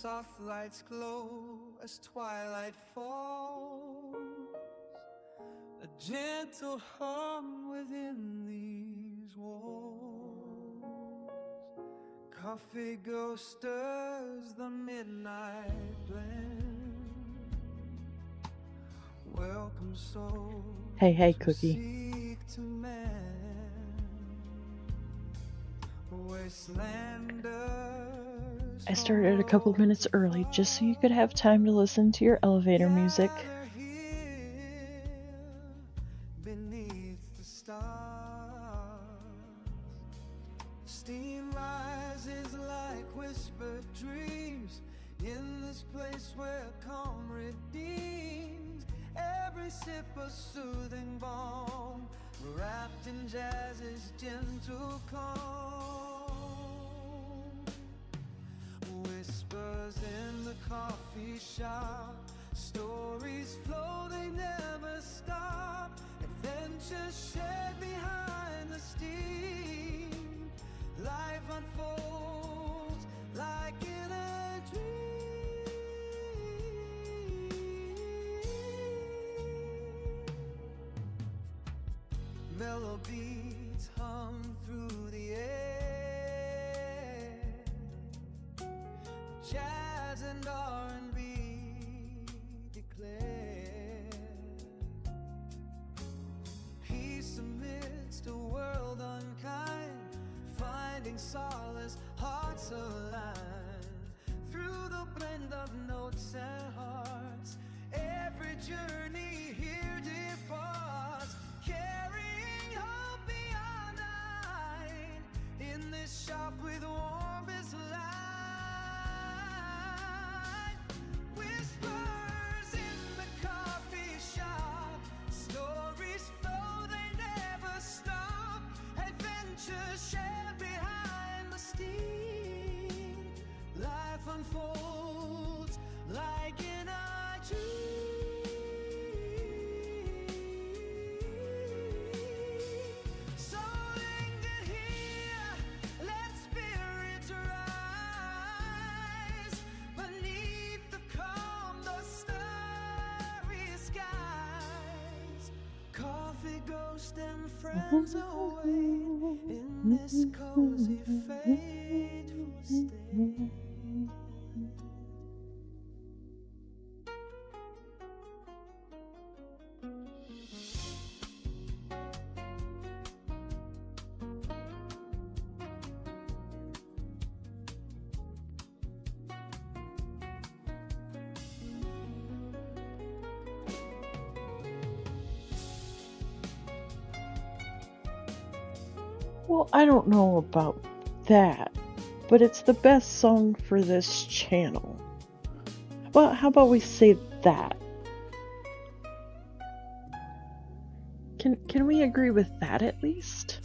soft lights glow as twilight falls. A gentle hum within these walls. Coffee Go stirs the midnight blend. Welcome soul. Hey, Cookie. Seek to mend. Wastelanders. I started a couple minutes early just so you could have time to listen to your elevator music. Beneath the stars, steam rises like whispered dreams in this place where calm redeems every sip a soothing balm, wrapped in jazz's gentle calm. Whispers in the coffee shop, stories flow, they never stop. Adventures shared behind the steam. Life unfolds like in a dream. Melodies hum through the air. Jazz and R&B declare peace amidst a world unkind, finding solace, hearts aligned through the blend of notes and hearts. Every journey here departs, carrying hope beyond night. In this shop with warmest light, whispers in the coffee shop, stories flow, they never stop. Adventures shared behind the steam. Life unfolds like in a dream. So linger here, let spirits rise beneath the calm, the starry skies. Coffee, ghost, and friends away in this cozy, fateful state. Well, I don't know about that, but it's the best song for this channel. Well, how about we say that? Can we agree with that at least?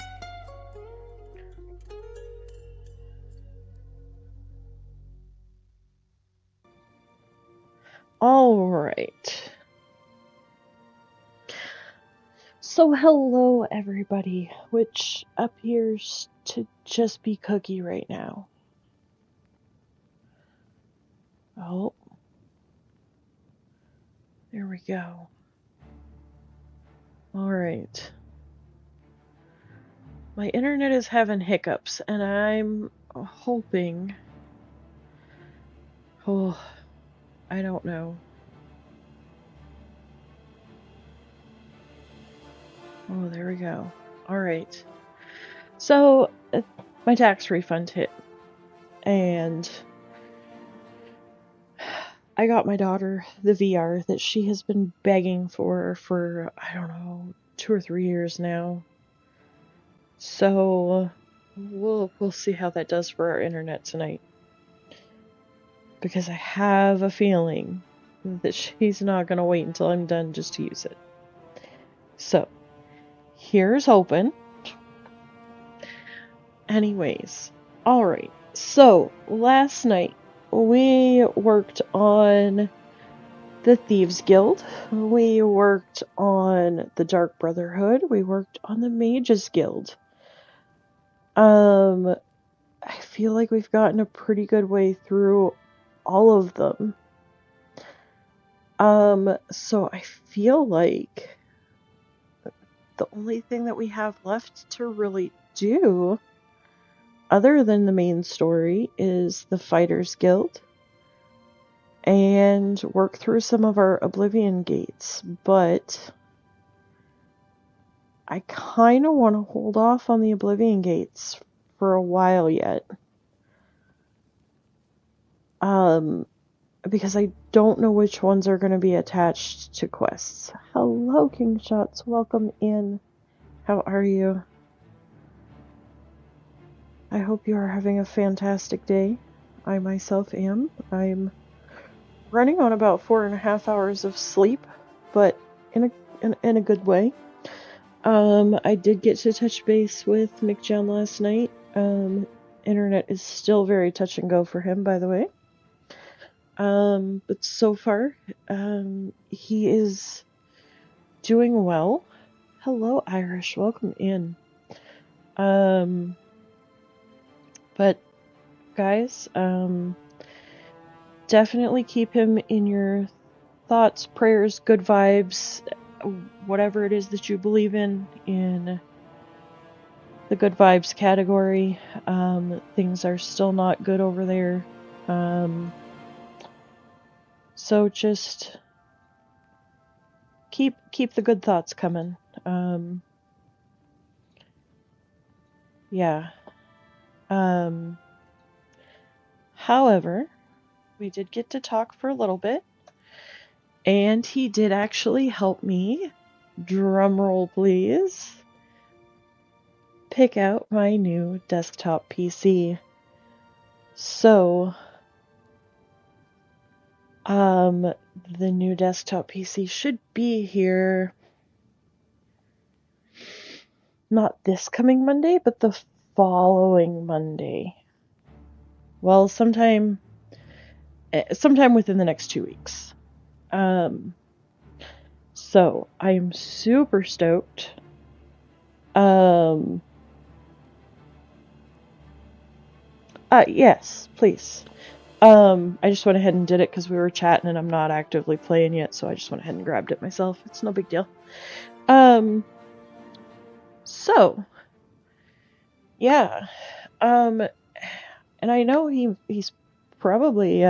All right. So hello everybody, which appears to just be Cookie right now. Oh. There we go. Alright. My internet is having hiccups, and I'm hoping... Oh, I don't know. Oh, there we go. Alright. So, my tax refund hit. And I got my daughter the VR that she has been begging for, I don't know, 2 or 3 years now. So, we'll see how that does for our internet tonight. Because I have a feeling that she's not going to wait until I'm done just to use it. So, here's hoping. Anyways, alright. So, last night we worked on the Thieves Guild. We worked on the Dark Brotherhood. We worked on the Mages Guild. I feel like we've gotten a pretty good way through all of them. So I feel like the only thing that we have left to really do, other than the main story, is the Fighters Guild and work through some of our Oblivion gates, but I kind of want to hold off on the Oblivion gates for a while yet. Because I don't know which ones are going to be attached to quests. Hello, King Shots. Welcome in. How are you? I hope you are having a fantastic day. I myself am. I'm running on about 4.5 hours of sleep, but in a good way. I did get to touch base with Mick John last night. Internet is still very touch and go for him, by the way. But so far, he is doing well. Hello, Irish. Welcome in. But guys, definitely keep him in your thoughts, prayers, good vibes, whatever it is that you believe in the good vibes category. Things are still not good over there. So just keep the good thoughts coming. Yeah. However, we did get to talk for a little bit, and he did actually help me, drumroll please, pick out my new desktop PC. So, the new desktop PC should be here not this coming Monday, but the following Monday. Well, sometime within the next 2 weeks. So I am super stoked. Yes, please. I just went ahead and did it because we were chatting and I'm not actively playing yet, so I just went ahead and grabbed it myself. It's no big deal. So, yeah. And I know he's probably,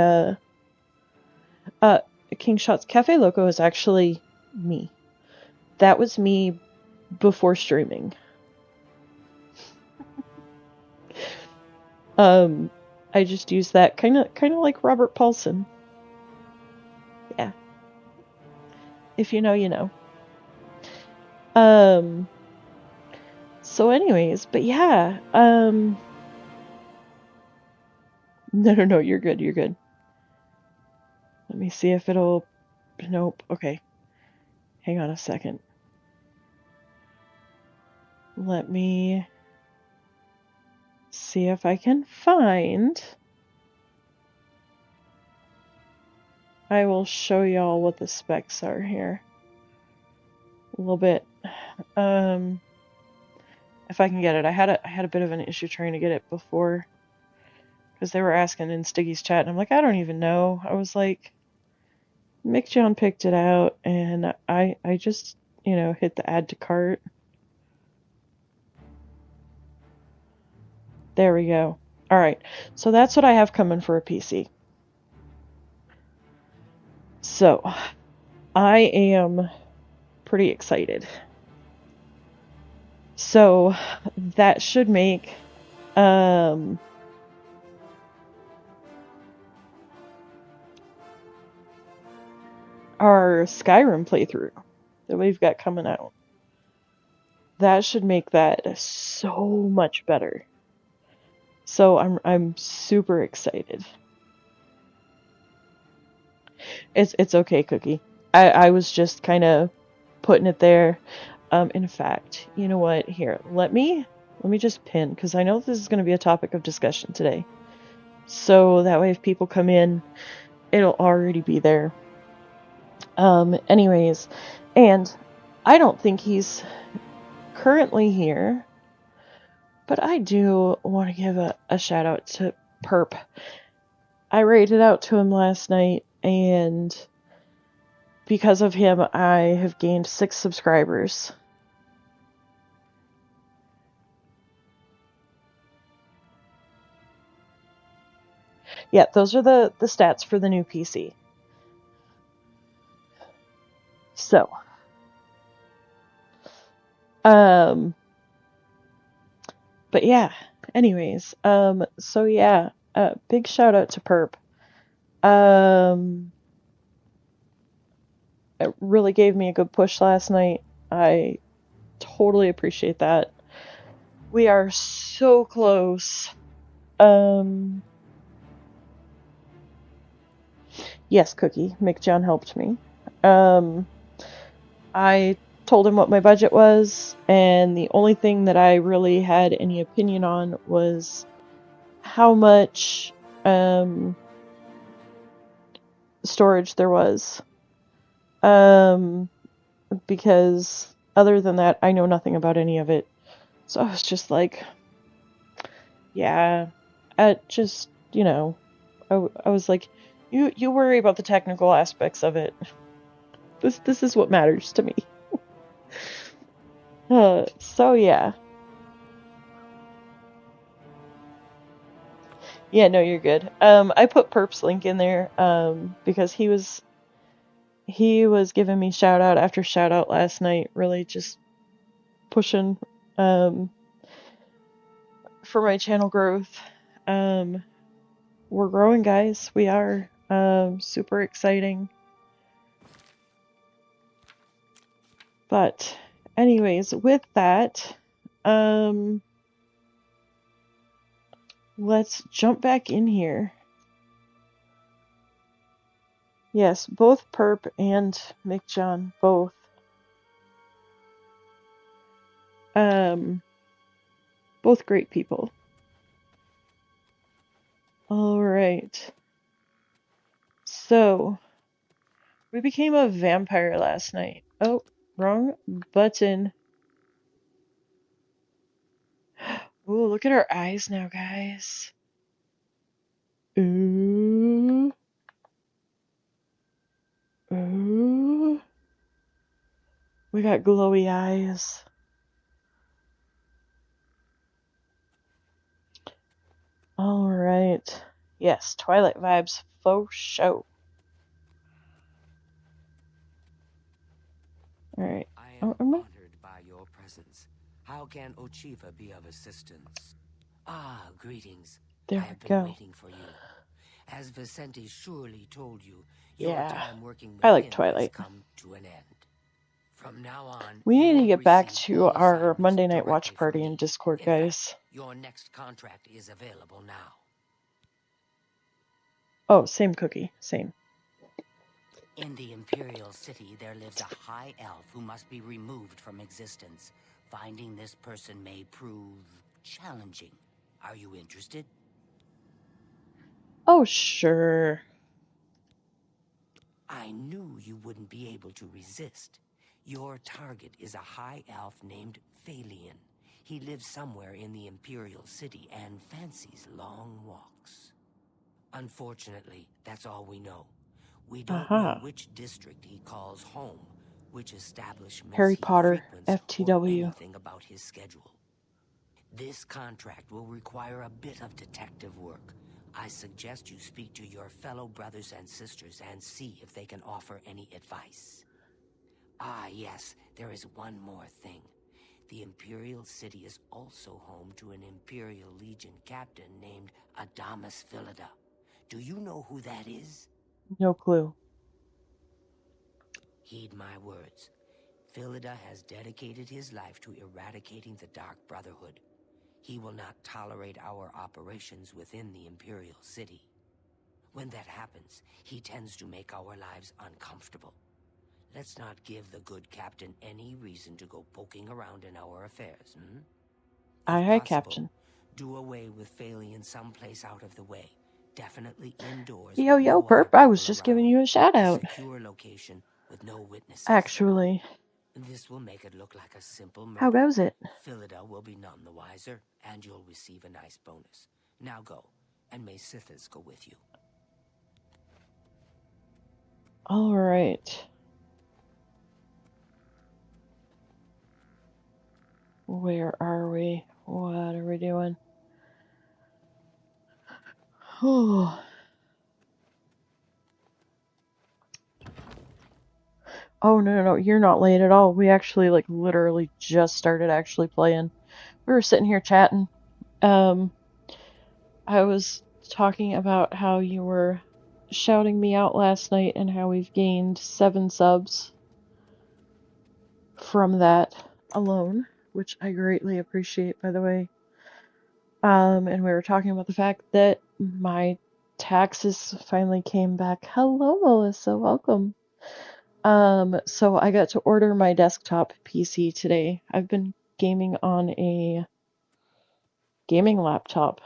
King Shots Cafe Loco is actually me. That was me before streaming. I just use that kind of like Robert Paulson. Yeah. If you know, you know. So anyways, but yeah, no, you're good. Let me see if it'll, nope, okay. Hang on a second. Let me see if I can find. I will show y'all what the specs are here. A little bit. If I can get it. I had a bit of an issue trying to get it before, because they were asking in Stiggy's chat, and I'm like, I don't even know. I was like, Mick John picked it out, and I just, hit the add to cart. There we go. All right, so that's what I have coming for a PC. So, I am pretty excited. So, that should make, our Skyrim playthrough that we've got coming out. That should make that so much better. So I'm super excited. It's okay, Cookie. I was just kind of putting it there. In fact, you know what? Here, let me just pin, because I know this is going to be a topic of discussion today. So that way, if people come in, it'll already be there. Anyways, and I don't think he's currently here, but I do want to give a shout out to Perp. I rated out to him last night, and because of him, I have gained 6 subscribers. Yeah, those are the stats for the new PC. So, but yeah, anyways, so yeah, big shout out to Perp. It really gave me a good push last night. I totally appreciate that. We are so close. Yes, Cookie, McJohn helped me. I told him what my budget was, and the only thing that I really had any opinion on was how much storage there was. Because other than that, I know nothing about any of it. So I was just like, yeah, just, I was like, you worry about the technical aspects of it. This is what matters to me. So yeah. Yeah, no, you're good. I put Perp's link in there, because he was giving me shout out after shout out last night, really just pushing, for my channel growth. We're growing, guys. We are, super exciting. But anyways, with that, let's jump back in here. Yes, both Perp and McJohn, both. Both great people. Alright. So, we became a vampire last night. Oh, wrong button. Ooh, look at our eyes now, guys. Ooh. Ooh. We got glowy eyes. Alright. Yes, Twilight vibes, faux show. Alright. I am honored by your presence. How can Ochifa be of assistance? Ah, greetings. There I we have been go. waiting for you. As Vicente surely told you, your Yeah. time working with I like him has Twilight. come to an end. From now on, We you need to will get back receive to all our assignments Monday night watch directly from party in me. Discord, In guys. fact, your next contract is available now. Oh, same Cookie. Same. In the Imperial City, there lives a high elf who must be removed from existence. Finding this person may prove challenging. Are you interested? Oh, sure. I knew you wouldn't be able to resist. Your target is a high elf named Phalion. He lives somewhere in the Imperial City and fancies long walks. Unfortunately, that's all we know. We don't know which district he calls home, which establishments Harry he Potter, frequents, or FTW. anything about his schedule. This contract will require a bit of detective work. I suggest you speak to your fellow brothers and sisters and see if they can offer any advice. Ah, yes, there is one more thing. The Imperial City is also home to an Imperial Legion captain named Adamus Philida. Do you know who that is? No clue. Heed my words. Philida has dedicated his life to eradicating the Dark Brotherhood. He will not tolerate our operations within the Imperial City. When that happens, he tends to make our lives uncomfortable. Let's not give the good captain any reason to go poking around in our affairs, Aye, If aye, possible, Captain. do away with Phalion someplace out of the way. Definitely indoors Yo, with yo, no other Perp, I was people just giving around. you a shout A out. secure location with no witnesses. Actually, This will make it look like a simple murder. how goes it? Philida will be none the wiser, and you'll receive a nice bonus. Now go, and may Sithis go with you. All right. Where are we? What are we doing? Oh. Oh, no, you're not late at all. We actually, like, literally just started actually playing. We were sitting here chatting. Um, I was talking about how you were shouting me out last night and how we've gained 7 subs from that alone, which I greatly appreciate, by the way. And we were talking about the fact that my taxes finally came back. Hello, Melissa, welcome. So I got to order my desktop PC today. I've been gaming on a gaming laptop.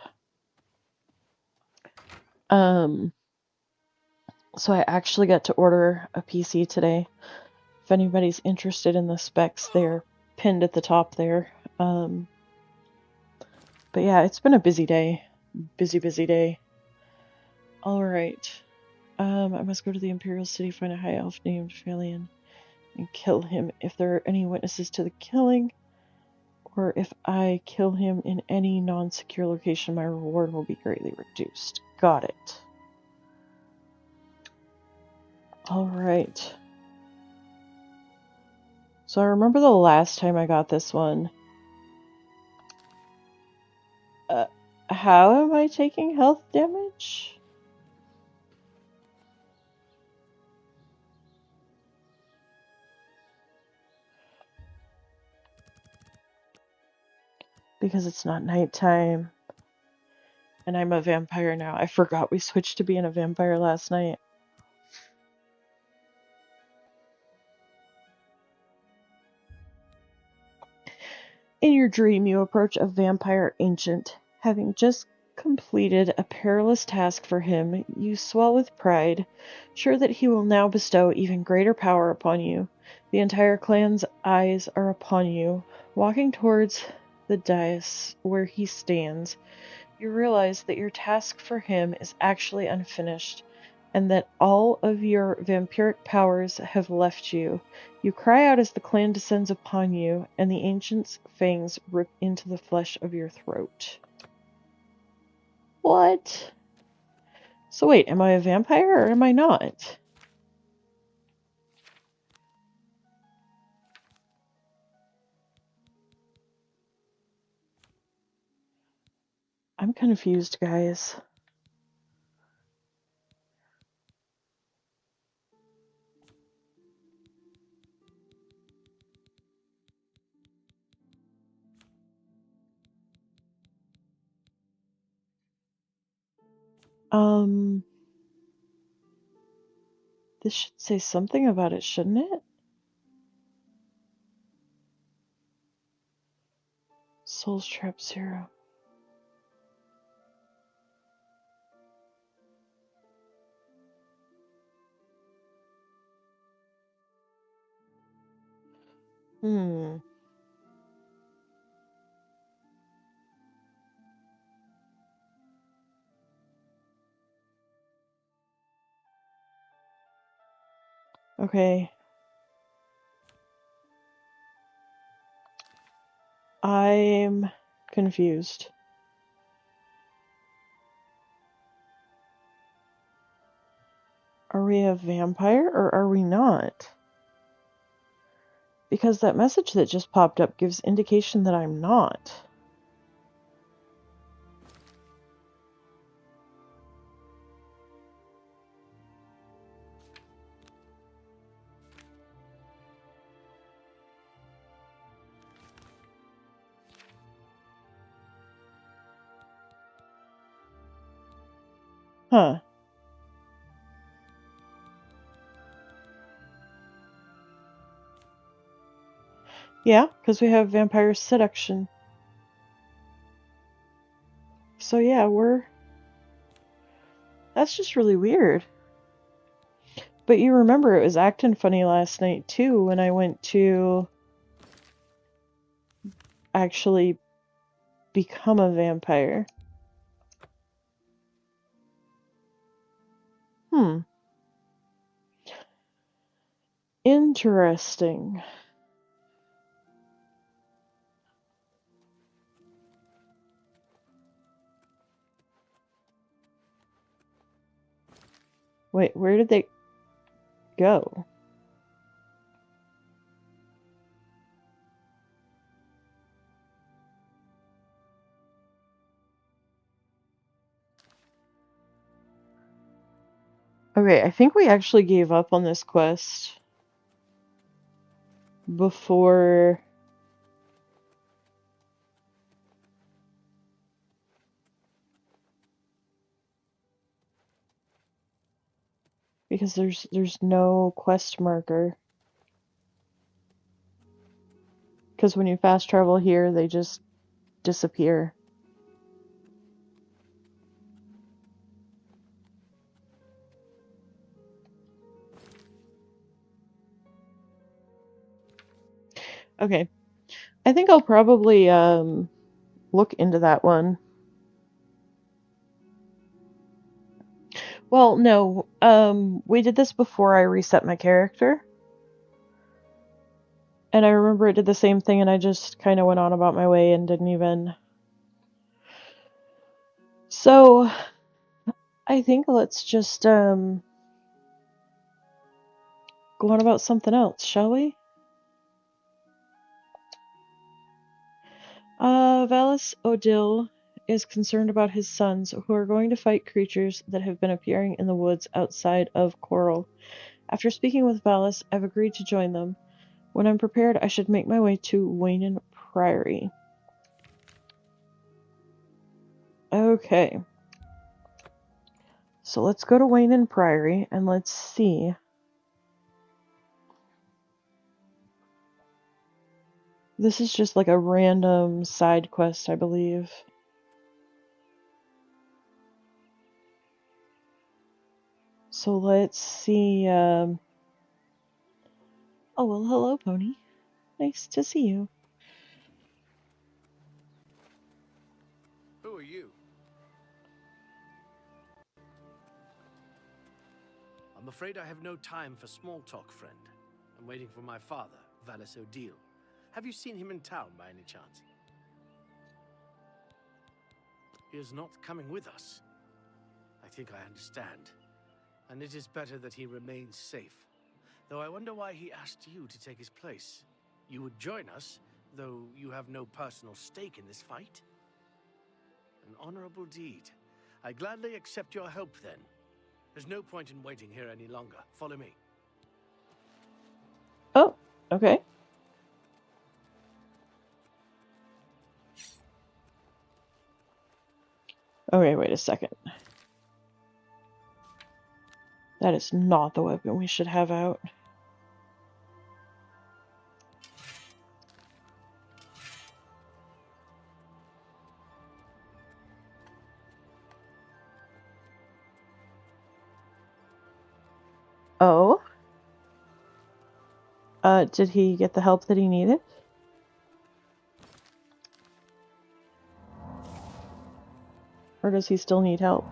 Um, so I actually got to order a PC today. If anybody's interested in the specs, they're pinned at the top there. But yeah, it's been a busy day. Busy day. Alright. I must go to the Imperial City, find a high elf named Phalion, and kill him if there are any witnesses to the killing, or if I kill him in any non-secure location, my reward will be greatly reduced. Got it. Alright. So I remember the last time I got this one. How am I taking health damage? Because it's not nighttime. And I'm a vampire now. I forgot we switched to being a vampire last night. In your dream, you approach a vampire ancient. Having just completed a perilous task for him, you swell with pride, sure that he will now bestow even greater power upon you. The entire clan's eyes are upon you. Walking towards the dais where he stands, you realize that your task for him is actually unfinished, and that all of your vampiric powers have left you. You cry out as the clan descends upon you, and the ancient's fangs rip into the flesh of your throat. What? So wait, am I a vampire or am I not? I'm confused, guys. This should say something about it, shouldn't it? Soul's Trap 0. Okay. I'm confused. Are we a vampire or are we not? Because that message that just popped up gives indication that I'm not. Huh. Yeah, because we have vampire seduction. So yeah, that's just really weird. But you remember it was acting funny last night too when I went to actually become a vampire. Interesting. Wait, where did they go? Okay, I think we actually gave up on this quest before... Because there's no quest marker. Because when you fast travel here, they just disappear. Okay. I think I'll probably look into that one. Well, no, we did this before I reset my character. And I remember it did the same thing and I just kind of went on about my way and didn't even... So, I think let's just, go on about something else, shall we? Valus Odil is concerned about his sons, who are going to fight creatures that have been appearing in the woods outside of Coral. After speaking with Valus, I've agreed to join them. When I'm prepared, I should make my way to Waynon Priory. Okay. So let's go to Waynon Priory, and let's see. This is just like a random side quest, I believe. So let's see, Oh, well, hello, Pony. Nice to see you. Who are you? I'm afraid I have no time for small talk, friend. I'm waiting for my father, Valus Odil. Have you seen him in town by any chance? He is not coming with us. I think I understand. And it is better that he remains safe. Though I wonder why he asked you to take his place. You would join us, though you have no personal stake in this fight? An honorable deed. I gladly accept your help then. There's no point in waiting here any longer. Follow me. Oh, okay. Okay, wait a second. That is not the weapon we should have out. Oh? Did he get the help that he needed? Or does he still need help?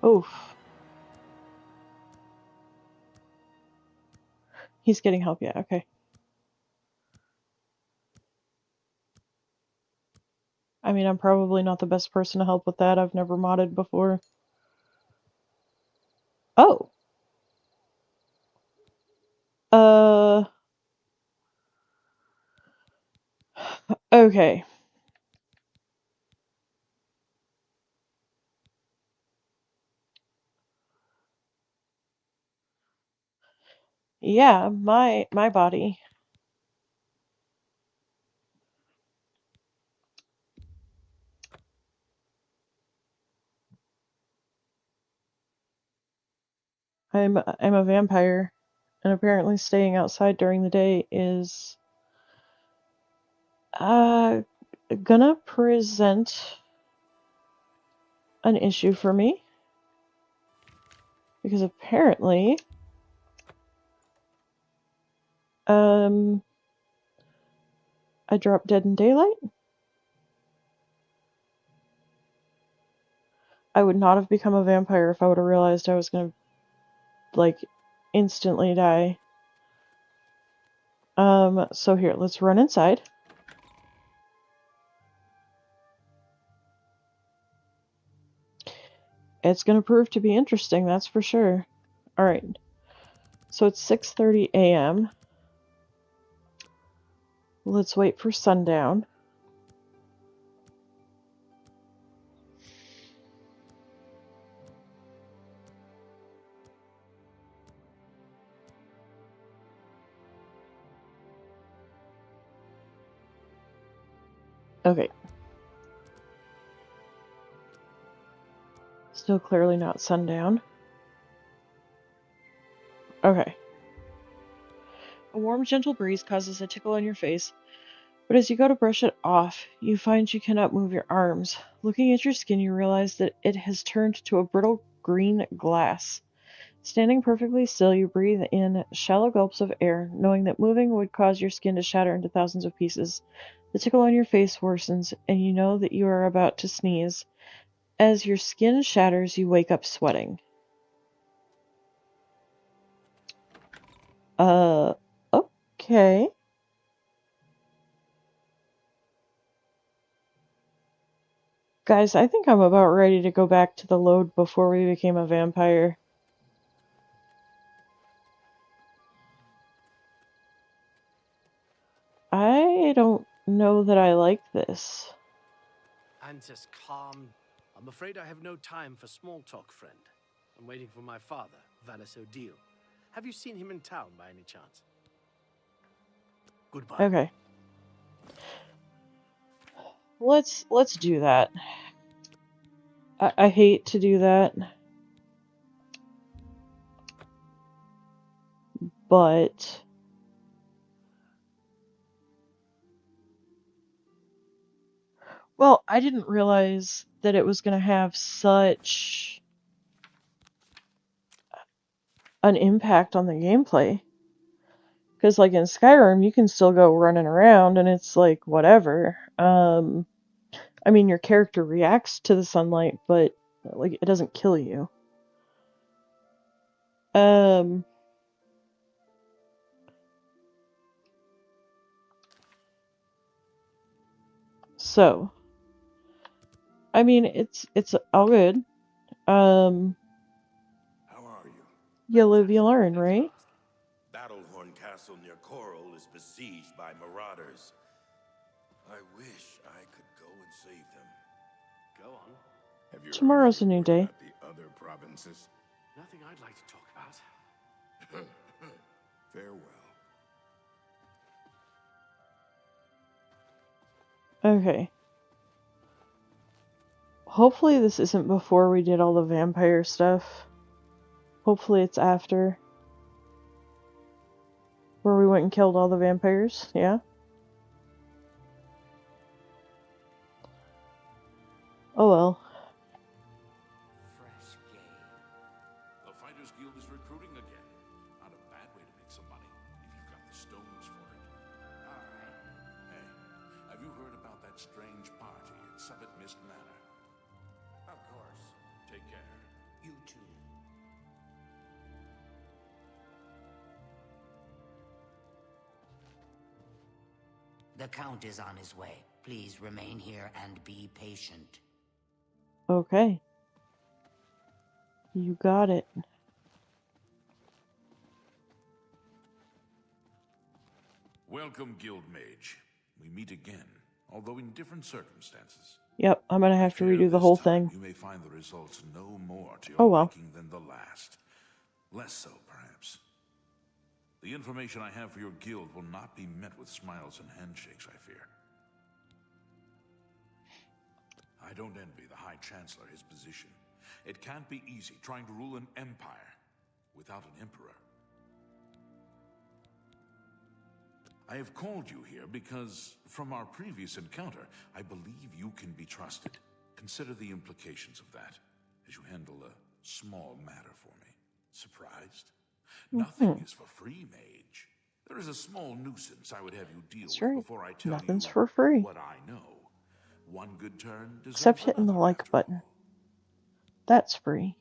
Oof. He's getting help, yeah, okay. I mean, I'm probably not the best person to help with that. I've never modded before. Oh! Okay. Yeah, my body. I'm a vampire, and apparently staying outside during the day is gonna present an issue for me. Because apparently I dropped dead in daylight? I would not have become a vampire if I would have realized I was gonna, like, instantly die. So here, let's run inside. It's gonna prove to be interesting, that's for sure. Alright. So it's 6:30 a.m. Let's wait for sundown. Okay. Still clearly not sundown. Okay. A warm, gentle breeze causes a tickle on your face, but as you go to brush it off, you find you cannot move your arms. Looking at your skin, you realize that it has turned to a brittle green glass. Standing perfectly still, you breathe in shallow gulps of air, knowing that moving would cause your skin to shatter into thousands of pieces. The tickle on your face worsens, and you know that you are about to sneeze. As your skin shatters, you wake up sweating. Okay. Guys, I think I'm about ready to go back to the load before we became a vampire. I don't know that I like this. Antis, calm. I'm afraid I have no time for small talk, friend. I'm waiting for my father, Lessa Go. Have you seen him in town by any chance? Goodbye. Okay. Let's do that. I hate to do that. But well, I didn't realize that it was going to have such an impact on the gameplay. Because, like, in Skyrim, you can still go running around, and it's, like, whatever. I mean, your character reacts to the sunlight, but, like, it doesn't kill you. So, I mean, it's all good. How are you? You live, you learn, Thanks for right? asking. Battlehorn Castle near Coral is besieged by marauders. I wish I could go and save them. Go on. Have you Tomorrow's heard a any new word day. about the other provinces? Nothing I'd like to talk about. Farewell. Okay. Hopefully this isn't before we did all the vampire stuff. Hopefully it's after. Where we went and killed all the vampires, yeah? Oh well. Fresh game. The Fighters Guild is recruiting again. Not a bad way to make some money, if you've got the stones for it. All right. Hey, have you heard about that strange party at Summit Mist Manor? Of course. Take care. You too. The Count is on his way. Please remain here and be patient. Okay. You got it. Welcome, Guild Mage. We meet again, although in different circumstances. Yep, I'm gonna have to redo the whole thing. You may find the results no more to Oh your well. liking than the last. Less so, perhaps. The information I have for your guild will not be met with smiles and handshakes, I fear. I don't envy the High Chancellor his position. It can't be easy trying to rule an empire without an emperor. I have called you here because, from our previous encounter, I believe you can be trusted. Consider the implications of that as you handle a small matter for me. Surprised? Nothing is for free, Mage. There is a small nuisance I would have you deal That's with right. before I tell Nothing's you for free. what I know. One good turn Except deserves hitting the another, like after button. all. That's free.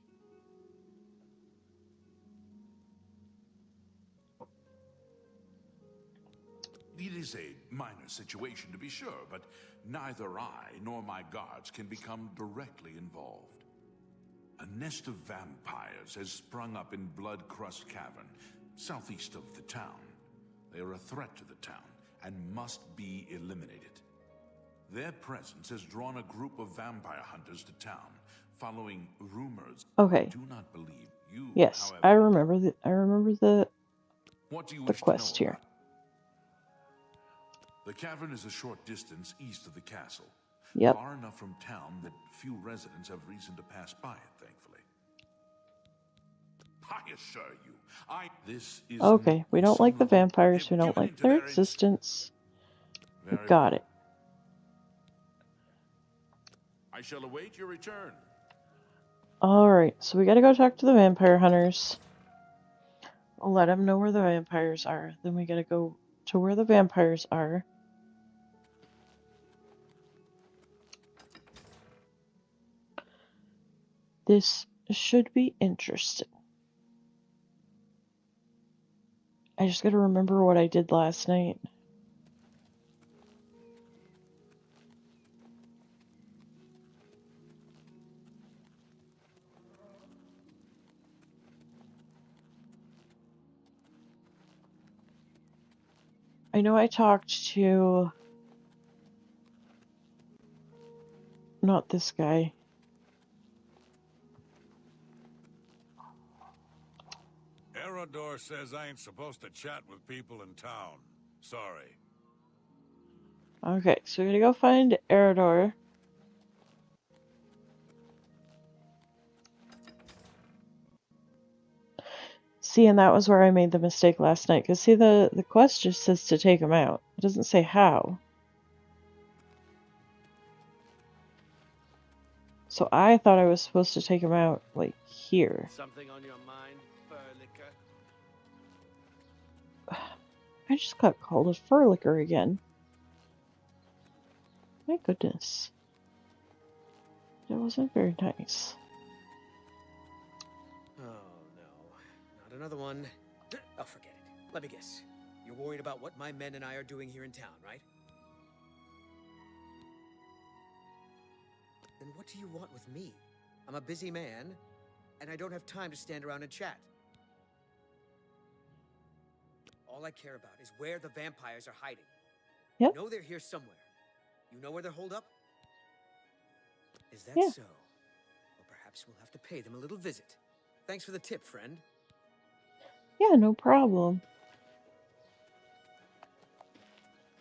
It is a minor situation, to be sure, but neither I nor my guards can become directly involved. A nest of vampires has sprung up in Blood Crust Cavern, southeast of the town. They are a threat to the town and must be eliminated. Their presence has drawn a group of vampire hunters to town, following rumors. Okay. I do not believe you, Yes, however. I remember the What do you the wish to know quest here. about? The cavern is a short distance east of the castle. Yep. Far enough from town that few residents have reason to pass by it, thankfully. I assure you, this is Okay, we on don't some like the level, vampires, they've we don't given like into their their existence. We Very got well. it. I shall await your return. Alright, so we gotta go talk to the vampire hunters. I'll let them know where the vampires are. Then we gotta go to where the vampires are. This should be interesting. I just gotta remember what I did last night. I know I talked to... not this guy. Erador says I ain't supposed to chat with people in town. Sorry. Okay, so we gotta go find Erador. See, and that was where I made the mistake last night. Because, see, the quest just says to take him out. It doesn't say how. So I thought I was supposed to take him out, like, here. Something on your mind, Furlicker? I just got called a furlicker again. My goodness. That wasn't very nice. Oh, no. Not another one. Oh, forget it. Let me guess. You're worried about what my men and I are doing here in town, right? Then what do you want with me? I'm a busy man, and I don't have time to stand around and chat. All I care about is where the vampires are hiding. Yep. I know they're here somewhere. You know where they're holed up? Is that Yeah. so? Well, perhaps we'll have to pay them a little visit. Thanks for the tip, friend. Yeah, no problem.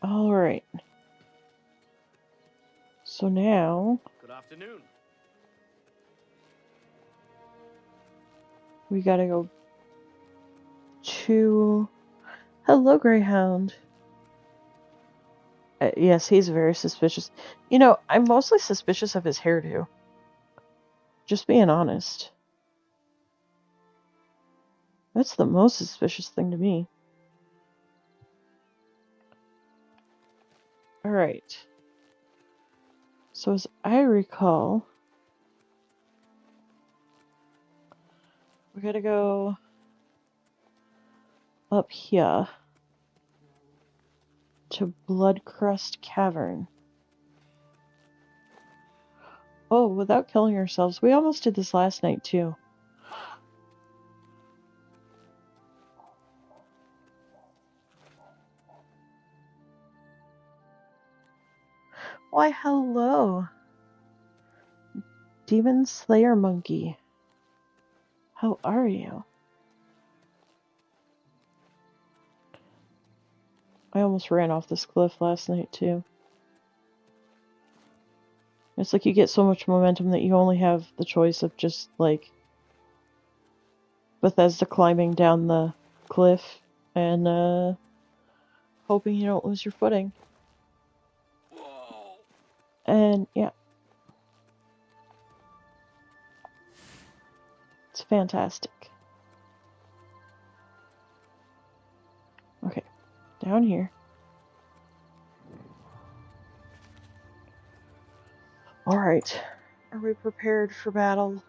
Alright. So now, Good afternoon. we gotta go to... Hello, Greyhound. Yes, he's very suspicious. You know, I'm mostly suspicious of his hairdo. Just being honest. That's the most suspicious thing to me. Alright. So as I recall, we gotta go up here to Blood Crust Cavern. Oh, without killing ourselves. We almost did this last night, too. Why, hello. Demon Slayer Monkey. How are you? I almost ran off this cliff last night, too. It's like you get so much momentum that you only have the choice of just, like, Bethesda climbing down the cliff and, hoping you don't lose your footing. Whoa. And, yeah. It's fantastic. Okay. down here. Alright. Are we prepared for battle?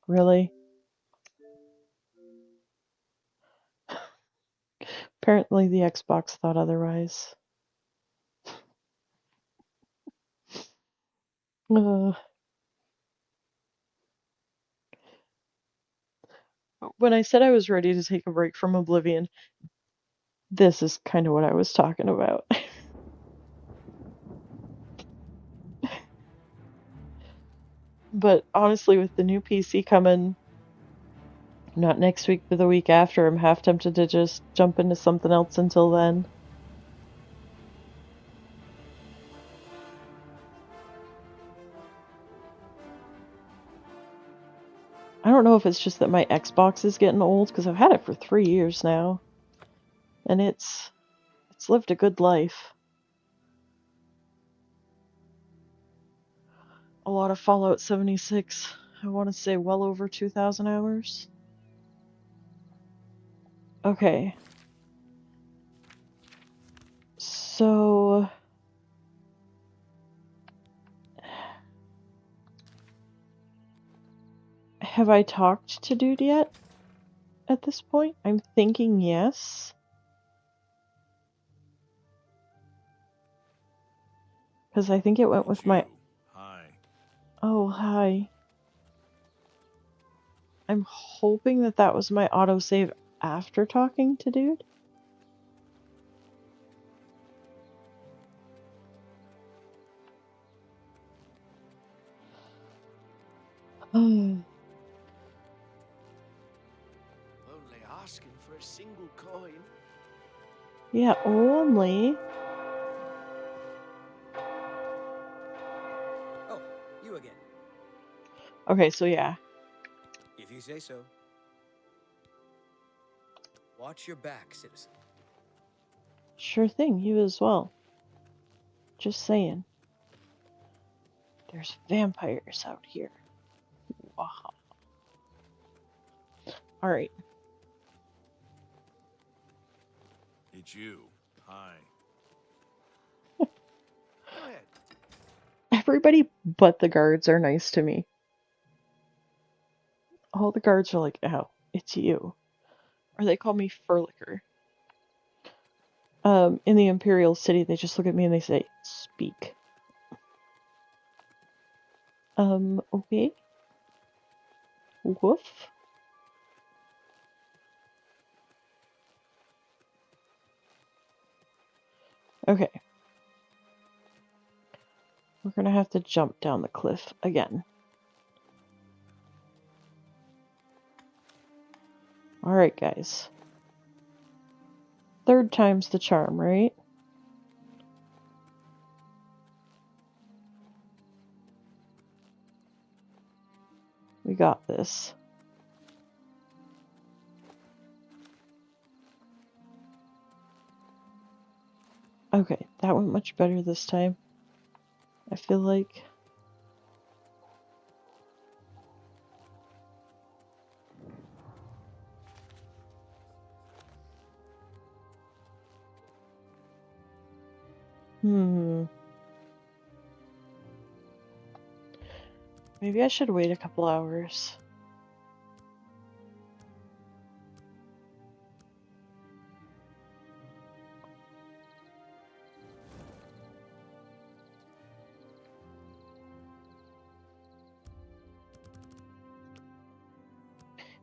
Really? Apparently the Xbox thought otherwise. When I said I was ready to take a break from Oblivion, this is kind of what I was talking about. But honestly, with the new PC coming, not next week, but the week after, I'm half tempted to just jump into something else until then. I don't know if it's just that my Xbox is getting old, because I've had it for 3 years now. And it's lived a good life. A lot of Fallout 76. I want to say well over 2,000 hours. Okay. So... have I talked to Dude yet? At this point? I'm thinking yes. Because I think it went with my... Hi. Oh, hi. I'm hoping that that was my autosave after talking to Dude. Only asking for a single coin. Yeah, only. Oh, you again. Okay, so yeah. If you say so. Watch your back, citizen. Sure thing, you as well. Just saying. There's vampires out here. Wow. Alright. It's you. Hi. Go ahead. Everybody but the guards are nice to me. All the guards are like, oh, it's you. Or they call me Furlicker. In the Imperial City, they just look at me and they say, speak. Okay. Woof. Okay. We're gonna have to jump down the cliff again. Alright, guys. Third time's the charm, right? We got this. Okay, that went much better this time. I feel like... Maybe I should wait a couple hours.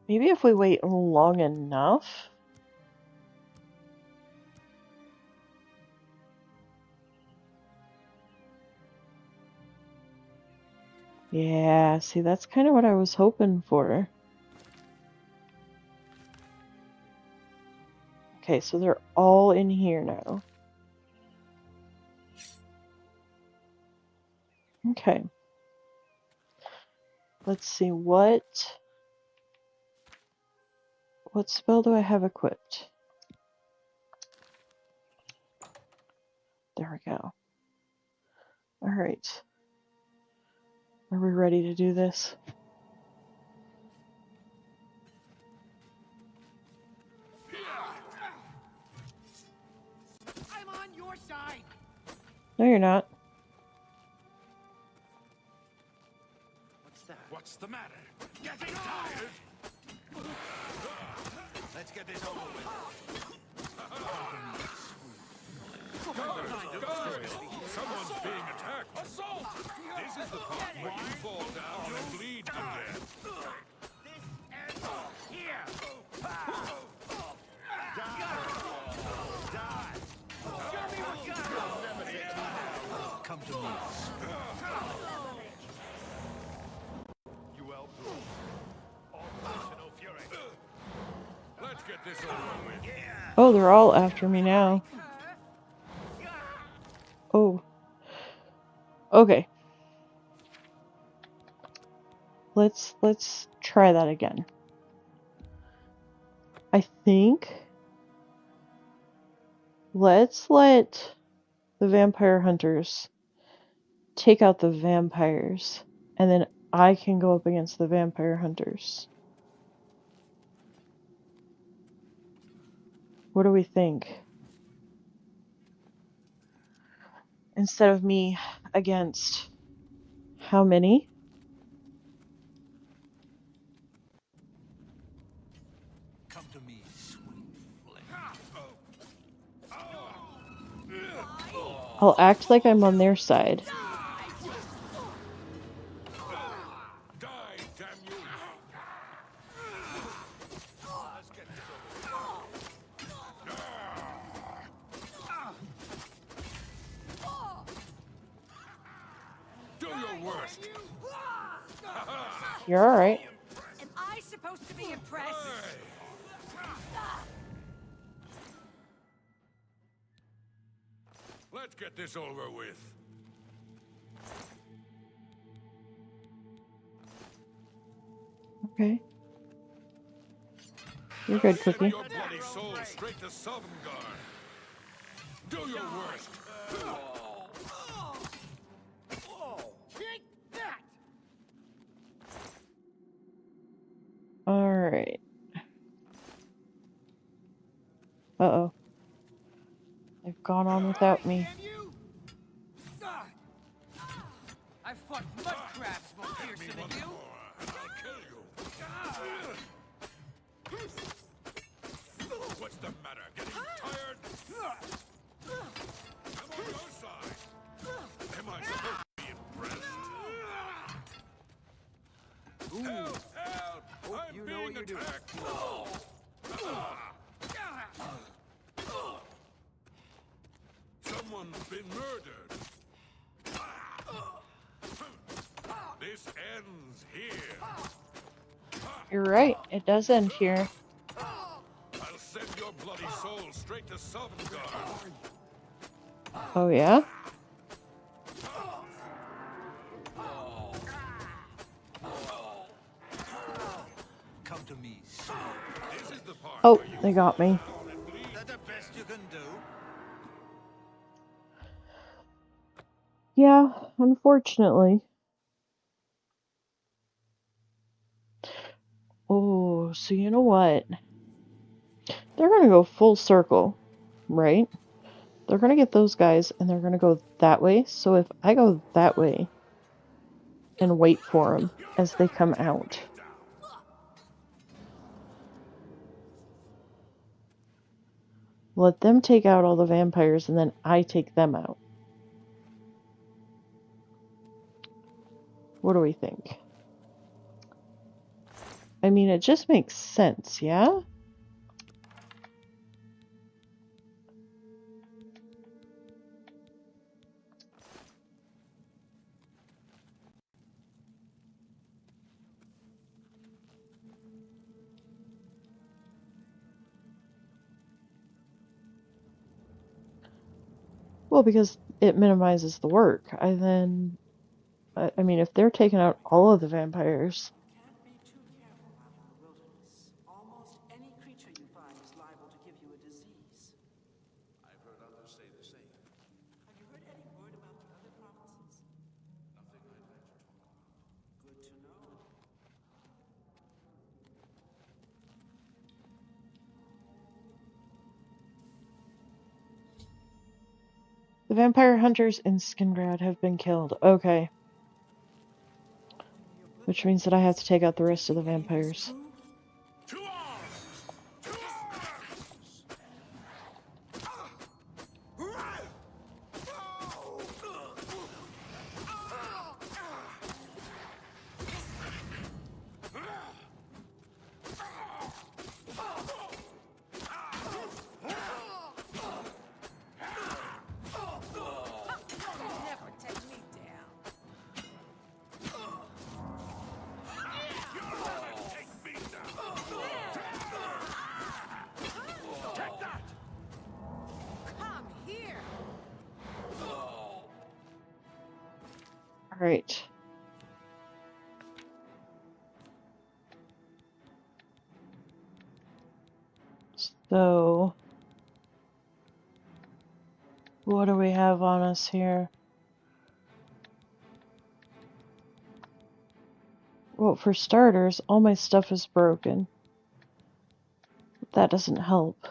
Maybe if we wait long enough... Yeah, see, that's kind of what I was hoping for. Okay, so they're all in here now. Okay. Let's see, what spell do I have equipped? There we go. Alright. Are we ready to do this? No, you're not. What's that? What's the matter? Getting tired? Let's get this over with. Guys! Someone's being attacked! Assault! This is the part where you fall down and bleed to death. Come to me. You help. Let's get this over with. Oh, they're all after me now. Oh. Okay. Let's try that again. I think let's let the vampire hunters take out the vampires, and then I can go up against the vampire hunters. What do we think? Instead of me against how many? Come to me, sweet flesh. I'll act like I'm on their side. Die, damn you! Do your worst! You're alright. Am I supposed to be impressed? Let's get this over with. Okay. You're good, Send Cookie. your bloody soul straight to Sovngarde. Do your worst. Alright. Uh-oh. They've gone on without me. I fought mud crabs more fiercer than you. And I'll kill you. What's the matter? Getting tired? I'm on your side. Am I supposed to be impressed? Help! Help! I'm you know what being you're attacked! Someone's been murdered. This ends here. You're right. It does end here. I'll send your bloody soul straight to Sovngarde. Oh, yeah? Come to me, sweet. This is the part Oh, where you they got me. Is that the best you can do? Yeah, unfortunately. Oh, so you know what? They're gonna go full circle, right? They're gonna get those guys, and they're gonna go that way. So if I go that way and wait for them as they come out. Let them take out all the vampires, and then I take them out. What do we think? I mean, it just makes sense, yeah? Well, because it minimizes the work. I mean, if they're taking out all of the vampires, Can't be too careful out in the wilderness. Almost any creature you find is liable to give you a disease. I've heard others say the same. Have you heard any word about the other provinces? Nothing I'd like to talk about. Good to know. the vampire hunters in Skingrad have been killed. Okay. Which means that I have to take out the rest of the vampires. To arms! To arms! Never take me down. Take me down! Take that! Come here. Alright. So, what do we have on us here? Well, for starters, all my stuff is broken. That doesn't help.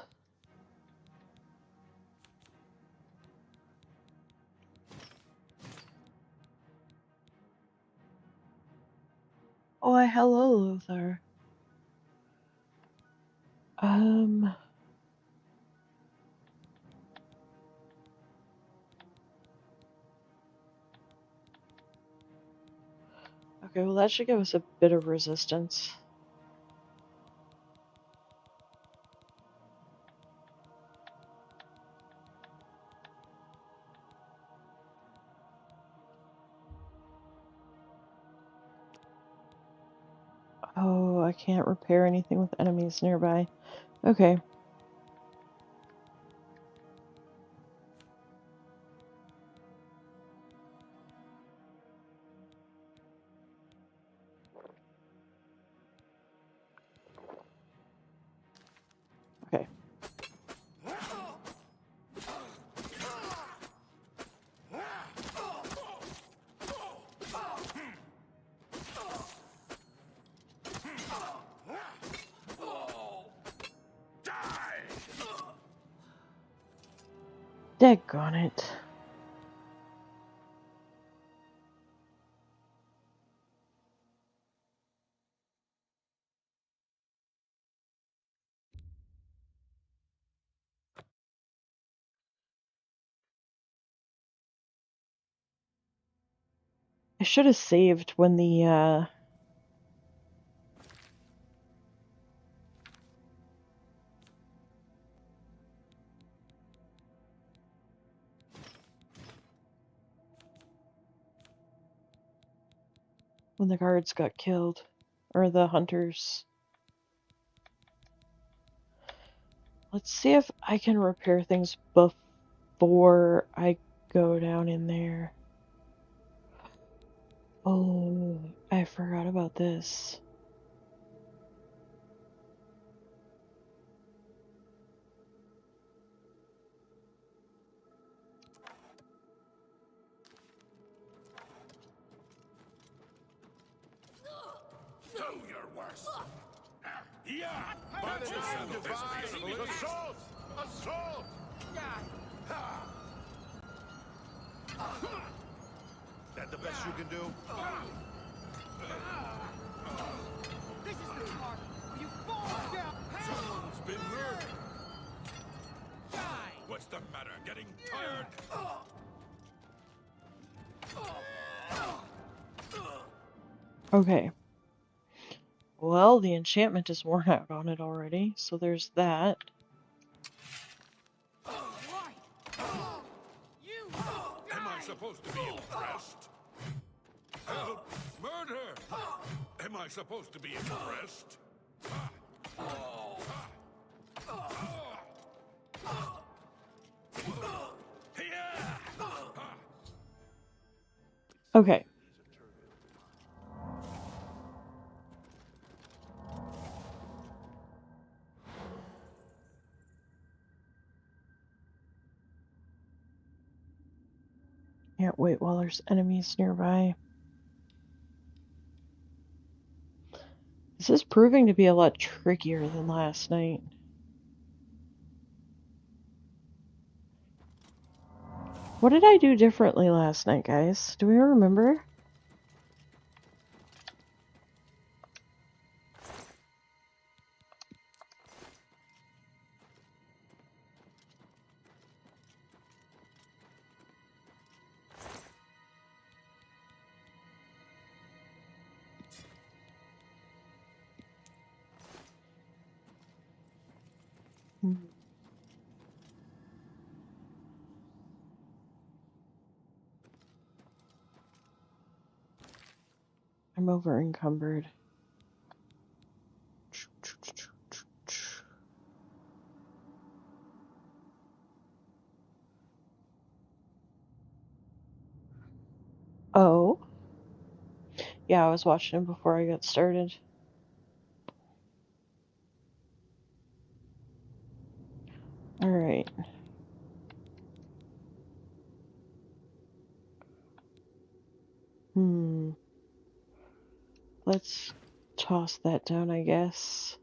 Oh, hello, Lothar. Okay, well that should give us a bit of resistance. Oh, I can't repair anything with enemies nearby. Okay. Okay. Daggone it. I should have saved when the guards got killed. Or the hunters. Let's see if I can repair things before I go down in there. Oh, I forgot about this. Do your worst! Yeah! But you settle this peacefully! Assault! Assault! That the best you can do? This is the part where you fall down. Someone's been murdered! What's the matter? Getting tired? Okay. Well, the enchantment is worn out on it already, so there's that. Am I supposed to be impressed? Help! Murder! Am I supposed to be impressed? Okay. Can't wait while there's enemies nearby. This is proving to be a lot trickier than last night. What did I do differently last night, guys? Do we remember? I'm over encumbered. Oh. Yeah, I was watching him before I got started. Alright. Let's toss that down, I guess.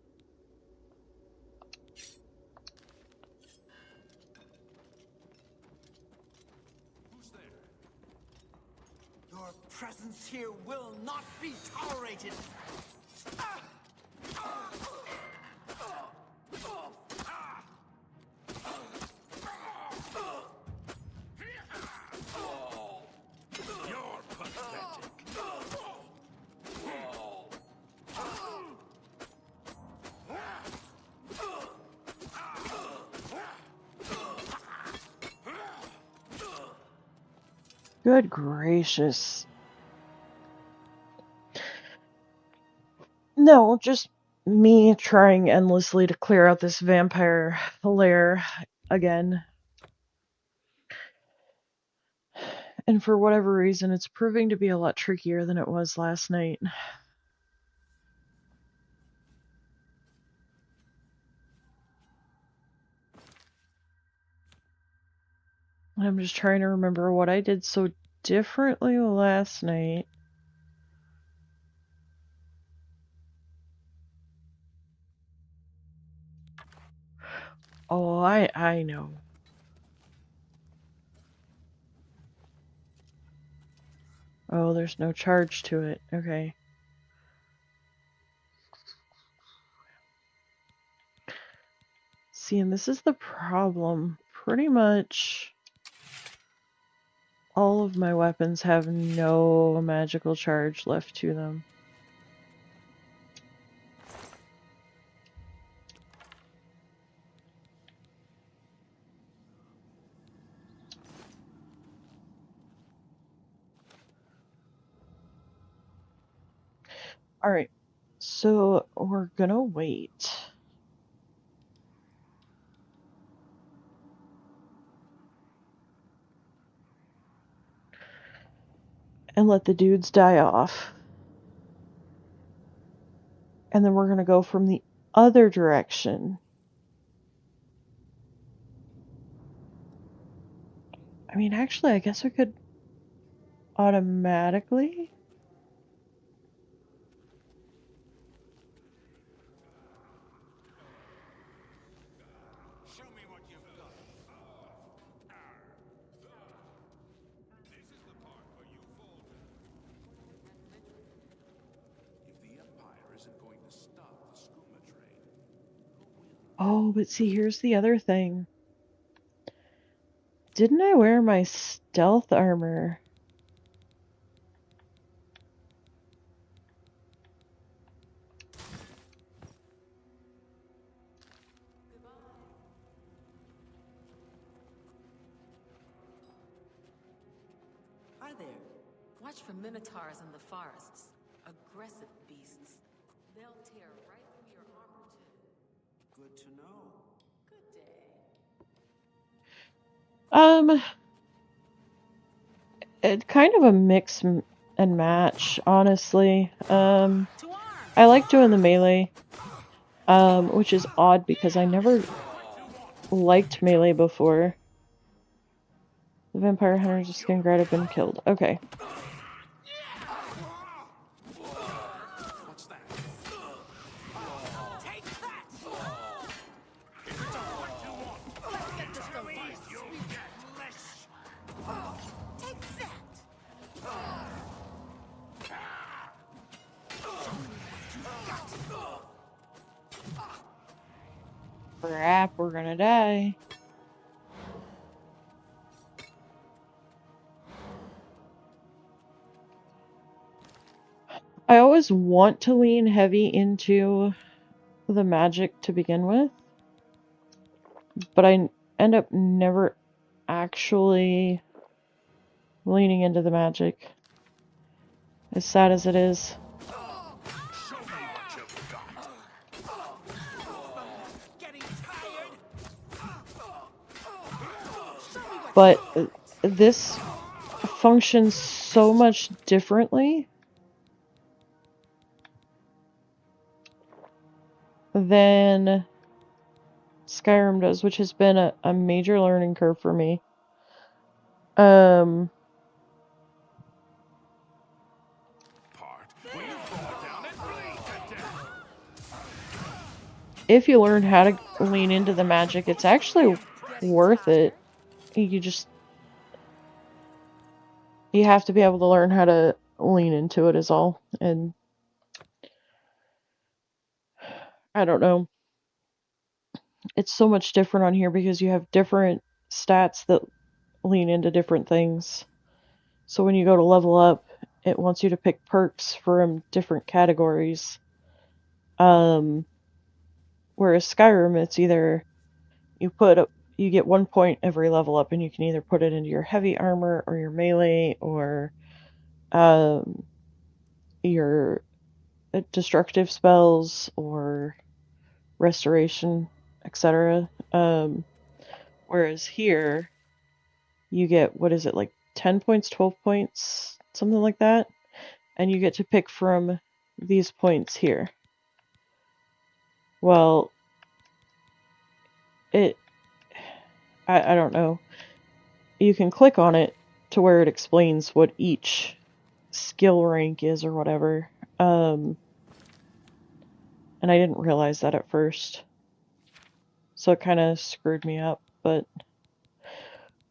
Your presence here will not be tolerated. You're pathetic. Good gracious. No, just me trying endlessly to clear out this vampire lair again. And for whatever reason, it's proving to be a lot trickier than it was last night. I'm just trying to remember what I did so differently last night. Oh, I know. Oh, there's no charge to it. Okay. See, and this is the problem. Pretty much all of my weapons have no magical charge left to them. Alright, so we're gonna wait. And let the dudes die off. And then we're gonna go from the other direction. I mean, actually, I guess we could automatically. Show me what you've got. This is the part where you falter. If the Empire isn't going to stop the skooma trade, who will? Oh, but see, here's the other thing. Didn't I wear my stealth armor? Hi there. Watch for minotaurs in the forests. Aggressive beasts. They'll tear right through your armor, too. Good to know. Good day. It's kind of a mix and match, honestly. I like doing the melee, which is odd because I never liked melee before. The vampire hunters of Skingrad have been killed. Okay. What's that? Take that! If it's what you want, Let's get this device. you'll get less. A Crap, we're gonna die. I always want to lean heavy into the magic to begin with, but I end up never actually leaning into the magic. As sad as it is. Show me what you've got. But this functions so much differently than Skyrim does, which has been a major learning curve for me. If you learn how to lean into the magic, it's actually worth it. You have to be able to learn how to lean into it is all. And I don't know. It's so much different on here because you have different stats that lean into different things. So when you go to level up, it wants you to pick perks from different categories. Whereas Skyrim, it's either you get 1 point every level up, and you can either put it into your heavy armor or your melee or your destructive spells or restoration, etc. Whereas here, you get, what is it, like 10 points, 12 points, something like that, and you get to pick from these points here. Well, I don't know. You can click on it to where it explains what each skill rank is or whatever. And I didn't realize that at first. So it kind of screwed me up, but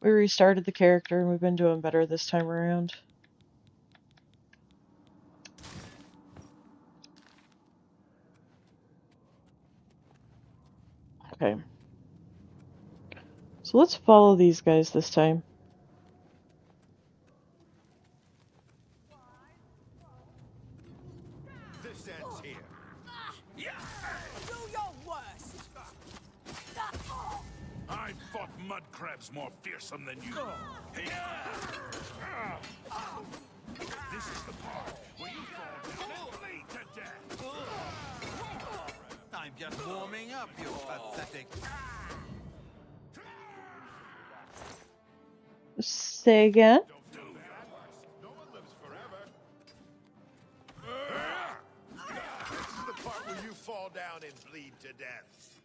we restarted the character and we've been doing better this time around. Okay. So let's follow these guys this time. This ends here. Do your worst. I fought mud crabs more fearsome than you. Hey. This is the part where you fall down and bleed to death. I'm just warming up, you pathetic. Say again? No one lives forever. This is the part where you fall down and bleed to death.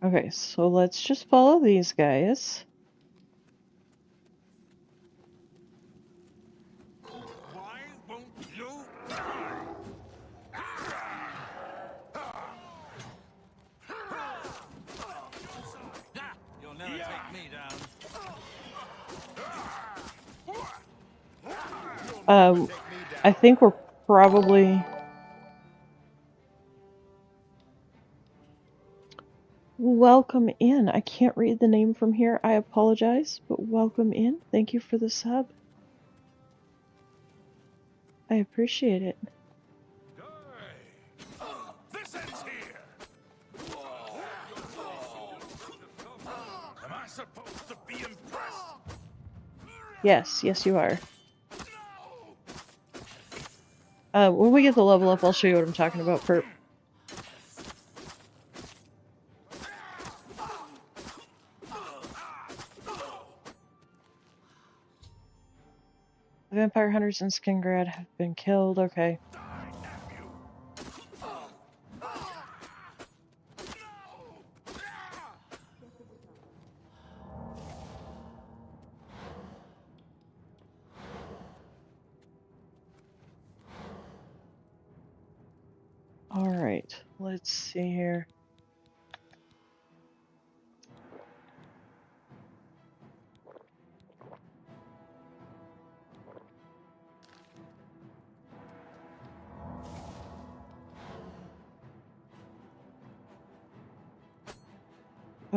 Okay, so let's just follow these guys. Why won't you? You'll never take me down. I think we're probably... Welcome in. I can't read the name from here. I apologize, but welcome in. Thank you for the sub. I appreciate it. This ends here. Am I supposed to be impressed? Yes, you are. When we get the level up, I'll show you what I'm talking about, Perp. The vampire hunters in Skingrad have been killed. Okay. Alright, let's see here.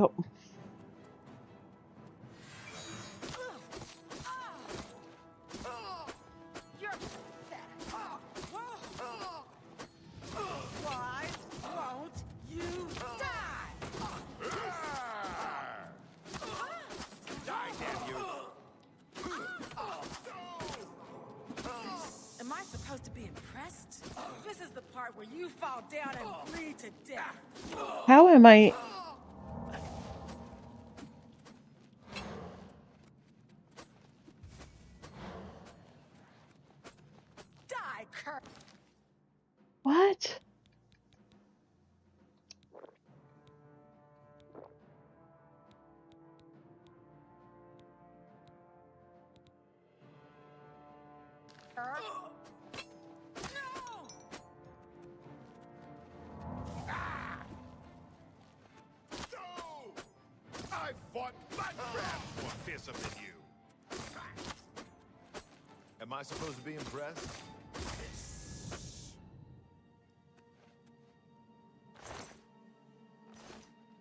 Oh. You're pathetic. Why won't you die? Die, damn you! Am I supposed to be impressed? This is the part where you fall down and bleed to death. How am I? Die, Kurt. What? I fought blood crabs more fearsome than you. Am I supposed to be impressed?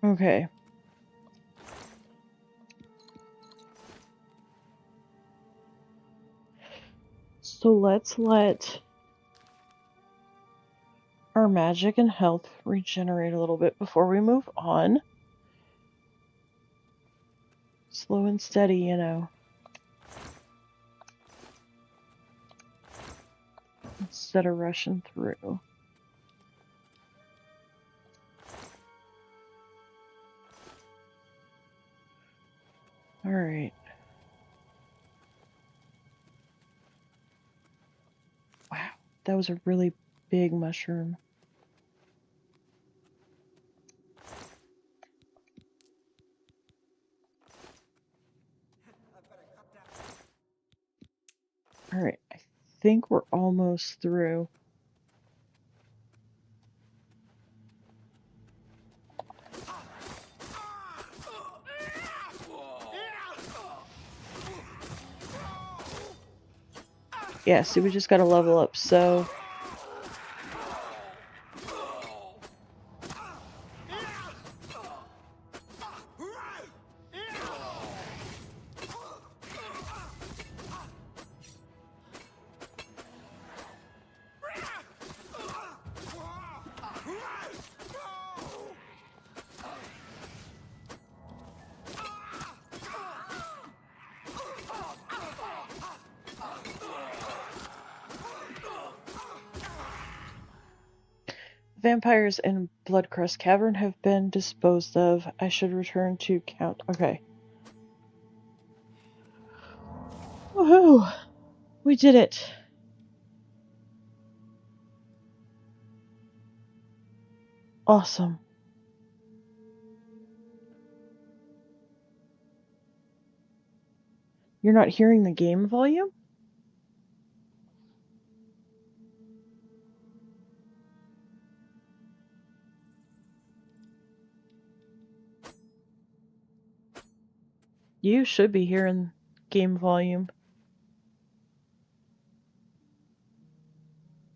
Okay. So let's let our magic and health regenerate a little bit before we move on. Slow and steady, you know. Instead of rushing through. Alright. Wow, that was a really big mushroom. Alright, I think we're almost through. Yeah, see, we just gotta level up, so... Vampires in Bloodcrust Cavern have been disposed of. I should return to Count. Okay. Woohoo! We did it! Awesome. You're not hearing the game volume? You should be hearing game volume.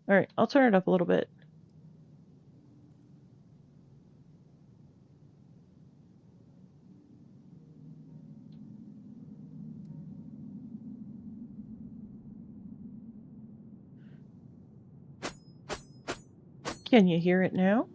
Alright, I'll turn it up a little bit. Can you hear it now?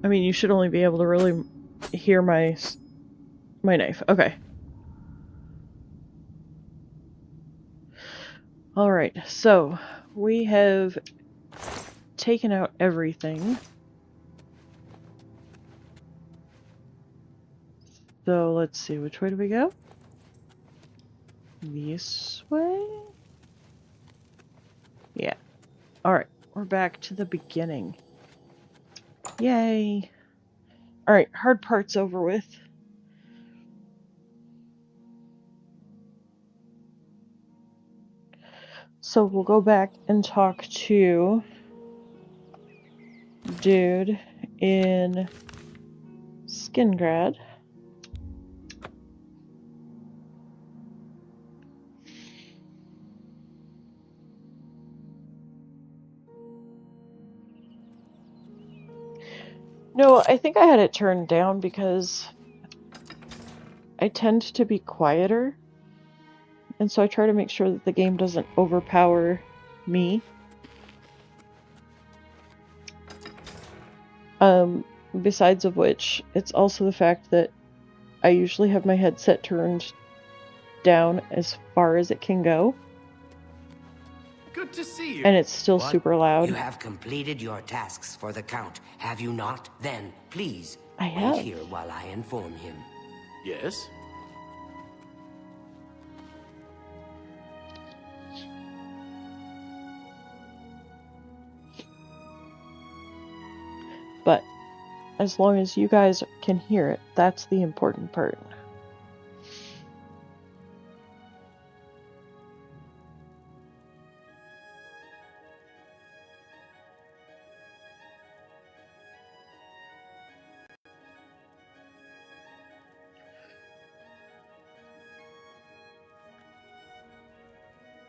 I mean, you should only be able to really hear my knife. Okay. Alright, so we have taken out everything. So let's see, which way do we go? This way? Yeah. Alright, we're back to the beginning. Yay! Alright, hard part's over with. So we'll go back and talk to dude in skin grad. No, I think I had it turned down because I tend to be quieter, and so I try to make sure that the game doesn't overpower me. Besides of which, it's also the fact that I usually have my headset turned down as far as it can go. Good to see you. And it's still What? super loud. You have completed your tasks for the Count, have you not? Then, please, I have. wait here while I inform him. Yes? But as long as you guys can hear it, that's the important part.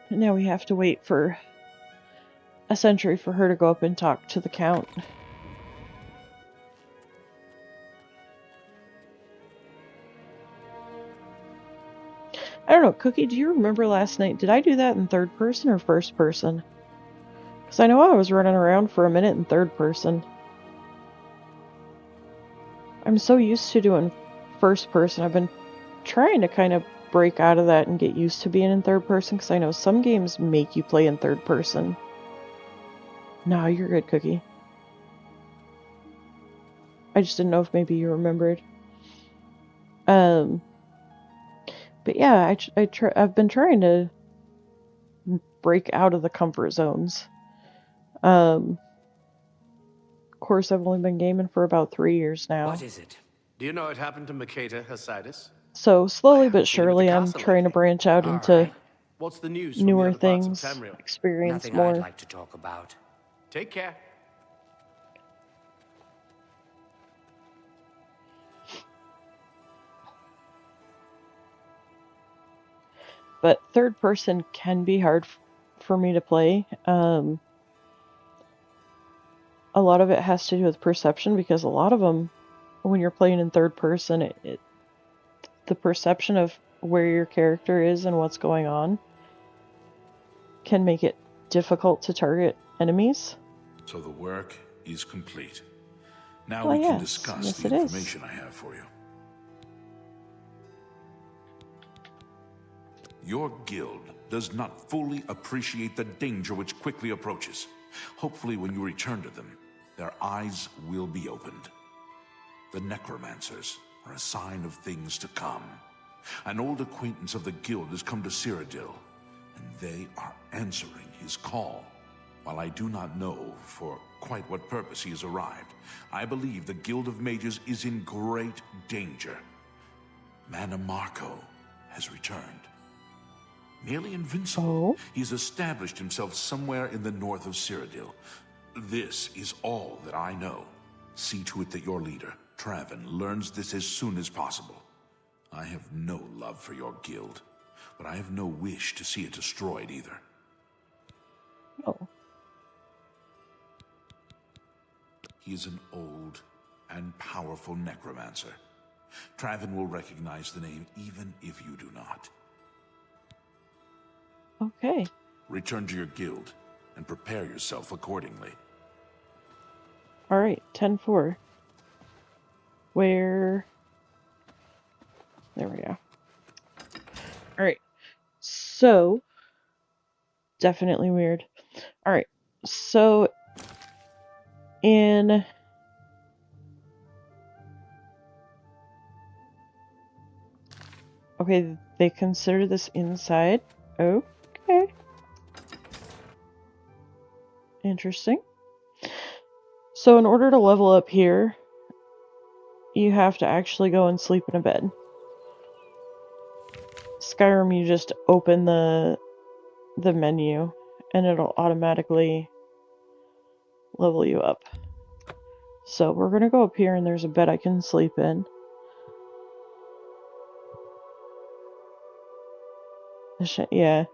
Now we have to wait for a century for her to go up and talk to the Count. I don't know, Cookie, do you remember last night? Did I do that in third person or first person? Because I know I was running around for a minute in third person. I'm so used to doing first person. I've been trying to kind of break out of that and get used to being in third person, because I know some games make you play in third person. No, you're good, Cookie. I just didn't know if maybe you remembered. But yeah, I've been trying to break out of the comfort zones. Of course, I've only been gaming for about 3 years now. What is it? Do you know what happened to Makeda Hasidus? So slowly but surely, I'm trying to branch out into What's the news from newer the other parts of things, Tamriel? experience Nothing more. I'd like to talk about. Take care. But third person can be hard for me to play. A lot of it has to do with perception, because a lot of them, when you're playing in third person, the perception of where your character is and what's going on can make it difficult to target enemies. So the work is complete. Now Well, we can yes. discuss Yes, the it is. information I have for you. Your guild does not fully appreciate the danger which quickly approaches. Hopefully, when you return to them, their eyes will be opened. The necromancers are a sign of things to come. An old acquaintance of the guild has come to Cyrodiil, and they are answering his call. While I do not know for quite what purpose he has arrived, I believe the Guild of Mages is in great danger. Manamarco has returned. Nearly invincible, he's established himself somewhere in the north of Cyrodiil. This is all that I know. See to it that your leader, Traven, learns this as soon as possible. I have no love for your guild, but I have no wish to see it destroyed either. Oh. He is an old and powerful necromancer. Traven will recognize the name even if you do not. Okay. Return to your guild and prepare yourself accordingly. Alright, 10-4. Where... There we go. Alright. So... Definitely weird. Alright. So... In... Okay, they consider this inside. Okay. Interesting. So in order to level up here, you have to actually go and sleep in a bed. Skyrim, you just open the menu and it'll automatically level you up. So we're gonna go up here and there's a bed I can sleep in. Yeah.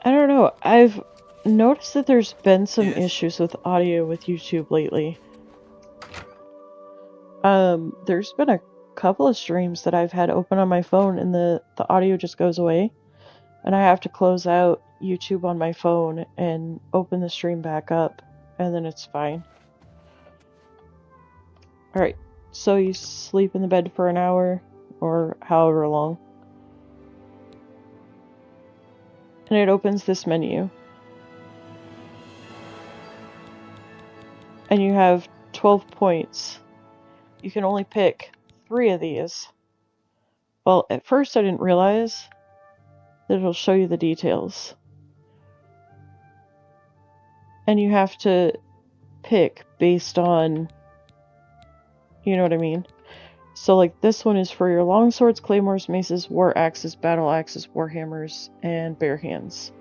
I don't know. I've noticed that there's been some issues with audio with YouTube lately. There's been a couple of streams that I've had open on my phone and the audio just goes away. And I have to close out YouTube on my phone and open the stream back up. And then it's fine. Alright, so you sleep in the bed for an hour or however long. And it opens this menu. And you have 12 points. You can only pick 3 of these. Well, at first I didn't realize that it'll show you the details. And you have to pick based on, you know what I mean? So like this one is for your longswords, claymores, maces, war axes, battle axes, warhammers, and bare hands.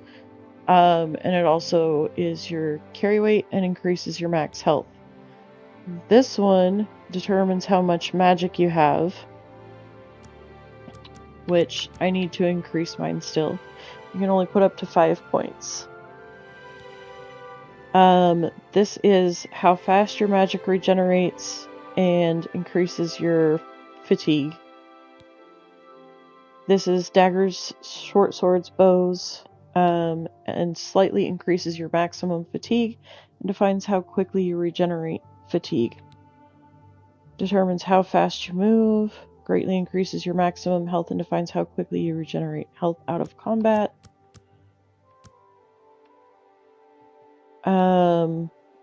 And it also is your carry weight and increases your max health. This one determines how much magic you have, which I need to increase mine still. You can only put up to 5 points. This is how fast your magic regenerates and increases your fatigue. This is daggers, short swords, bows, and slightly increases your maximum fatigue and defines how quickly you regenerate fatigue. Determines how fast you move, greatly increases your maximum health and defines how quickly you regenerate health out of combat.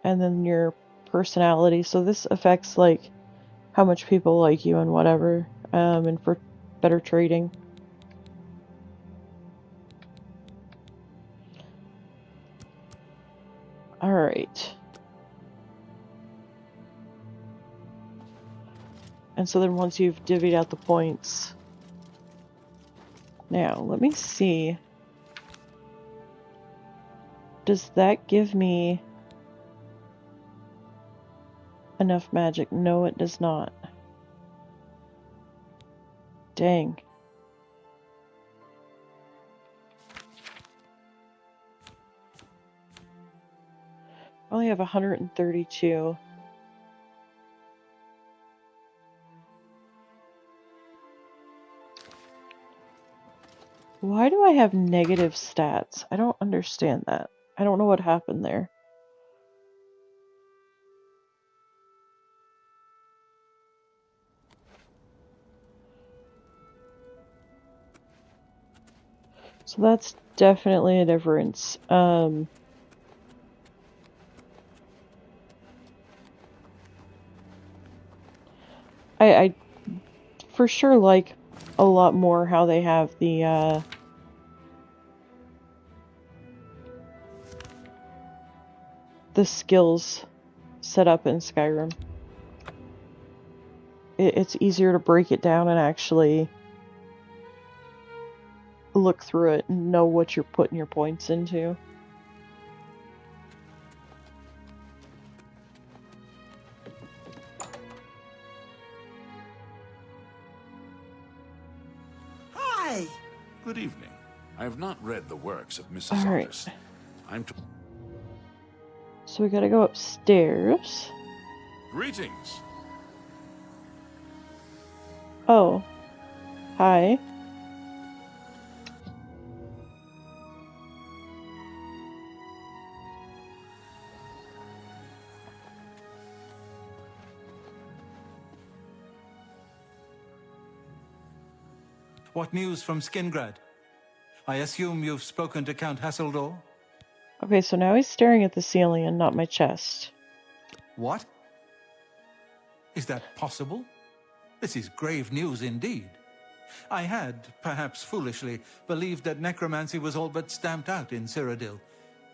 And then your personality. So this affects like how much people like you and whatever, and for better trading. Alright. And so then once you've divvied out the points... Now, let me see. Does that give me enough magic? No, it does not. Dang. I only have 132. Why do I have negative stats? I don't understand that. I don't know what happened there. So that's definitely a difference. I for sure like a lot more how they have the skills set up in Skyrim. It's easier to break it down and actually look through it and know what you're putting your points into. Hi! Good evening. I have not read the works of Mrs. Otis. So we gotta go upstairs. Greetings. Oh. Hi. What news from Skingrad? I assume you've spoken to Count Hasseldor? Okay, so now he's staring at the ceiling and not my chest. What? Is that possible? This is grave news indeed. I had, perhaps foolishly, believed that necromancy was all but stamped out in Cyrodiil.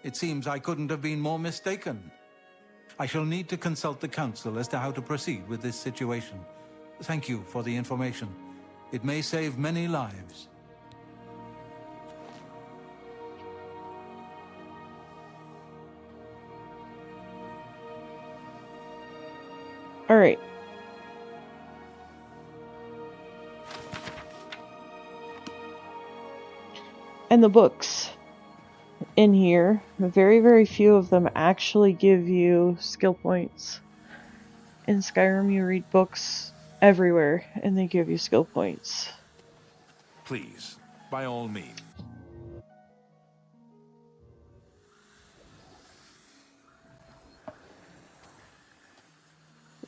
It seems I couldn't have been more mistaken. I shall need to consult the council as to how to proceed with this situation. Thank you for the information. It may save many lives. And the books in here, very, very few of them actually give you skill points. In Skyrim, you read books everywhere, and they give you skill points. Please, by all means.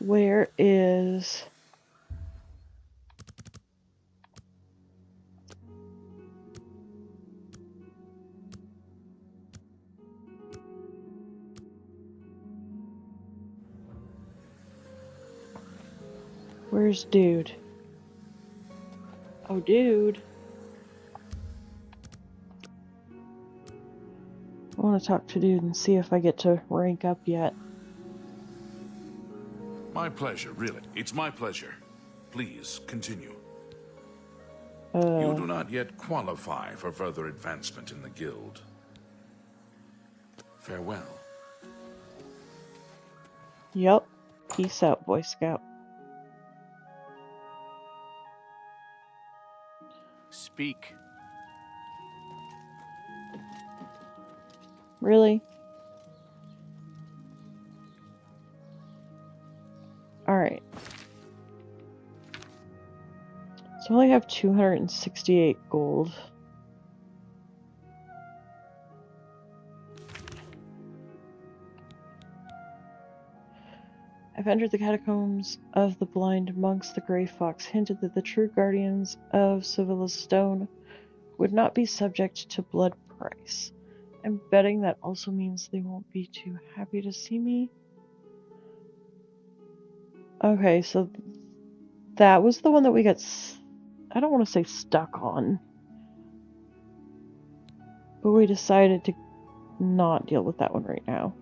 Where is... Where's Dude? Oh, Dude. I want to talk to Dude and see if I get to rank up yet. My pleasure, really. It's my pleasure. Please, continue. You do not yet qualify for further advancement in the guild. Farewell. Yup. Peace out, Boy Scout. Speak. Really? Alright. So I only have 268 gold. I've entered the catacombs of the blind monks. The Grey Fox hinted that the true guardians of Sevilla's stone would not be subject to blood price. I'm betting that also means they won't be too happy to see me. Okay, so that was the one that we got, I don't want to say stuck on, but we decided to not deal with that one right now.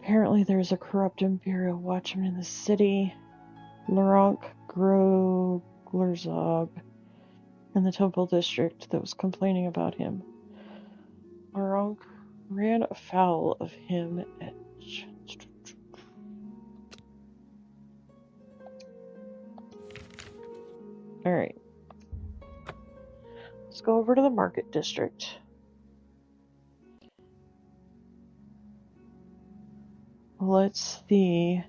Apparently there's a corrupt Imperial watchman in the city, Laurent Groglerzog, in the Temple District that was complaining about him. Laurent ran afoul of him at... Alright. Let's go over to the Market District. Let's see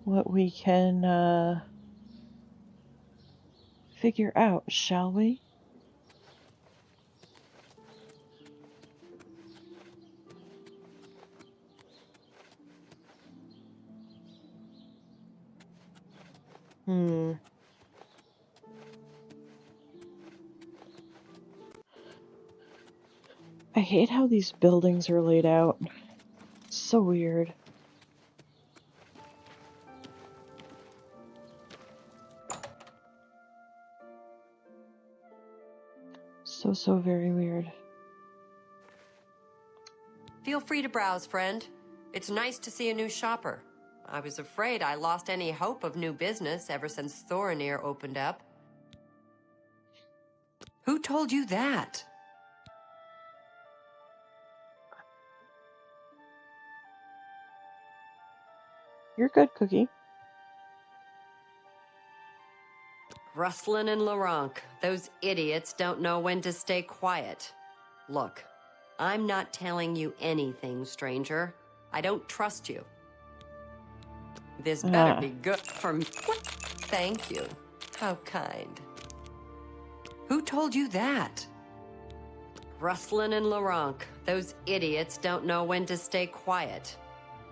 what we can figure out, shall we? I hate how these buildings are laid out. It's so weird. So very weird. Feel free to browse, friend. It's nice to see a new shopper. I was afraid I lost any hope of new business ever since Thorinir opened up. Who told you that? You're good, Cookie. Rustlin and Laurent, those idiots don't know when to stay quiet. Look, I'm not telling you anything, stranger. I don't trust you. This better be good for me. What? Thank you. How kind. Who told you that? Rustlin and Laurent, those idiots don't know when to stay quiet.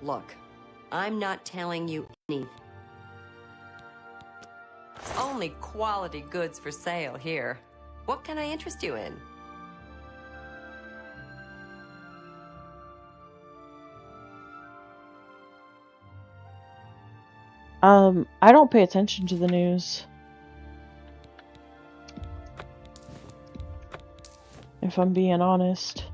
Look, I'm not telling you anything. Only quality goods for sale here. What can I interest you in? I don't pay attention to the news. If I'm being honest.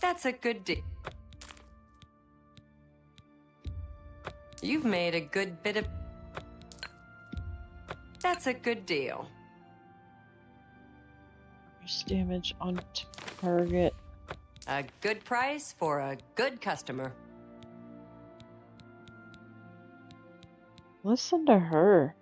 That's a good deal. You've made a good bit of... That's a good deal. Reduce damage on target. A good price for a good customer. Listen to her.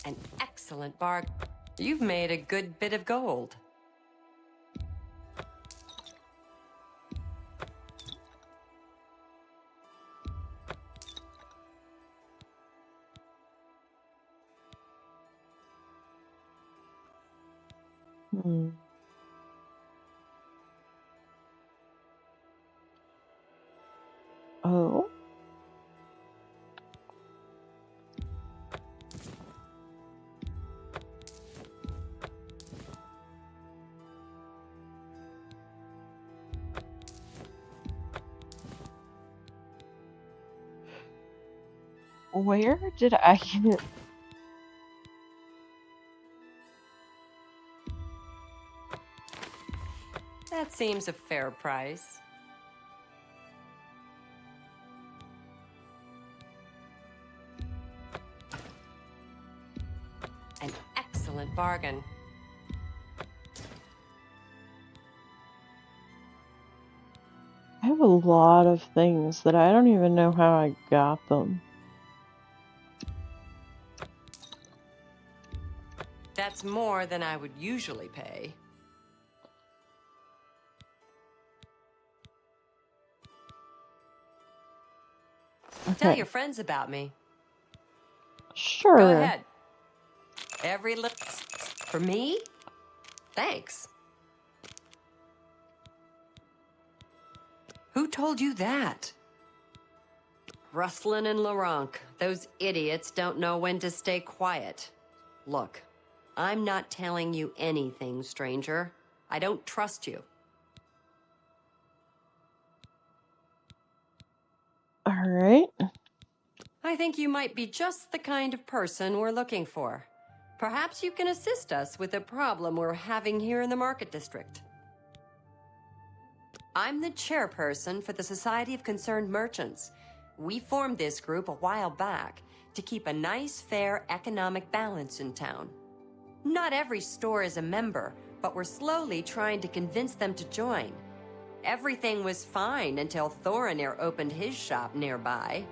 An excellent bargain. You've made a good bit of gold. Oh. Where did I get... That seems a fair price. An excellent bargain. I have a lot of things that I don't even know how I got them. That's more than I would usually pay. Okay. Tell your friends about me. Sure. Go ahead. Every little... For me? Thanks. Who told you that? Rustlin and Laronk. Those idiots don't know when to stay quiet. Look, I'm not telling you anything, stranger. I don't trust you. All right. I think you might be just the kind of person we're looking for. Perhaps you can assist us with a problem we're having here in the Market District. I'm the chairperson for the Society of Concerned Merchants. We formed this group a while back to keep a nice, fair economic balance in town. Not every store is a member, but we're slowly trying to convince them to join. Everything was fine until Thorinir opened his shop nearby.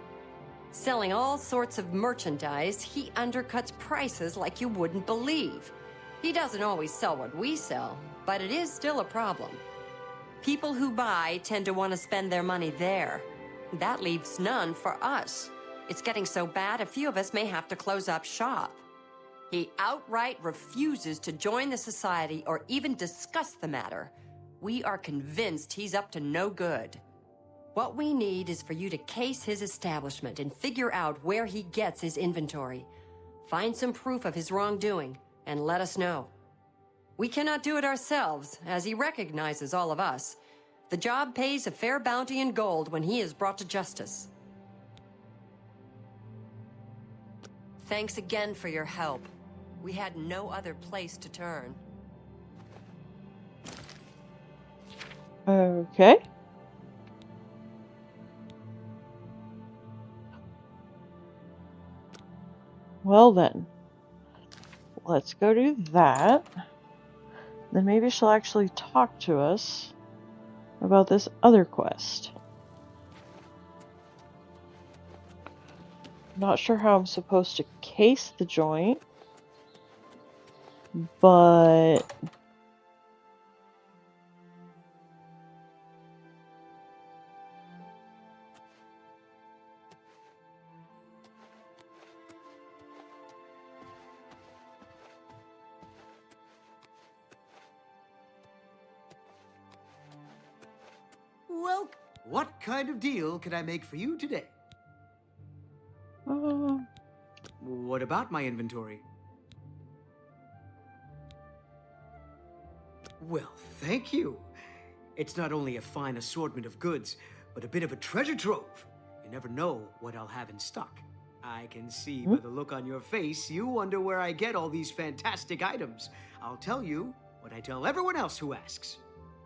Selling all sorts of merchandise, he undercuts prices like you wouldn't believe. He doesn't always sell what we sell, but it is still a problem. People who buy tend to want to spend their money there. That leaves none for us. It's getting so bad, a few of us may have to close up shop. He outright refuses to join the society or even discuss the matter. We are convinced he's up to no good. What we need is for you to case his establishment and figure out where he gets his inventory. Find some proof of his wrongdoing and let us know. We cannot do it ourselves, as he recognizes all of us. The job pays a fair bounty in gold when he is brought to justice. Thanks again for your help. We had no other place to turn. Okay. Well then, let's go do that. Then maybe she'll actually talk to us about this other quest. Not sure how I'm supposed to case the joint, but Well, what kind of deal can I make for you today? What about my inventory? Well, thank you. It's not only a fine assortment of goods, but a bit of a treasure trove. You never know what I'll have in stock. I can see by the look on your face, you wonder where I get all these fantastic items. I'll tell you what I tell everyone else who asks.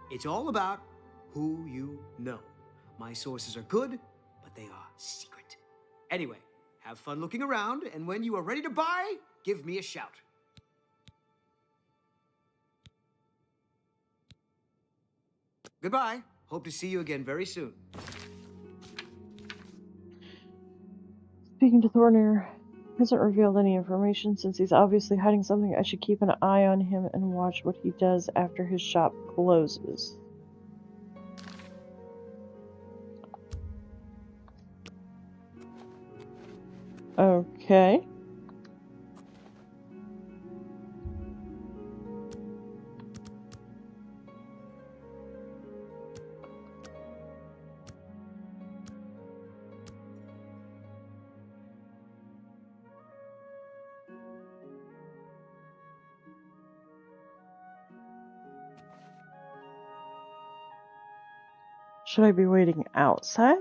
It's all about who you know. My sources are good, but they are secret. Anyway, have fun looking around, and when you are ready to buy, give me a shout. Goodbye. Hope to see you again very soon. Speaking to Thornir, hasn't revealed any information since he's obviously hiding something. I should keep an eye on him and watch what he does after his shop closes. Okay. Should I be waiting outside?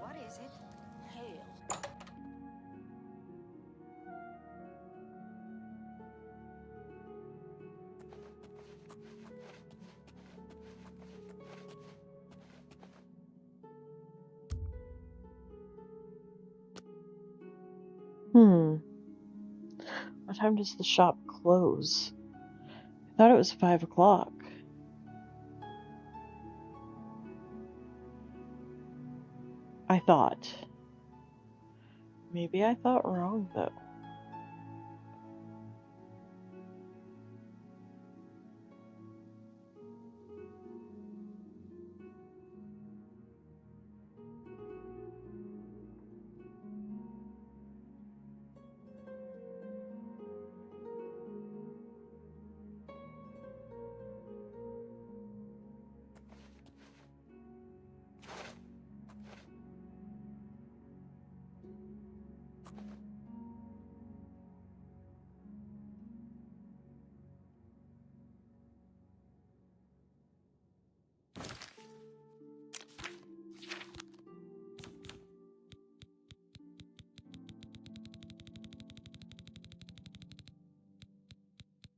What is it? Hail. What time does the shop close? I thought it was 5 o'clock. I thought. Maybe I thought wrong, though.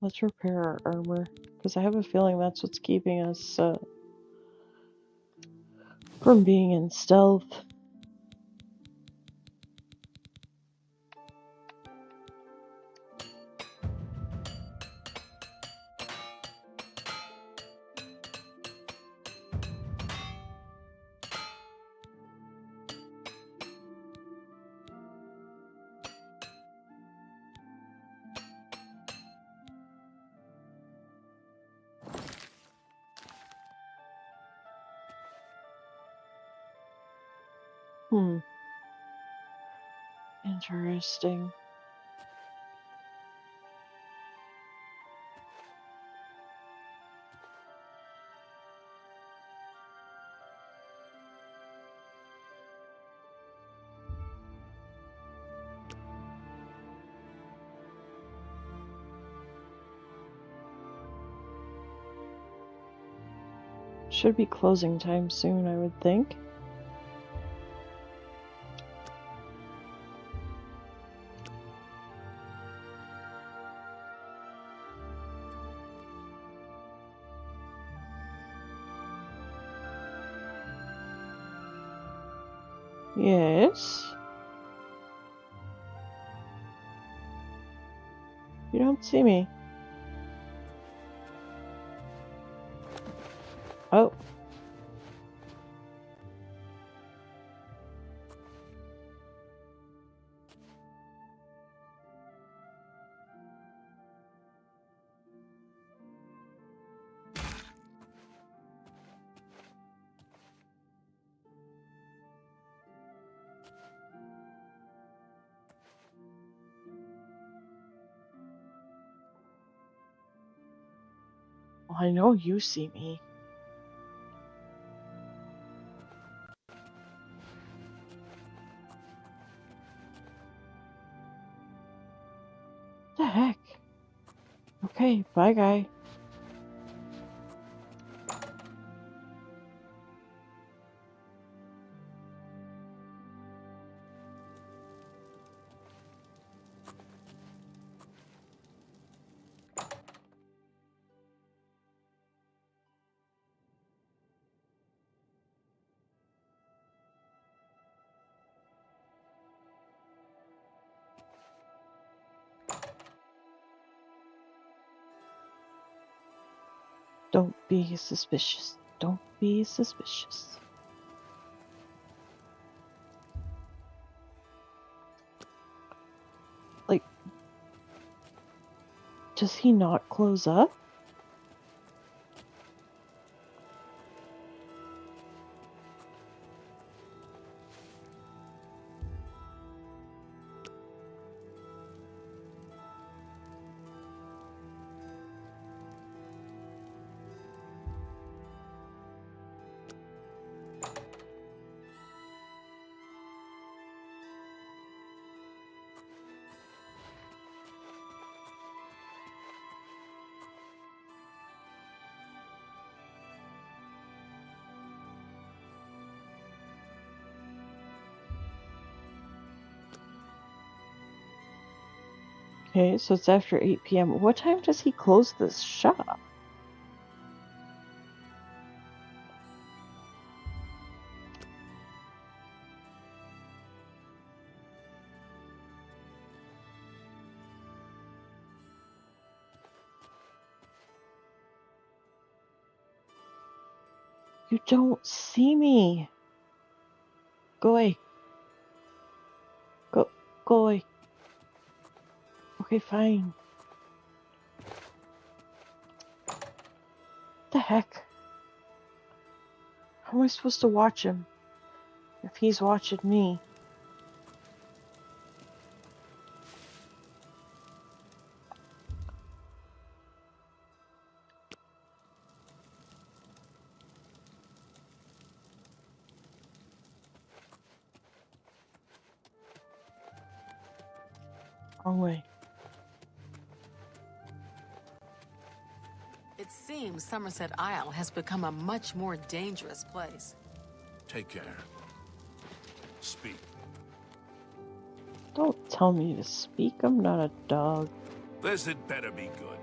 Let's repair our armor, because I have a feeling that's what's keeping us from being in stealth. Interesting. Should be closing time soon, I would think. Yes. You don't see me. Oh. I know you see me. The heck? Okay, bye, guy. Don't be suspicious. Don't be suspicious. Like, does he not close up? Okay, so it's after 8 p.m. What time does he close this shop? You don't see me. Go away. Go away. Okay, fine. The heck? How am I supposed to watch him if he's watching me? Wrong way. It seems Somerset Isle has become a much more dangerous place. Take care. Speak. Don't tell me to speak. I'm not a dog. This had better be good.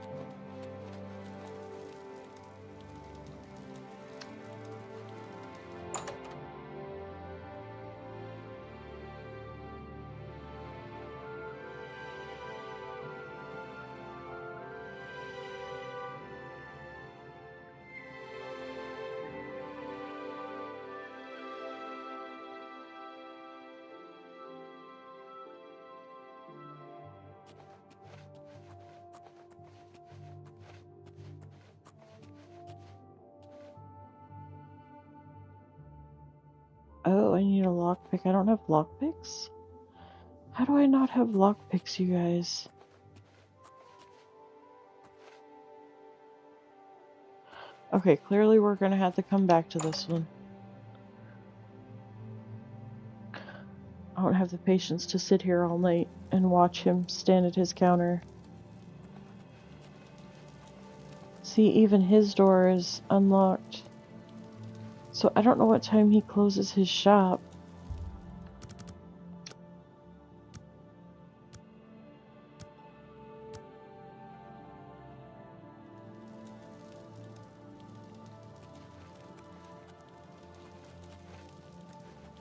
Oh, I need a lockpick. I don't have lockpicks? How do I not have lockpicks, you guys? Okay, clearly we're gonna have to come back to this one. I don't have the patience to sit here all night and watch him stand at his counter. See, even his door is unlocked. So I don't know what time he closes his shop.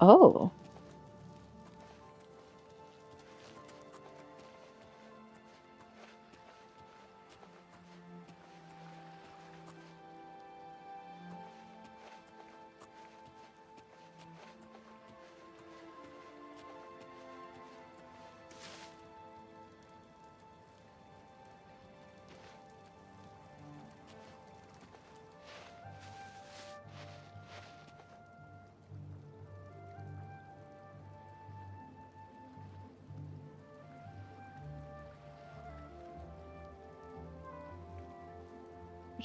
Oh.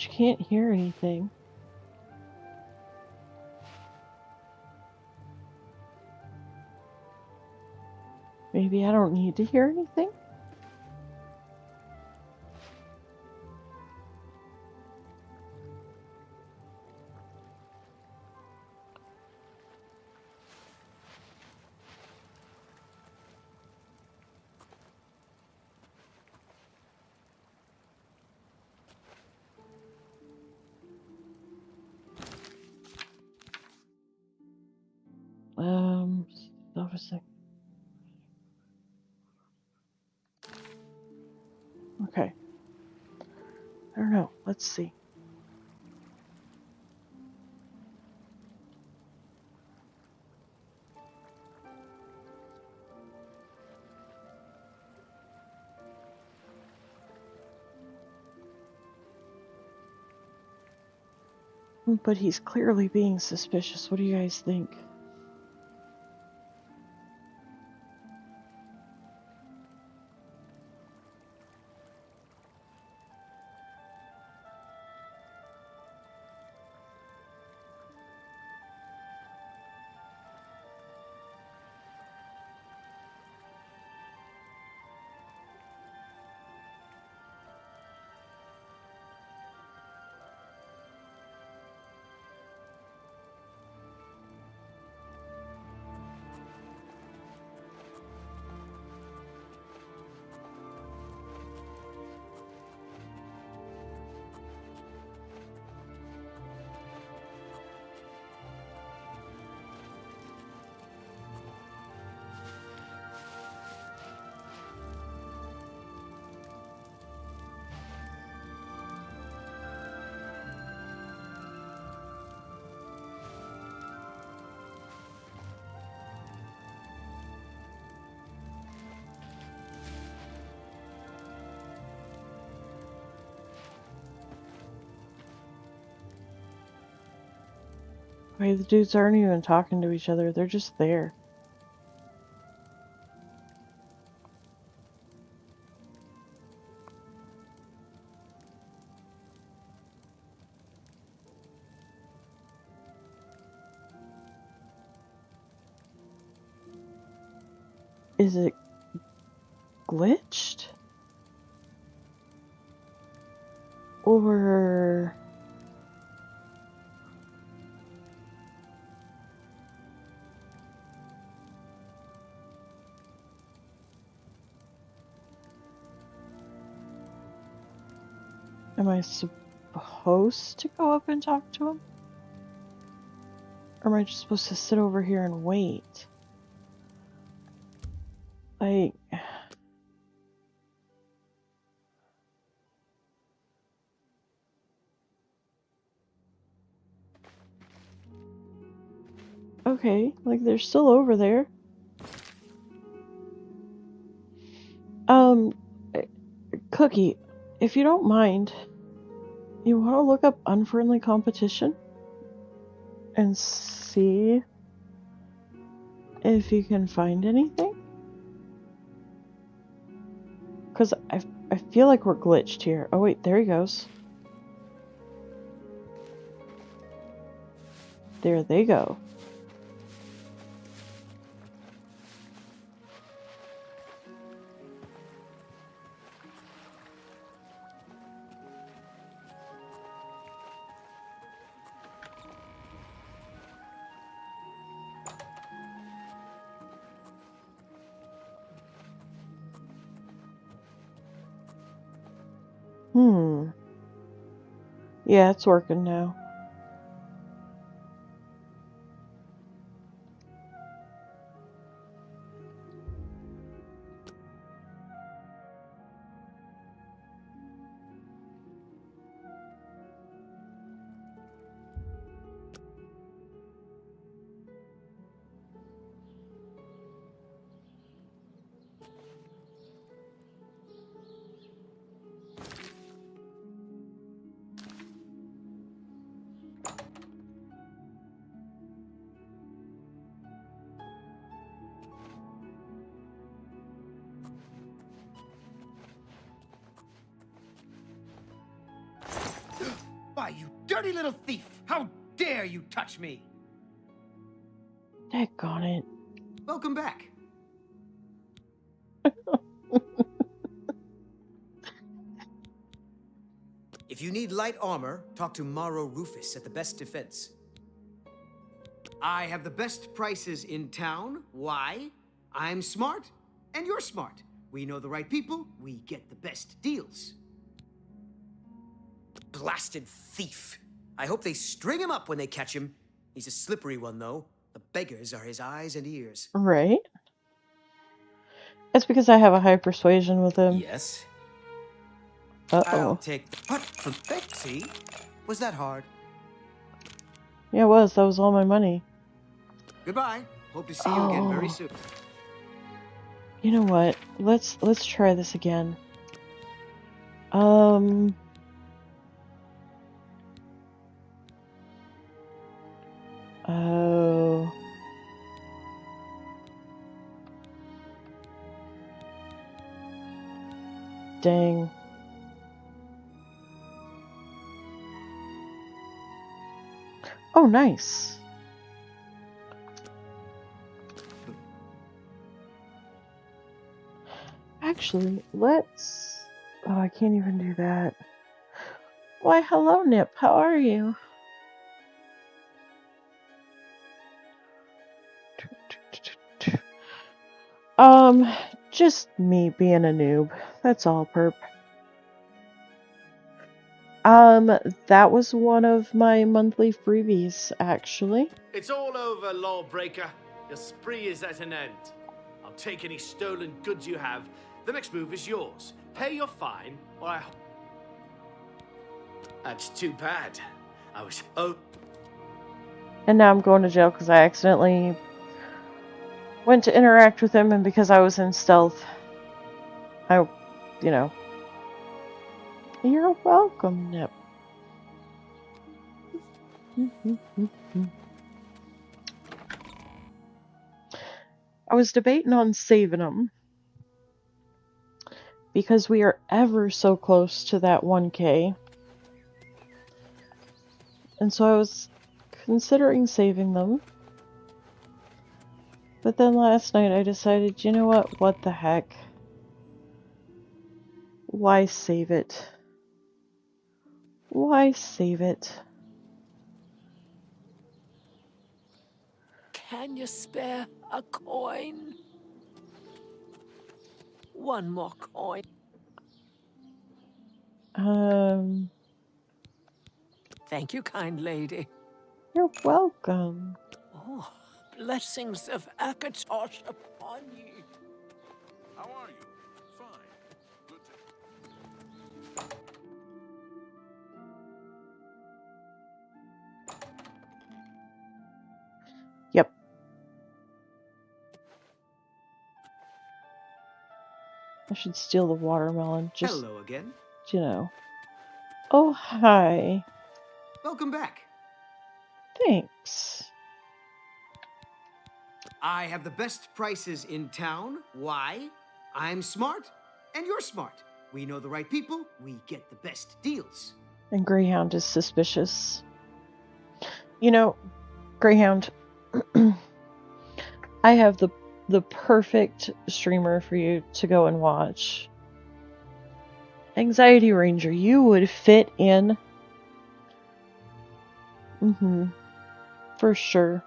But you can't hear anything. Maybe I don't need to hear anything? Noticing. Okay. I don't know. Let's see. But he's clearly being suspicious. What do you guys think? Wait, the dudes aren't even talking to each other. They're just there. Is it glitched? Or... am I supposed to go up and talk to him? Or am I just supposed to sit over here and wait? Like... okay, like they're still over there. Cookie, if you don't mind, you want to look up unfriendly competition and see if you can find anything? Because I feel like we're glitched here. Oh wait, there he goes. There they go. Yeah, it's working now. Why, you dirty little thief! How dare you touch me! Daggone it. Welcome back. If you need light armor, talk to Maro Rufus at the Best Defense. I have the best prices in town. Why? I'm smart, and you're smart. We know the right people, we get the best deals. Blasted thief. I hope they string him up when they catch him. He's a slippery one, though. The beggars are his eyes and ears. Right? It's because I have a high persuasion with him. Yes. Uh-oh. I'll take the putt from Betsy. Was that hard? Yeah, it was. That was all my money. Goodbye. Hope to see you again very soon. You know what? Let's try this again. Oh. Dang. Oh, nice. Actually, let's... Oh, I can't even do that. Why, hello, Nip. How are you? Just me being a noob. That's all, perp. That was one of my monthly freebies, actually. It's all over, lawbreaker. Your spree is at an end. I'll take any stolen goods you have. The next move is yours. Pay your fine, or I... That's too bad. I was... Oh... And now I'm going to jail because I accidentally went to interact with him, and because I was in stealth, you know. You're welcome, Nip. I was debating on saving them because we are ever so close to that 1K. And so I was considering saving them. But then last night I decided, you know what? What the heck? Why save it? Why save it? Can you spare a coin? One more coin. Thank you, kind lady. You're welcome. Oh, blessings of Akatosh upon you. How are you? Fine. Good to... Yep. I should steal the watermelon. Just, hello again. You know. Oh, hi. Welcome back. Thanks. I have the best prices in town. Why? I'm smart, and you're smart. We know the right people, we get the best deals. And Greyhound is suspicious. You know, Greyhound, I have the perfect streamer for you to go and watch. Anxiety Ranger, you would fit in. For sure.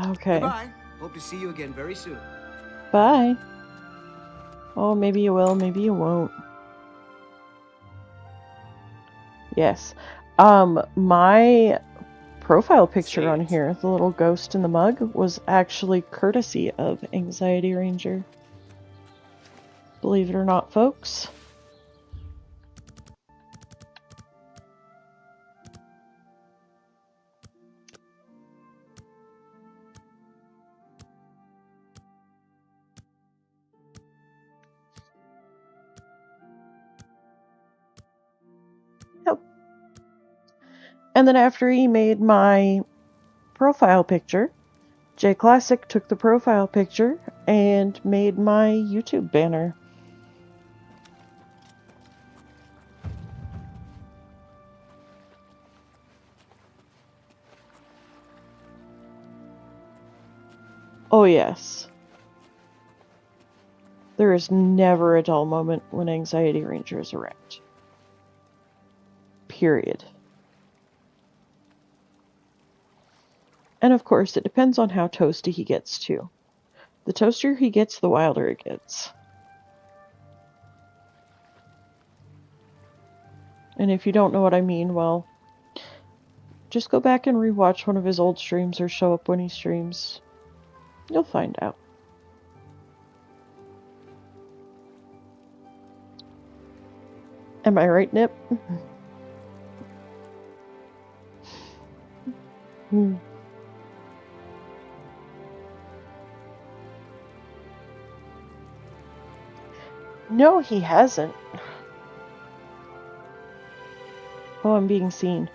Okay. Goodbye. Hope to see you again very soon. Bye. Oh, maybe you will, maybe you won't. Yes. My profile picture on here, the little ghost in the mug, was actually courtesy of Anxiety Ranger. Believe it or not, folks. Yep. And then after he made my profile picture, J Classic took the profile picture and made my YouTube banner. Oh, yes. There is never a dull moment when Anxiety Ranger is around. Period. And of course, it depends on how toasty he gets too. The toastier he gets, the wilder it gets. And if you don't know what I mean, well, just go back and rewatch one of his old streams or show up when he streams. You'll find out. Am I right, Nip? No, he hasn't. Oh, I'm being seen.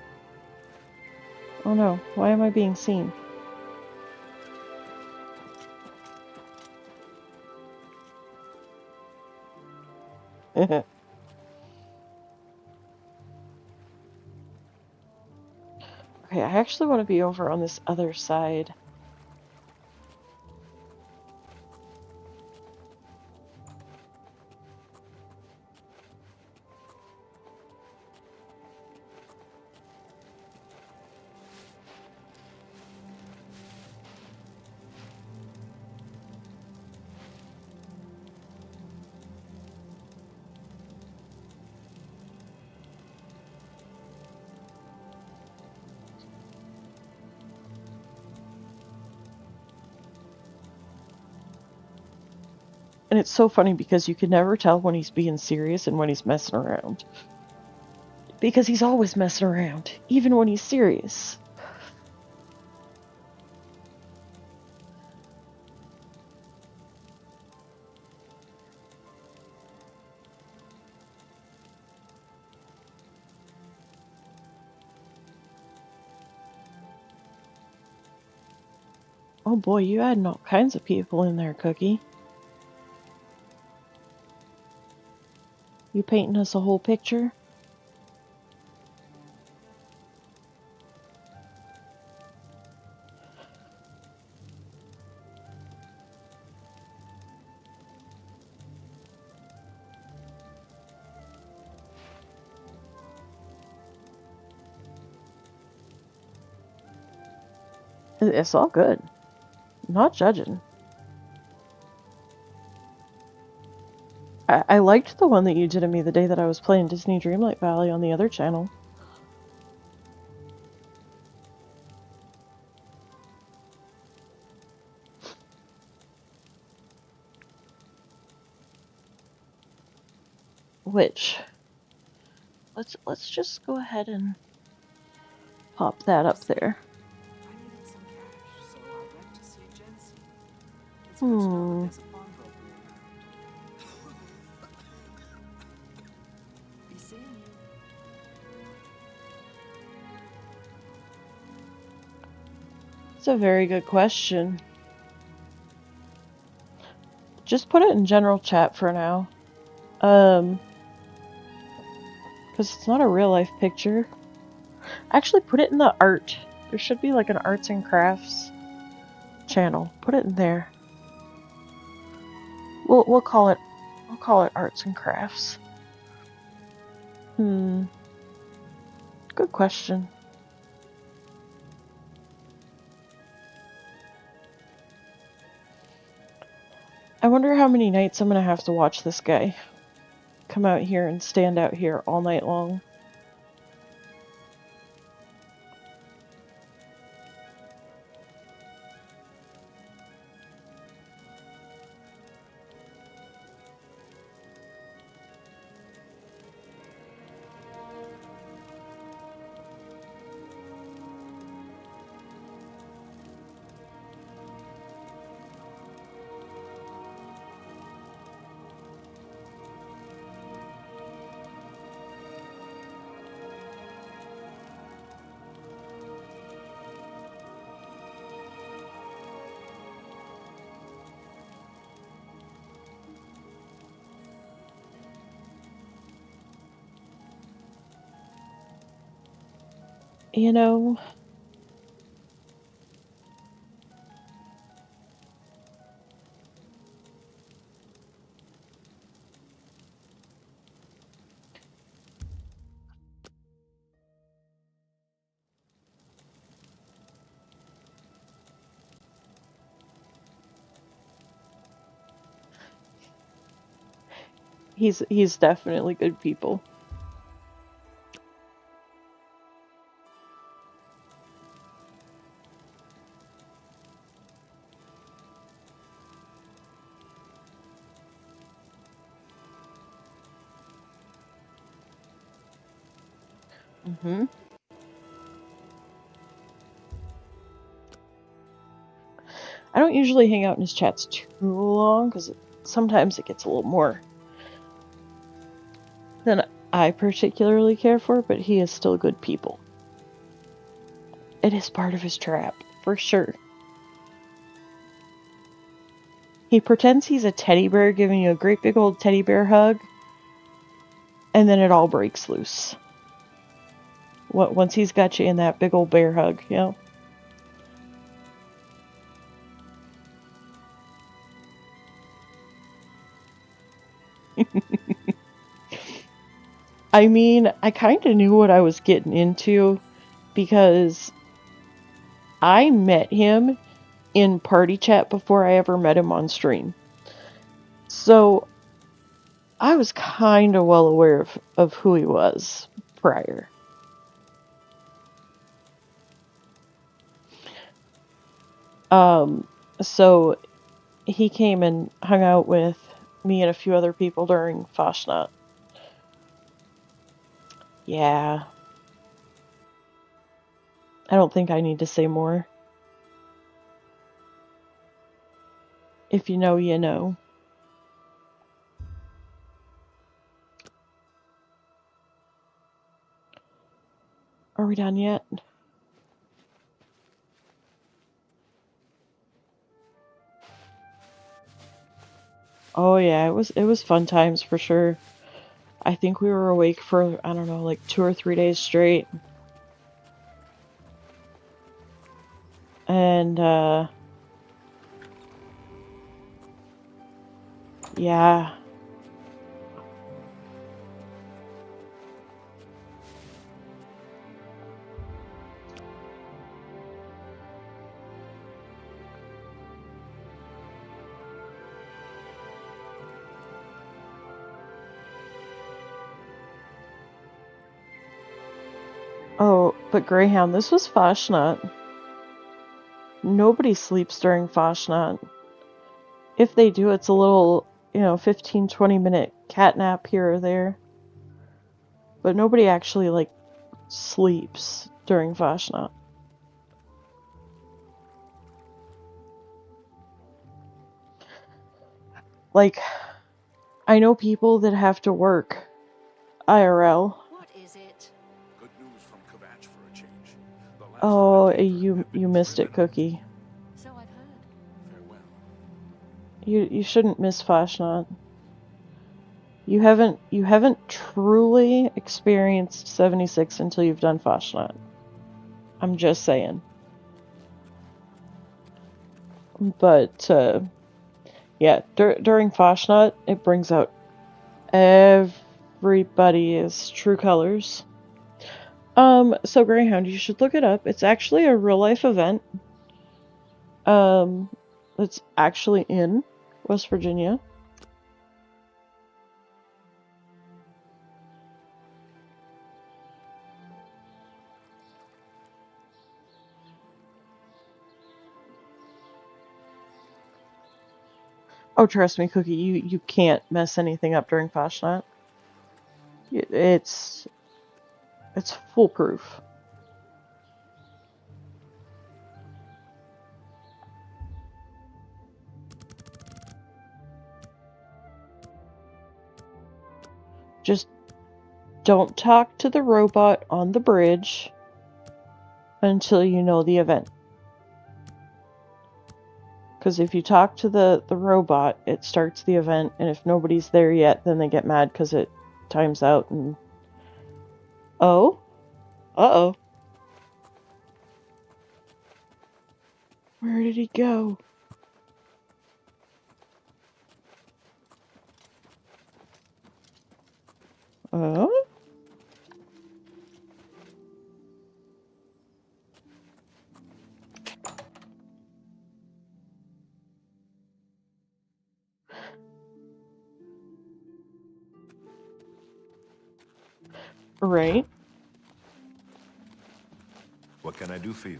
Oh no, why am I being seen? Okay, I actually want to be over on this other side. And it's so funny because you can never tell when he's being serious and when he's messing around. Because he's always messing around, even when he's serious. Oh boy, you adding all kinds of people in there, Cookie. You painting us a whole picture? It's all good. Not judging. I liked the one that you did of me the day that I was playing Disney Dreamlight Valley on the other channel. Which, let's just go ahead and pop that up there. I needed some cash, so I went to see Jensen. It's good to know that there's a pawnbroker around. Be seeing you. It's a very good question. Just put it in general chat for now. Because it's not a real life picture. Actually, put it in the art. There should be like an arts and crafts channel. Put it in there. We'll call it arts and crafts. Good question. I wonder how many nights I'm gonna have to watch this guy come out here and stand out here all night long. You know, He's definitely good people. Mm-hmm. I don't usually hang out in his chats too long because sometimes it gets a little more than I particularly care for, but he is still good people. It is part of his trap, for sure. He pretends he's a teddy bear giving you a great big old teddy bear hug, and then it all breaks loose. Once he's got you in that big old bear hug, you know? I mean, I kind of knew what I was getting into because I met him in party chat before I ever met him on stream. So I was kind of well aware of who he was prior. So he came and hung out with me and a few other people during Foshnot. Yeah. I don't think I need to say more. If you know, you know. Are we done yet? Oh yeah, it was fun times for sure. I think we were awake for, I don't know, like 2 or 3 days straight. And yeah. Oh, but Greyhound, this was Foshnot. Nobody sleeps during Foshnot. If they do, it's a little, 15, 20-minute cat nap here or there. But nobody actually, like, sleeps during Foshnot. Like, I know people that have to work IRL. What is it? Good news from Kvatch for a change. The last Oh, you missed it, Cookie. So I've heard. Farewell. You shouldn't miss Foshnot. You haven't truly experienced 76 until you've done Foshnot. I'm just saying. But yeah, during Foshnot, it brings out everybody's true colors. So Greyhound, you should look it up. It's actually a real life event. It's actually in West Virginia. Oh, trust me, Cookie, you can't mess anything up during Foshnot. It's foolproof. Just don't talk to the robot on the bridge until you know the event. Because if you talk to the robot, it starts the event, and if nobody's there yet, then they get mad because it times out and... Oh? Uh-oh. Where did he go? Oh? Right? What can I do for you?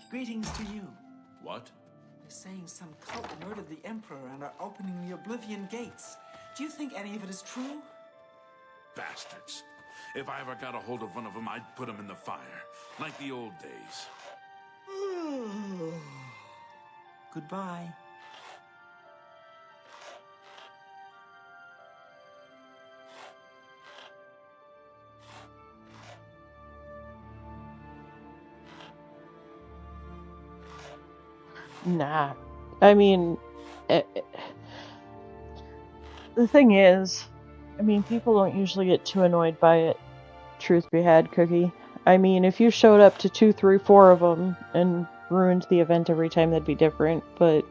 Greetings to you. What? They're saying some cult murdered the Emperor and are opening the Oblivion gates. Do you think any of it is true? Bastards. If I ever got a hold of one of them, I'd put them in the fire. Like the old days. Goodbye. Nah. I mean, the thing is, I mean, people don't usually get too annoyed by it. Truth be had, Cookie. I mean, if you showed up to 2, 3, 4 of them and ruined the event every time, that'd be different, but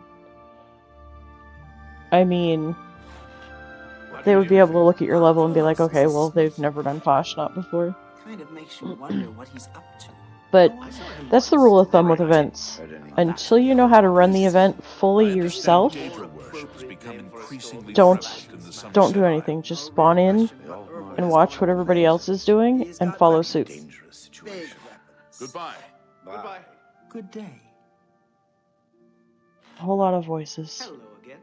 I mean, they would be able to look at your level and be like, okay, well, they've never done Fashnot before. Kind of makes you wonder what he's up to. But that's the rule of thumb with events. Until you know how to run the event fully yourself, don't do anything. Just spawn in and watch what everybody else is doing and follow suit. Goodbye. Goodbye. Good day. A whole lot of voices. Hello again.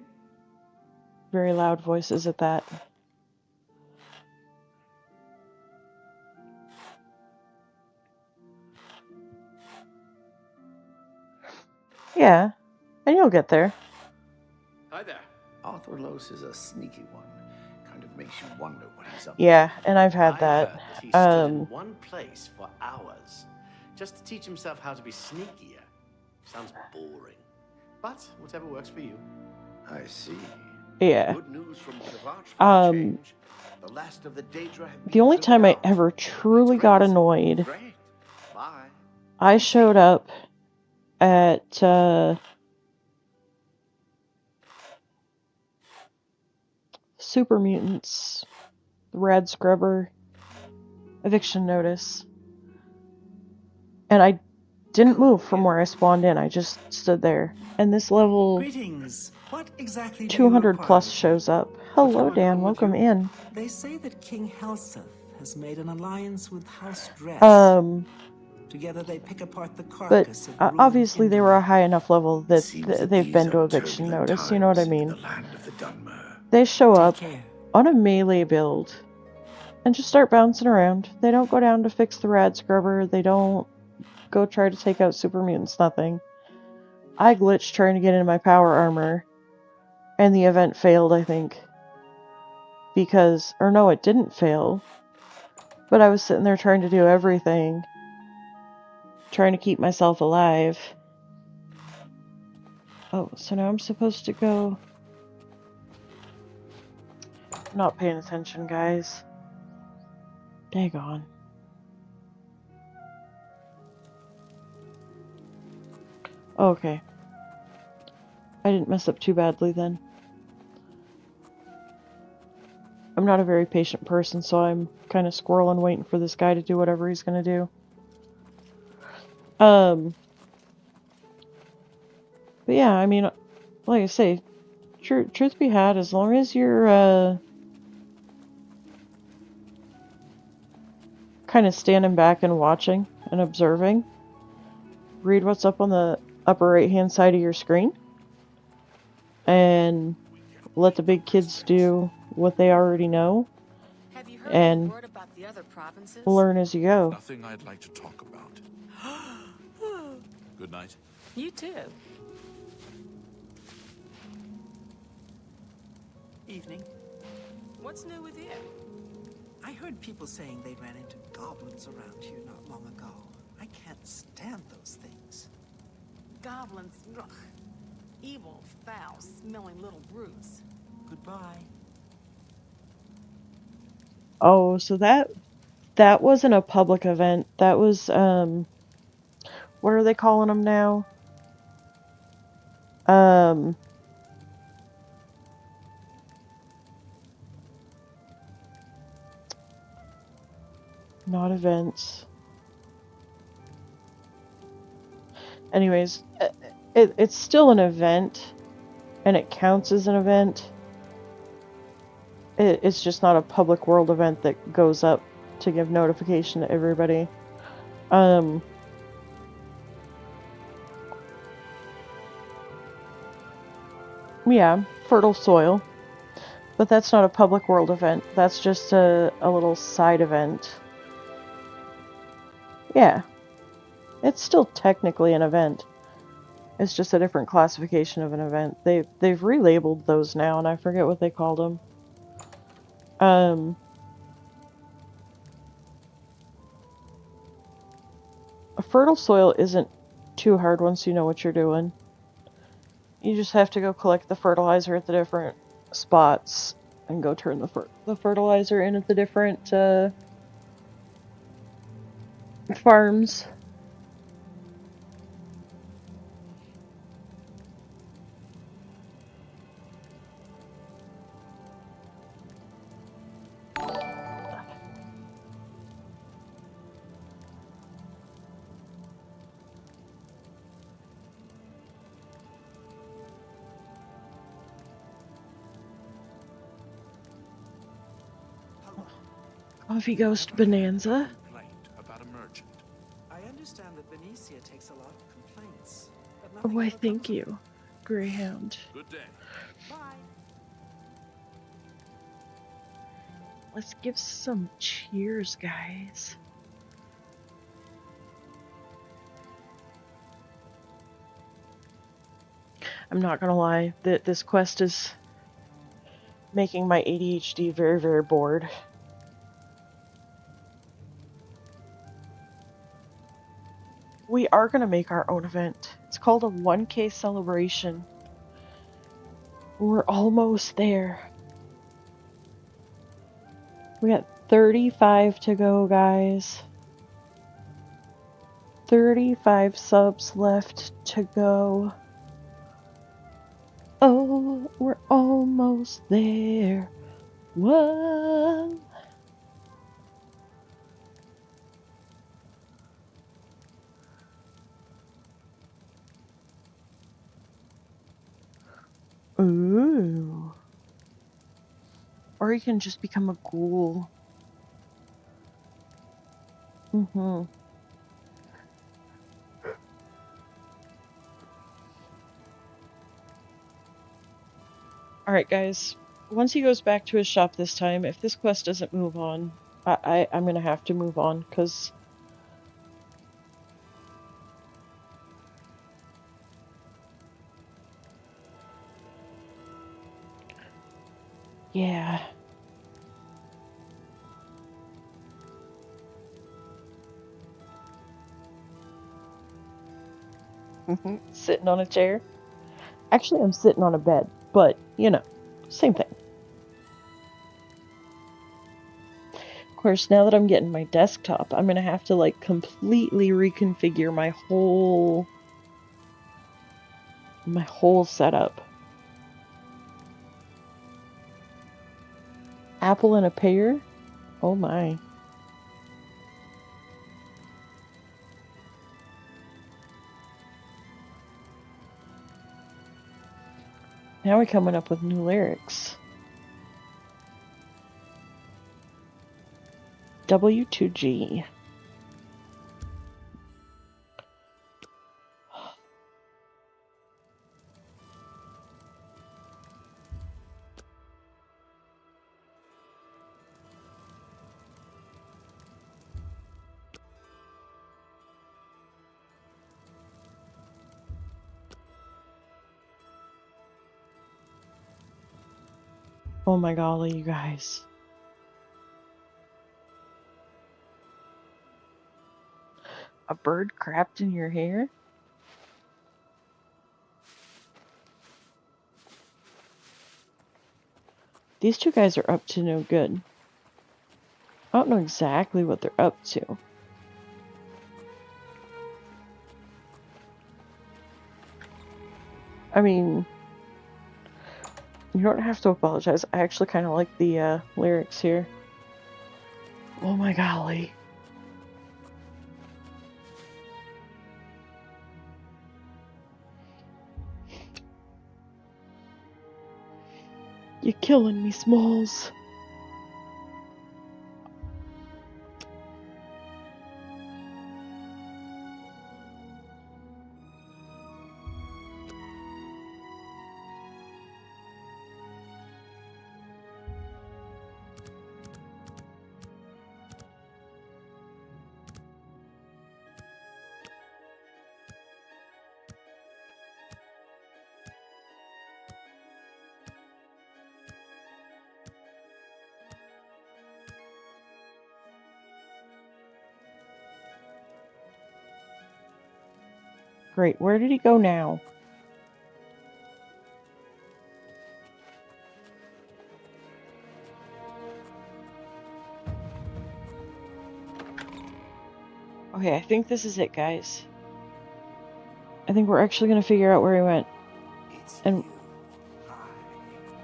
Very loud voices at that. Yeah, and you'll get there. Hi there. Arthurlos is a sneaky one. Kind of makes you wonder what he's up Yeah, and I've had that. Heard that he stood in one place for hours, just to teach himself how to be sneakier. Sounds boring, but whatever works for you. I see. Yeah. Good news from Kvatch for a change. The last of the Daedra have The only time I ever truly got annoyed, I showed up at Super Mutants, the Rad Scrubber eviction notice, and I didn't move from where I spawned in. I just stood there, and this level Greetings. What exactly do you 200 require? plus shows up. Hello, Dan. Welcome in. They say that King Helseth has made an alliance with House Dress. Together they pick apart the But carcass of ruined obviously they were a high enough level that they've been to eviction notice. You know what I mean? They show up on a melee build and just start bouncing around. They don't go down to fix the Rad Scrubber. They don't go try to take out Super Mutants. Nothing. I glitched trying to get into my power armor, and the event failed, I think. Because, or no, it didn't fail. But I was sitting there trying to do everything. Trying to keep myself alive. Oh, so now I'm supposed to go... I'm not paying attention, guys. Daggone. Okay. I didn't mess up too badly then. I'm not a very patient person, so I'm kind of squirreling waiting for this guy to do whatever he's gonna do. But yeah, I mean, like I say, truth be had, as long as you're, kind of standing back and watching and observing, read what's up on the upper right-hand side of your screen, and let the big kids do what they already know, and learn as you go. Nothing I'd like to talk about. Good night. You too. Evening. What's new with you? I heard people saying they ran into goblins around here not long ago. I can't stand those things. Goblins, ugh. Evil, foul, smelling little brutes. Goodbye. Oh, so that wasn't a public event. That was, what are they calling them now? not events. Anyways, it's still an event, and it counts as an event. It's just not a public world event that goes up to give notification to everybody. Yeah, fertile soil. But that's not a public world event. That's just a little side event. Yeah. It's still technically an event. It's just a different classification of an event. They've relabeled those now, and I forget what they called them. A fertile soil isn't too hard once you know what you're doing. You just have to go collect the fertilizer at the different spots and go turn the fertilizer in at the different farms. Coffee Ghost Bonanza. About a merchant. I understand that Benicia takes a lot of complaints, but Oh, nothing why ever thank comes of you, it. Greyhound. Good day. Bye. Let's give some cheers, guys. I'm not gonna lie, this quest is making my ADHD very, very bored. We are gonna make our own event. It's called a 1K celebration. We're almost there. We got 35 to go, guys. 35 subs left to go. Oh, we're almost there. Whoa. Ooh. Or you can just become a ghoul. Mm-hmm. Alright, guys. Once he goes back to his shop this time, if this quest doesn't move on, I'm gonna have to move on, because... Yeah. Sitting on a chair. Actually, I'm sitting on a bed, but, you know, same thing. Of course, now that I'm getting my desktop, I'm gonna have to, like, completely reconfigure my whole setup. Apple and a pear? Oh my. Now we're coming up with new lyrics. W2G. Oh my golly, you guys. A bird crapped in your hair? These two guys are up to no good. I don't know exactly what they're up to. I mean, you don't have to apologize. I actually kind of like the lyrics here. Oh my golly. You're killing me, Smalls. Great, where did he go now? Okay, I think this is it, guys. I think we're actually gonna figure out where he went. And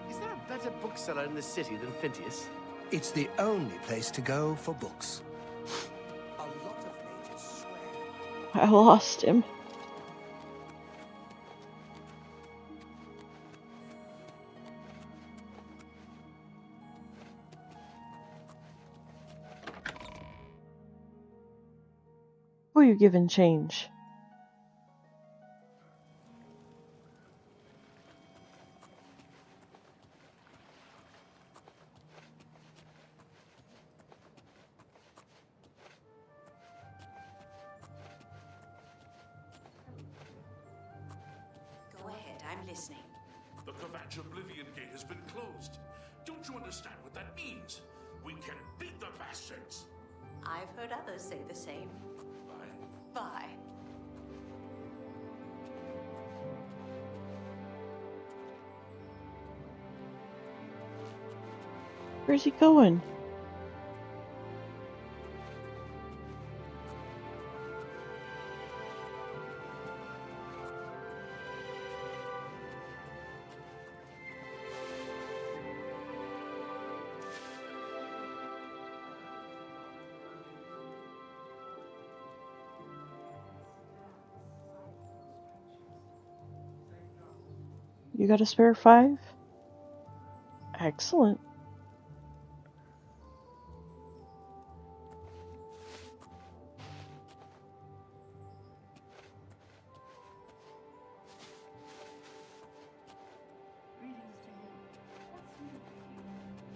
Is there a better bookseller in the city than Phineas? It's the only place to go for books. A lot of mages swear. I lost him. Who are you giving change? Go ahead, I'm listening. The Kvatch Oblivion gate has been closed. Don't you understand what that means? We can beat the bastards. I've heard others say the same. Bye. Bye. Where's he going? You got a spare 5? Excellent.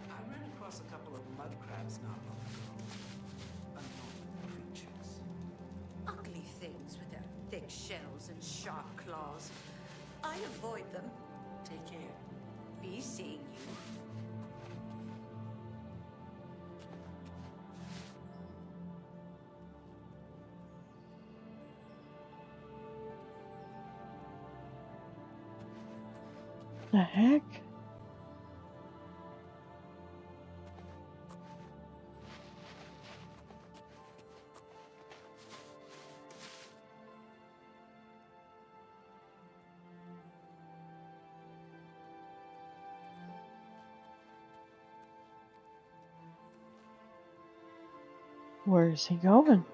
I ran across a couple of mud crabs not long ago. Unknown creatures. Ugly things with their thick shells and sharp claws. I avoid them. Take care. Be seeing you. The heck? Where's he going?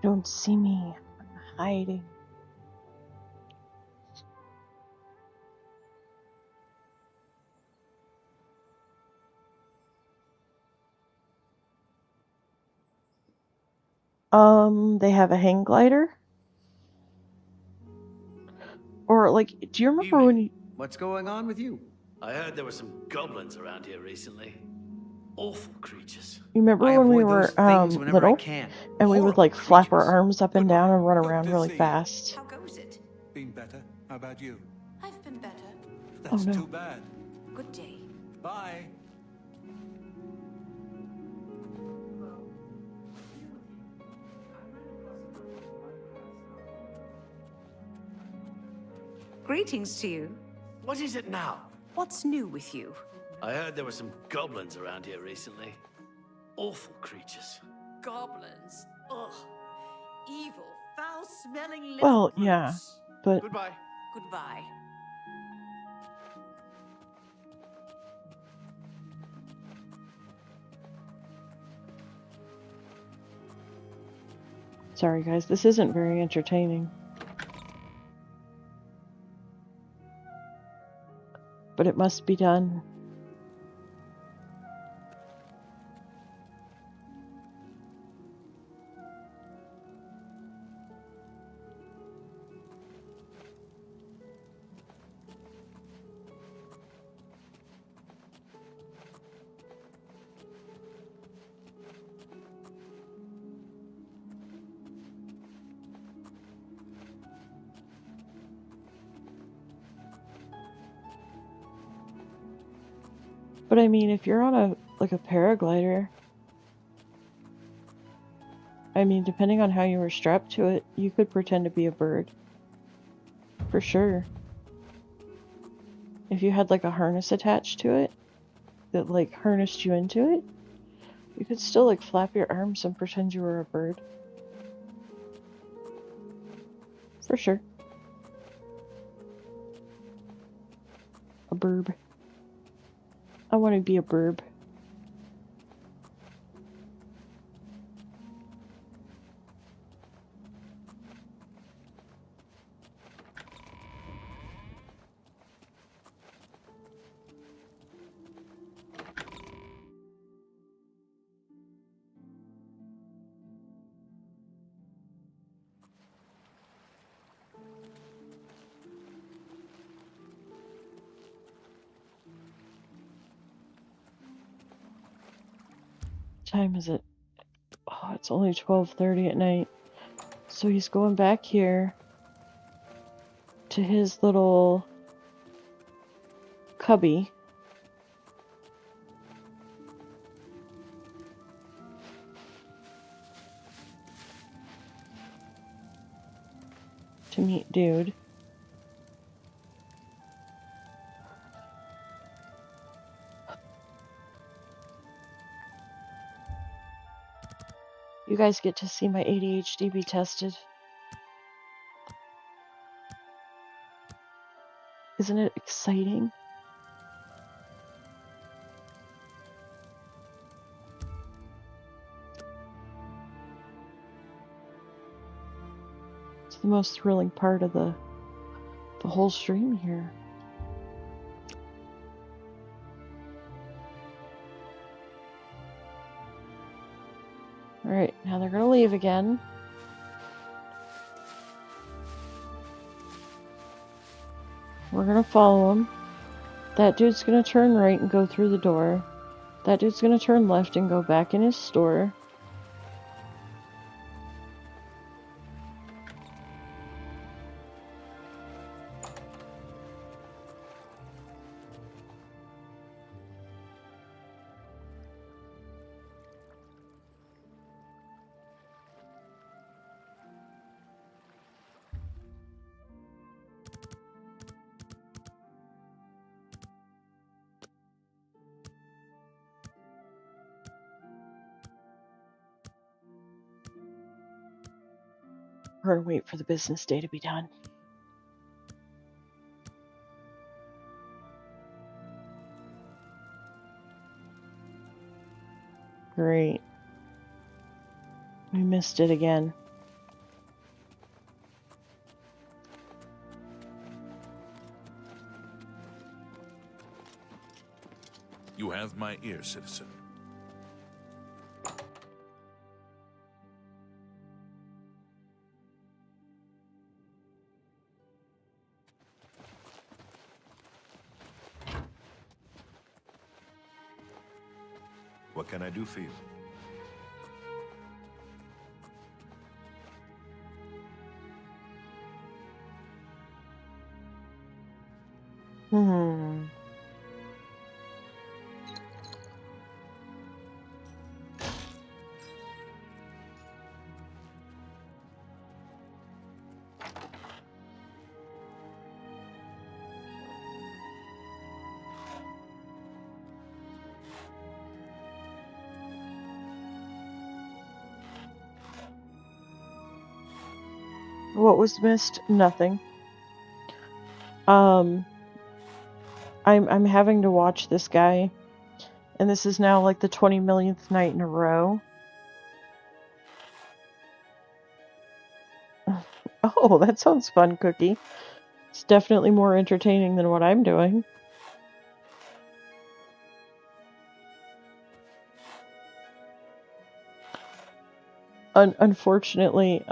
Don't see me. I'm hiding. They have a hang glider? Or, like, do you remember when you... What's going on with you? I heard there were some goblins around here recently. Awful creatures. You remember when we were, little? And we would, like, flap our arms up and down and run around really fast. How goes it? Been better. How about you? I've been better. That's no. too bad. Good day. Bye. Greetings to you. What is it now? What's new with you? I heard there were some goblins around here recently. Awful creatures. Goblins. Ugh. Evil, foul-smelling little Well, yeah, brutes. but Goodbye. Goodbye. sorry guys, this isn't very entertaining. But it must be done. But I mean, if you're on a paraglider, I mean, depending on how you were strapped to it, you could pretend to be a bird. For sure. If you had like a harness attached to it that like harnessed you into it, you could still like flap your arms and pretend you were a bird. For sure. A burb. I want to be a burb. Time is it? Oh, it's only 12:30 at night. So he's going back here to his little cubby. To meet Dude. You guys get to see my ADHD be tested. Isn't it exciting? It's the most thrilling part of the whole stream here. Alright, now they're gonna leave again. We're gonna follow them. That dude's gonna turn right and go through the door. That dude's gonna turn left and go back in his store. We're gonna wait for the business day to be done. Great. We missed it again. You have my ear, citizen. What can I do for you? What was missed? Nothing. I'm having to watch this guy, and this is now like the 20 millionth night in a row. Oh, that sounds fun, Cookie. It's definitely more entertaining than what I'm doing. Unfortunately,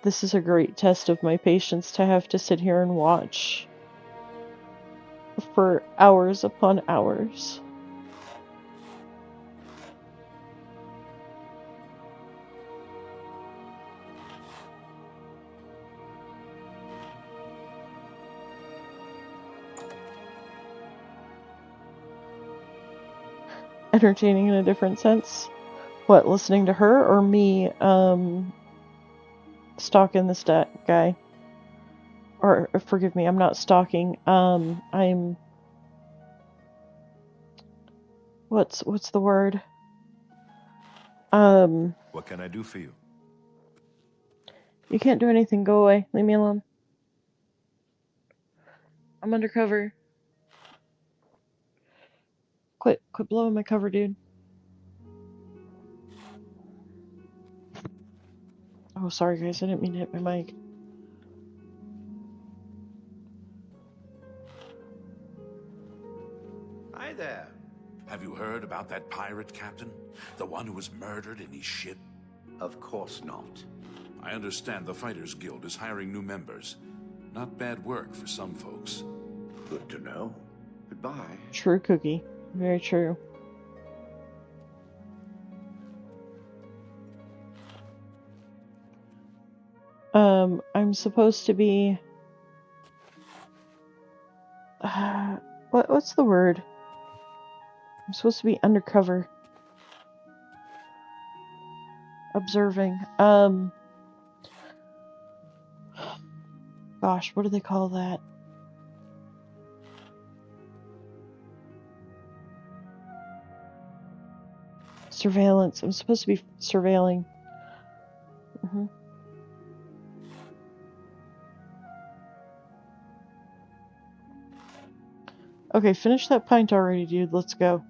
this is a great test of my patience to have to sit here and watch for hours upon hours. Entertaining in a different sense. What, listening to her or me, stalking this guy? Or, forgive me, I'm not stalking, I'm... What's the word? What can I do for you? You can't do anything, go away, leave me alone. I'm undercover. Quit blowing my cover, dude. Oh, sorry guys, I didn't mean to hit my mic. Hi there. Have you heard about that pirate captain? The one who was murdered in his ship? Of course not. I understand the Fighters Guild is hiring new members. Not bad work for some folks. Good to know. Goodbye. True, Cookie. Very true. I'm supposed to be... what's the word? I'm supposed to be undercover. Observing. Gosh, what do they call that? Surveillance. I'm supposed to be surveilling. Okay, finish that pint already, dude. Let's go.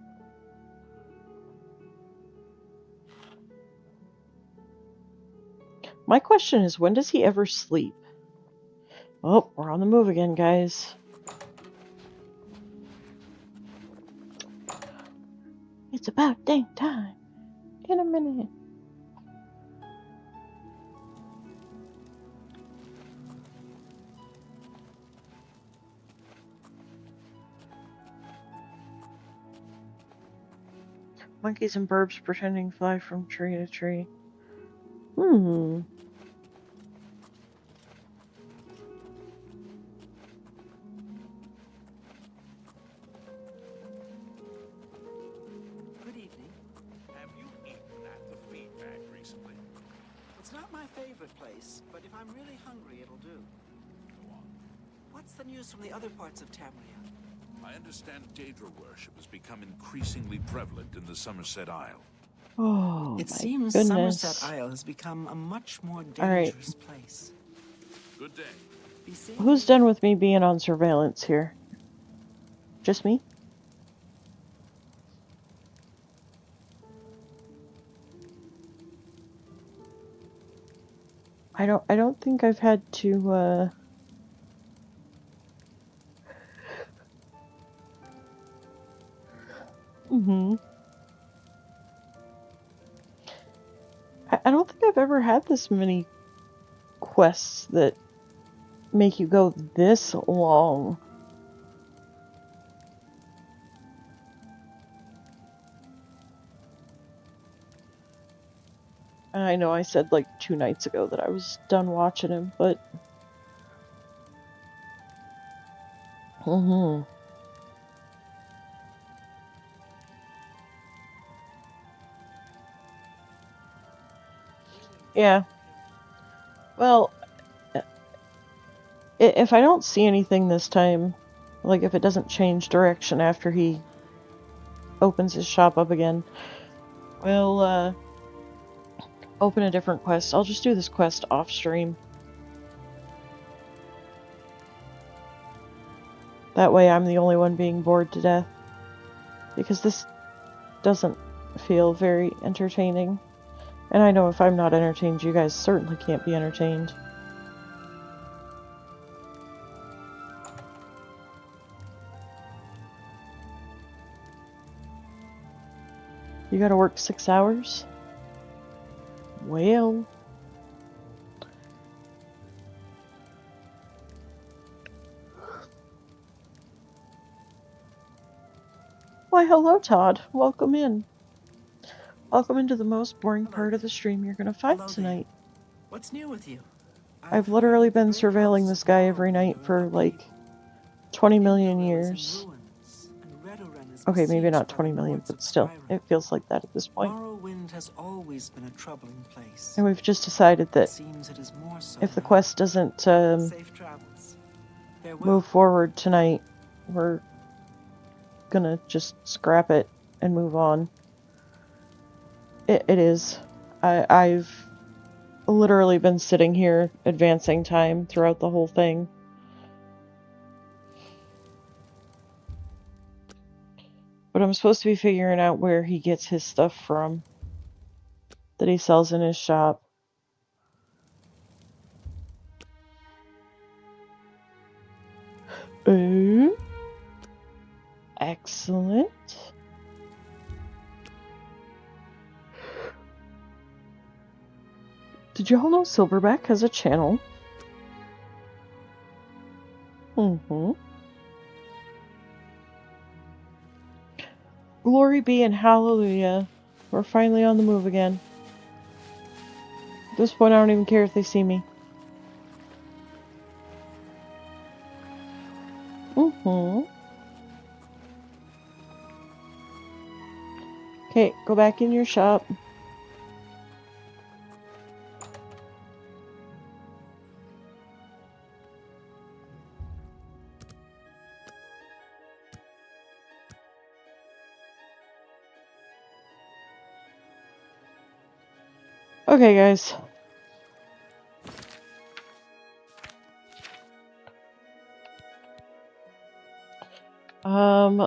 My question is, when does he ever sleep? Oh, we're on the move again, guys. It's about dang time. In a minute. Monkeys and birds pretending to fly from tree to tree. Good evening. Have you eaten at the feed bag recently? It's not my favorite place, but if I'm really hungry, it'll do. Go on. What's the news from the other parts of Tamria? I understand Daedra worship has become increasingly prevalent in the Somerset Isle. Oh, It my seems goodness. Somerset Isle has become a much more Alright. dangerous place. Good day. Be safe. Who's done with me being on surveillance here? Just me? I don't think I've had to, I don't think I've ever had this many quests that make you go this long. And I know I said like 2 nights ago that I was done watching him, but... Yeah. Well, if I don't see anything this time, like if it doesn't change direction after he opens his shop up again, open a different quest. I'll just do this quest off stream. That way I'm the only one being bored to death. Because this doesn't feel very entertaining. And I know if I'm not entertained, you guys certainly can't be entertained. You gotta work 6 hours? Well... Why, hello, Todd. Welcome in. Welcome into the most boring part of the stream you're gonna find tonight. What's new with you? I've literally been surveilling this guy every night for, like, 20 million years. Okay, maybe not 20 million, but still, it feels like that at this point. Morrowind has always been a troubling place. And we've just decided that Seems it is more so if the now. quest doesn't Safe travels. Farewell. move forward tonight, we're gonna just scrap it and move on. It is. I've literally been sitting here advancing time throughout the whole thing. But I'm supposed to be figuring out where he gets his stuff from that he sells in his shop. Ooh. Excellent. Did y'all know Silverback has a channel? Glory be and hallelujah. We're finally on the move again. At this point, I don't even care if they see me. Okay, go back in your shop. Okay, guys.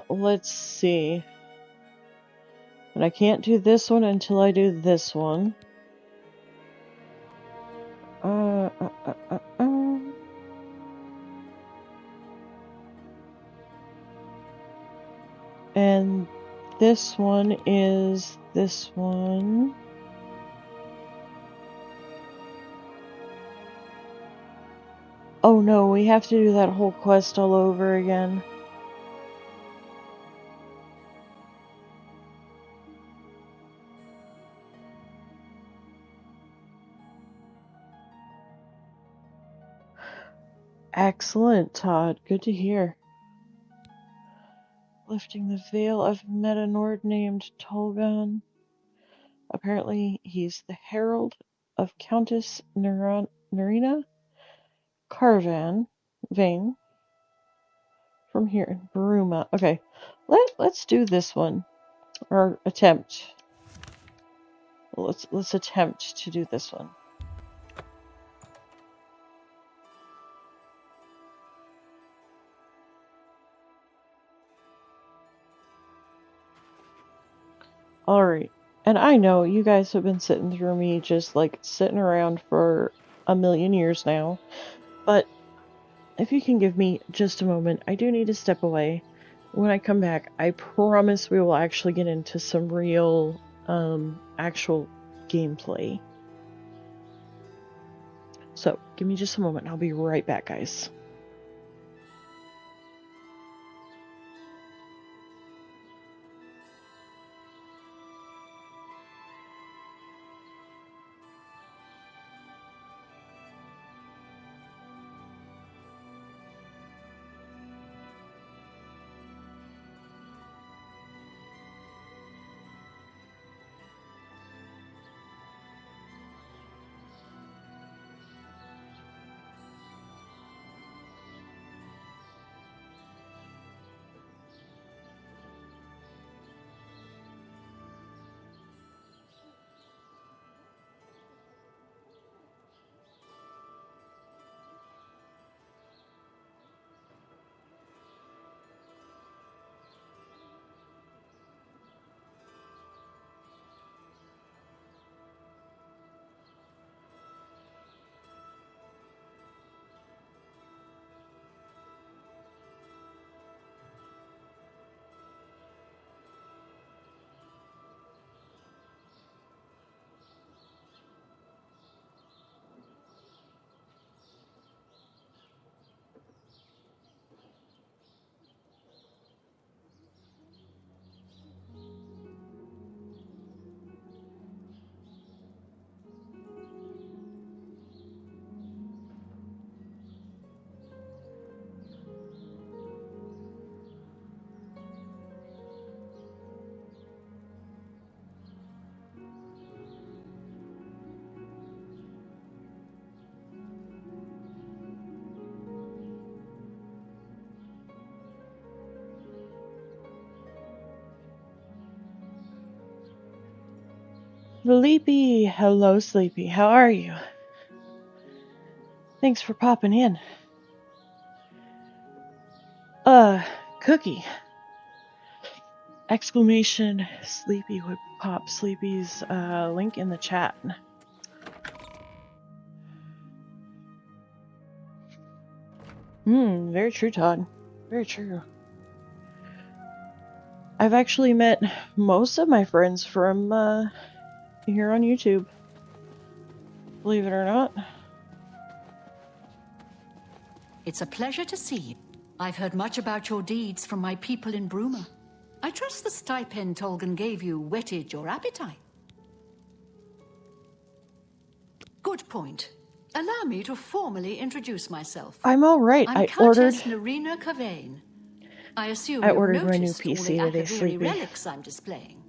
Let's see. But I can't do this one until I do this one. And this one is this one. Oh no, we have to do that whole quest all over again. Excellent, Todd. Good to hear. Lifting the veil, I've met a Nord named Tolgan. Apparently, he's the herald of Countess Nerina Carvan Vane from here in Bruma. Okay, let's do this one, or attempt. Let's attempt to do this one. Alright, and I know you guys have been sitting through me just like sitting around for a million years now, but if you can give me just a moment, I do need to step away. When I come back, I promise we will actually get into some real, actual gameplay. So, give me just a moment, I'll be right back, guys. Sleepy. Hello, Sleepy. How are you? Thanks for popping in. Cookie. Exclamation Sleepy would pop Sleepy's link in the chat. Very true, Todd. Very true. I've actually met most of my friends from here on YouTube. Believe it or not. It's a pleasure to see you. I've heard much about your deeds from my people in Bruma. I trust the stipend Tolgan gave you whetted your appetite. Good point. Allow me to formally introduce myself. I'm all right. I'm I Countess ordered. Narina Kavain. I assume I you've ordered my new noticed all PC the today, Akaviri Sleepy. relics I'm displaying.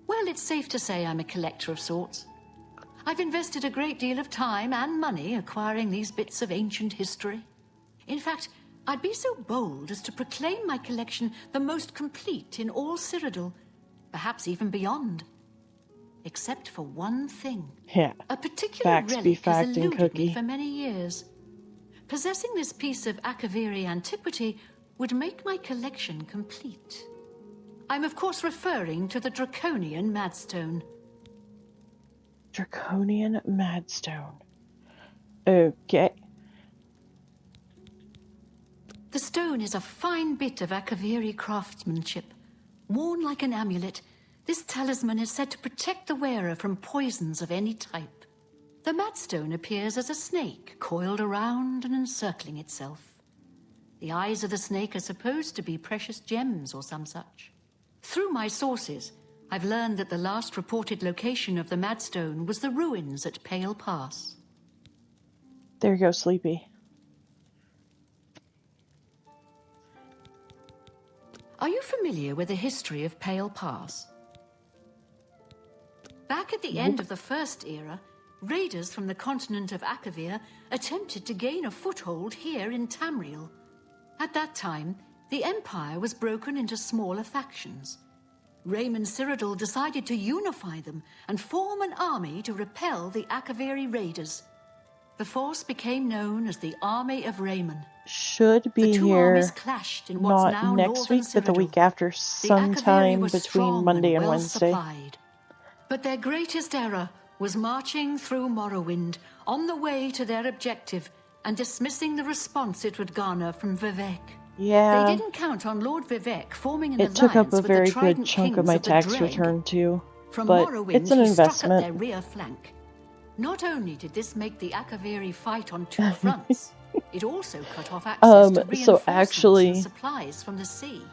Well, it's safe to say I'm a collector of sorts. I've invested a great deal of time and money acquiring these bits of ancient history. In fact, I'd be so bold as to proclaim my collection the most complete in all Cyrodiil, perhaps even beyond. Except for one thing. Yeah. A particular Facts be relic has facting, eluded Cookie. me for many years. Possessing this piece of Akaviri antiquity would make my collection complete. I'm of course referring to the Draconian Madstone. Draconian Madstone. Okay. The stone is a fine bit of Akaviri craftsmanship. Worn like an amulet, this talisman is said to protect the wearer from poisons of any type. The Madstone appears as a snake, coiled around and encircling itself. The eyes of the snake are supposed to be precious gems or some such. Through my sources, I've learned that the last reported location of the Madstone was the ruins at Pale Pass. There you go, Sleepy. Are you familiar with the history of Pale Pass? Back at the end of the First Era, raiders from the continent of Akavir attempted to gain a foothold here in Tamriel. At that time, the Empire was broken into smaller factions. Raymond Cyrodiil decided to unify them and form an army to repel the Akaviri raiders. The force became known as the Army of Raymond. Should be The two here armies clashed in what's now not next northern week, but the Cyrodiil. week after, The sometime Akaviri were between strong Monday and well Wednesday. supplied. But their greatest error was marching through Morrowind on the way to their objective and dismissing the response it would garner from Vivek. Yeah. They didn't count on Lord Vivek forming an It took up alliance a with very the good Trident chunk Kings of my of the tax Dreg. return too, From but Morrowind, it's an he struck at their investment. rear flank. Not only did this make the Akaviri fight on two fronts, it also cut off access to So reinforcements actually, and supplies from the sea.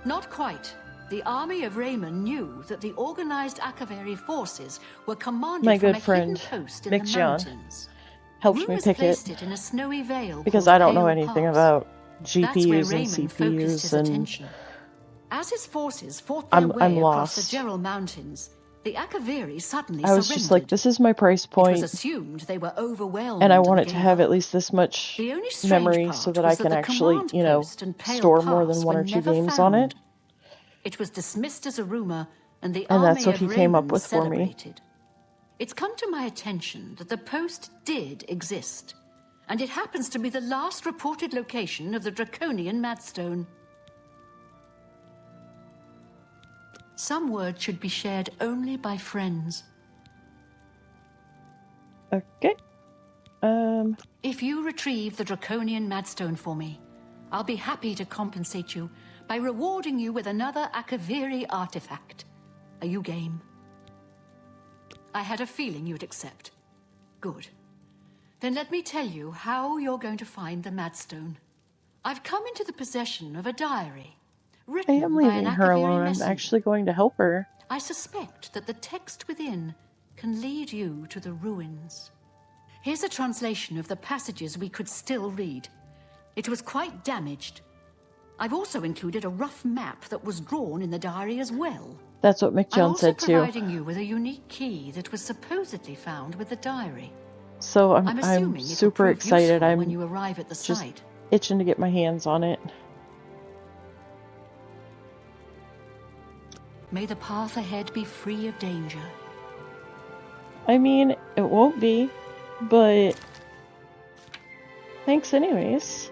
Not quite. The army of Raymond knew that the organized Akaviri forces were commanded my from good a friend, hidden post in Mick the John, mountains. helped me Rumors pick it placed it in a snowy vale because called I don't know Pale anything Pass. about That's where GPUs and Raymond focused his CPUs, and attention. As his forces fought their I'm way across the lost. Gerald Mountains, the Akaviri suddenly I was surrendered. just like, this is my price It was point, assumed they were overwhelmed and I want it gave to have up. at least this much The only strange memory part so that was I can the actually, command you know, post and Pale store more than Pass one were or two never games on found. it. It was dismissed as a rumor, and the And army that's what of he came up Raymond with for me. celebrated. It's come to my attention that the post did exist, and it happens to be the last reported location of the Draconian Madstone. Some word should be shared only by friends. Okay. If you retrieve the Draconian Madstone for me, I'll be happy to compensate you by rewarding you with another Akaviri artifact. Are you game? I had a feeling you'd accept. Good. Then let me tell you how you're going to find the Madstone. I've come into the possession of a diary, I written am by an leaving her Akaviri alone. I'm messenger. actually going to help her. I suspect that the text within can lead you to the ruins. Here's a translation of the passages we could still read. It was quite damaged. I've also included a rough map that was drawn in the diary as well. That's what Mick I'm Jones also said too. providing you with a unique key that was supposedly found with the diary. So I'm assuming it'll super prove excited. useful I'm when you arrive at the just site. itching to get my hands on it. May the path ahead be free of danger. I mean, it won't be, but thanks anyways.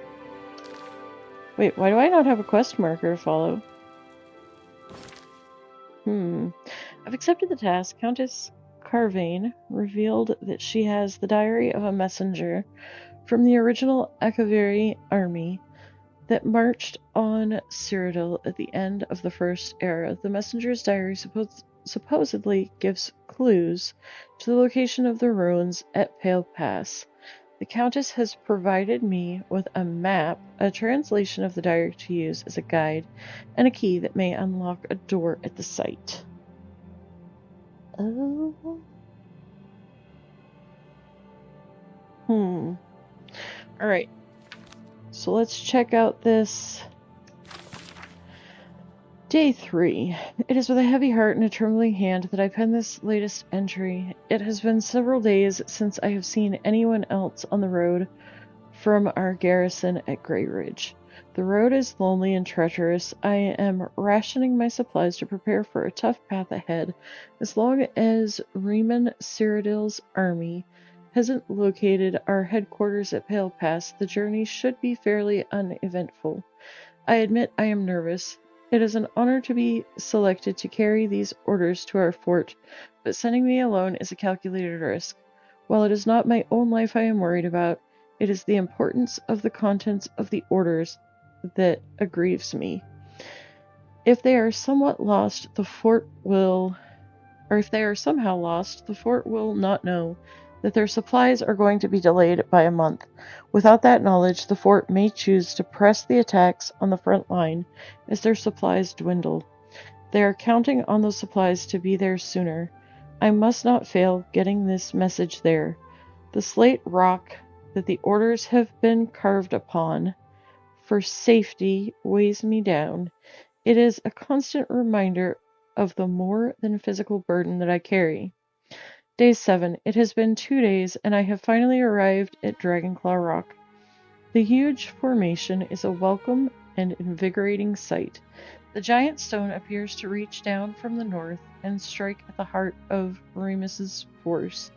Wait, why do I not have a quest marker to follow? I've accepted the task. Countess Carvane revealed that she has the diary of a messenger from the original Akaviri army that marched on Cyrodiil at the end of the First Era. The messenger's diary supposedly gives clues to the location of the ruins at Pale Pass. The Countess has provided me with a map, a translation of the diary to use as a guide, and a key that may unlock a door at the site. Oh. Alright. So let's check out this. Day 3. It is with a heavy heart and a trembling hand that I pen this latest entry. It has been several days since I have seen anyone else on the road from our garrison at Grey Ridge. The road is lonely and treacherous. I am rationing my supplies to prepare for a tough path ahead. As long as Riemann Cyrodiil's army hasn't located our headquarters at Pale Pass, the journey should be fairly uneventful. I admit I am nervous. It is an honor to be selected to carry these orders to our fort, but sending me alone is a calculated risk. While it is not my own life I am worried about, it is the importance of the contents of the orders that aggrieves me. If they are somewhat lost, the fort will... Or if they are somehow lost, the fort will not know that their supplies are going to be delayed by a month. Without that knowledge, the fort may choose to press the attacks on the front line as their supplies dwindle. They are counting on those supplies to be there sooner. I must not fail getting this message there. The slate rock that the orders have been carved upon for safety weighs me down. It is a constant reminder of the more than physical burden that I carry. Day 7. It has been 2 days, and I have finally arrived at Dragonclaw Rock. The huge formation is a welcome and invigorating sight. The giant stone appears to reach down from the north and strike at the heart of Remus's force,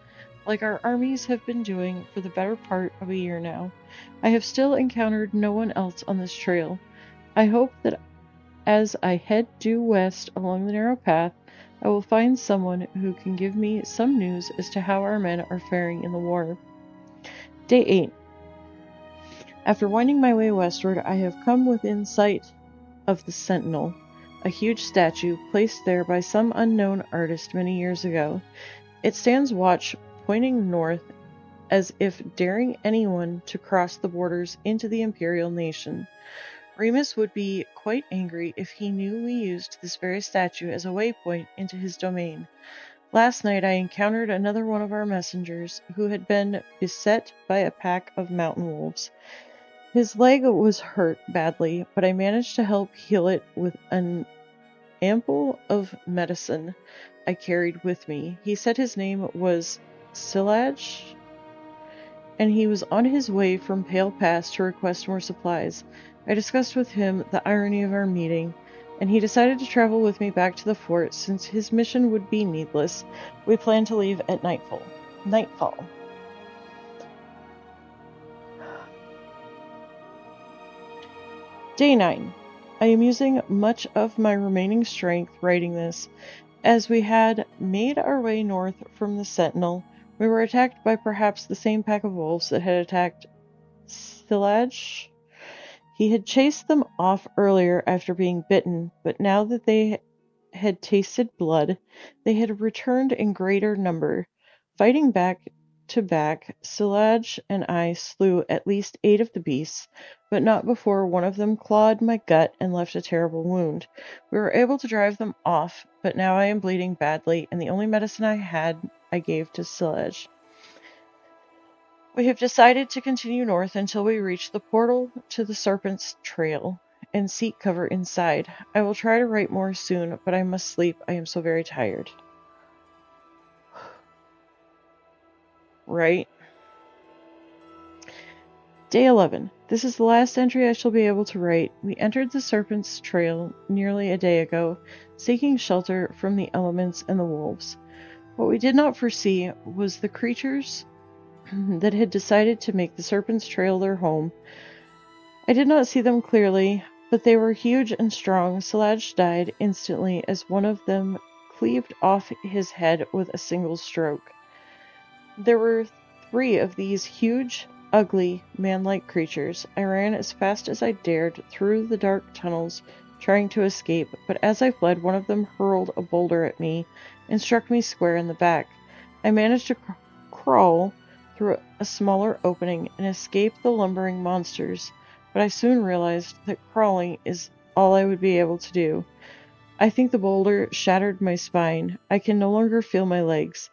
like our armies have been doing for the better part of a year now. I have still encountered no one else on this trail. I hope that as I head due west along the narrow path, I will find someone who can give me some news as to how our men are faring in the war. Day 8. After winding my way westward, I have come within sight of the Sentinel, a huge statue placed there by some unknown artist many years ago. It stands watch, pointing north, as if daring anyone to cross the borders into the Imperial nation. Remus would be quite angry if he knew we used this very statue as a waypoint into his domain. Last night I encountered another one of our messengers who had been beset by a pack of mountain wolves. His leg was hurt badly, but I managed to help heal it with an ample of medicine I carried with me. He said his name was Silaj, and he was on his way from Pale Pass to request more supplies. I discussed with him the irony of our meeting, and he decided to travel with me back to the fort since his mission would be needless. We plan to leave at nightfall. Day 9. I am using much of my remaining strength writing this. As we had made our way north from the Sentinel, we were attacked by perhaps the same pack of wolves that had attacked Silaj. He had chased them off earlier after being bitten, but now that they had tasted blood, they had returned in greater number. Fighting back to back, Silaj and I slew at least 8 of the beasts, but not before one of them clawed my gut and left a terrible wound. We were able to drive them off, but now I am bleeding badly, and the only medicine I had I gave to Silaj. We have decided to continue north until we reach the portal to the Serpent's Trail and seek cover inside. I will try to write more soon, but I must sleep. I am so very tired. Right? Day 11. This is the last entry I shall be able to write. We entered the Serpent's Trail nearly a day ago, seeking shelter from the elements and the wolves. What we did not foresee was the creatures that had decided to make the Serpent's Trail their home. I did not see them clearly, but they were huge and strong. Salaj died instantly as one of them cleaved off his head with a single stroke. There were 3 of these huge, ugly, man-like creatures. I ran as fast as I dared through the dark tunnels, trying to escape, but as I fled, one of them hurled a boulder at me and struck me square in the back. I managed to crawl through a smaller opening and escape the lumbering monsters, but I soon realized that crawling is all I would be able to do. I think the boulder shattered my spine. I can no longer feel my legs.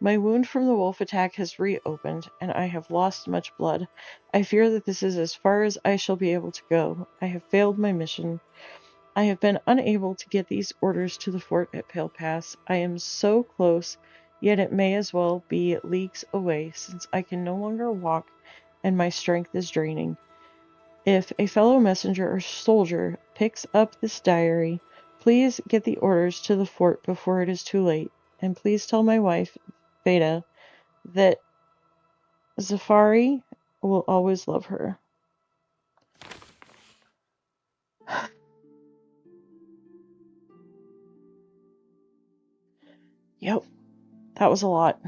My wound from the wolf attack has reopened, and I have lost much blood. I fear that this is as far as I shall be able to go. I have failed my mission. I have been unable to get these orders to the fort at Pale Pass. I am so close, yet it may as well be leagues away, since I can no longer walk and my strength is draining. If a fellow messenger or soldier picks up this diary, please get the orders to the fort before it is too late, and please tell my wife, Veda, that Zafari will always love her. Yep, that was a lot.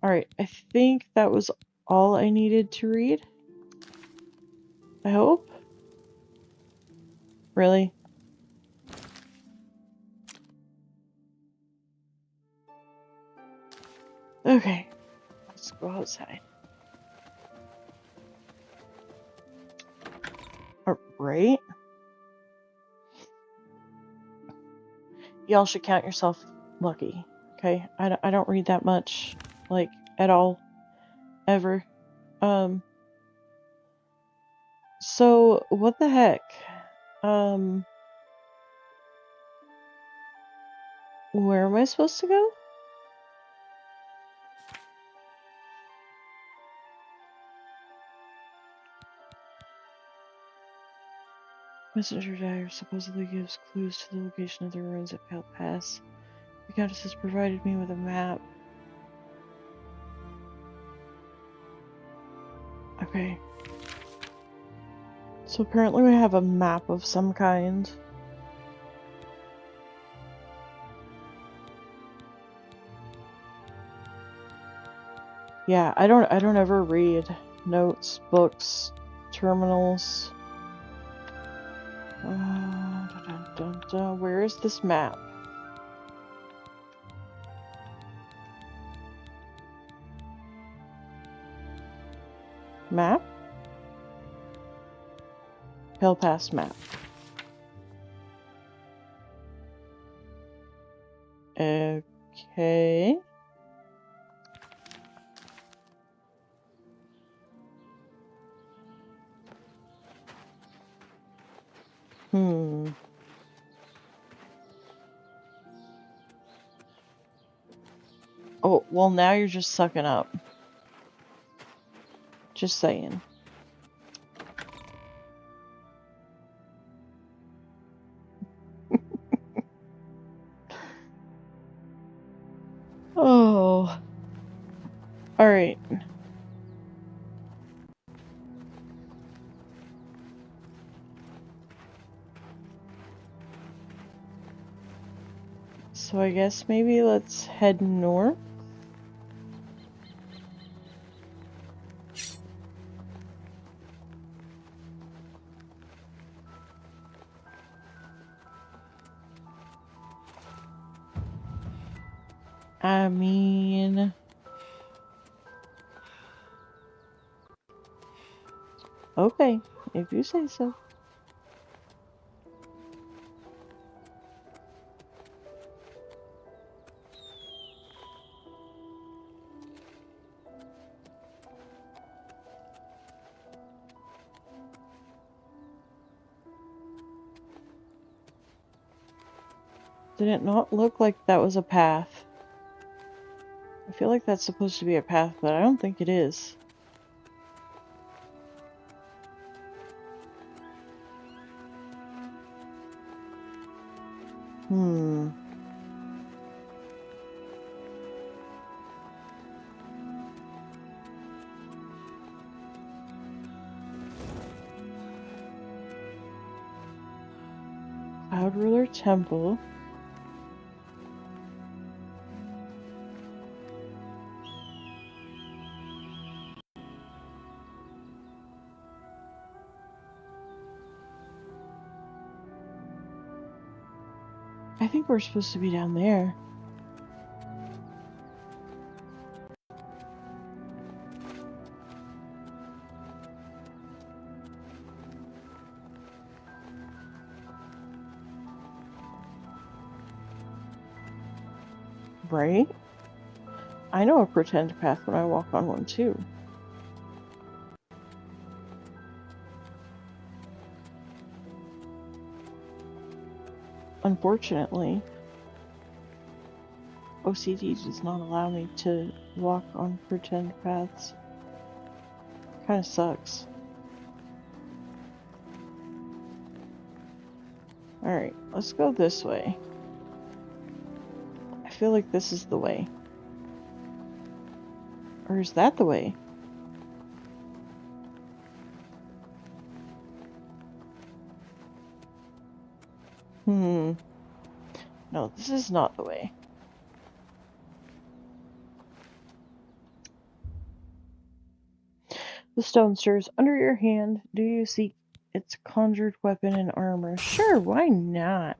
Alright, I think that was all I needed to read. I hope. Really? Okay, let's go outside. Alright. Y'all should count yourself lucky, okay? I don't read that much, like, at all, ever. So, what the heck? Where am I supposed to go? Messenger Dagger supposedly gives clues to the location of the ruins at Pale Pass. The Countess has provided me with a map. Okay. So apparently we have a map of some kind. Yeah, I don't ever read notes, books, terminals. Where is this map? Map? Pale Pass map. Okay. Oh, well now you're just sucking up. Just saying. Oh. Alright. So I guess maybe let's head north. I mean... Okay, if you say so. Did it not look like that was a path? I feel like that's supposed to be a path, but I don't think it is. Cloud Ruler Temple. I think we're supposed to be down there. Right? I know a pretend path when I walk on one too. Unfortunately, OCD does not allow me to walk on pretend paths. Kinda sucks. Alright, let's go this way. I feel like this is the way. Or is that the way? No, this is not the way. The stone stirs under your hand. Do you seek its conjured weapon and armor? Sure, why not?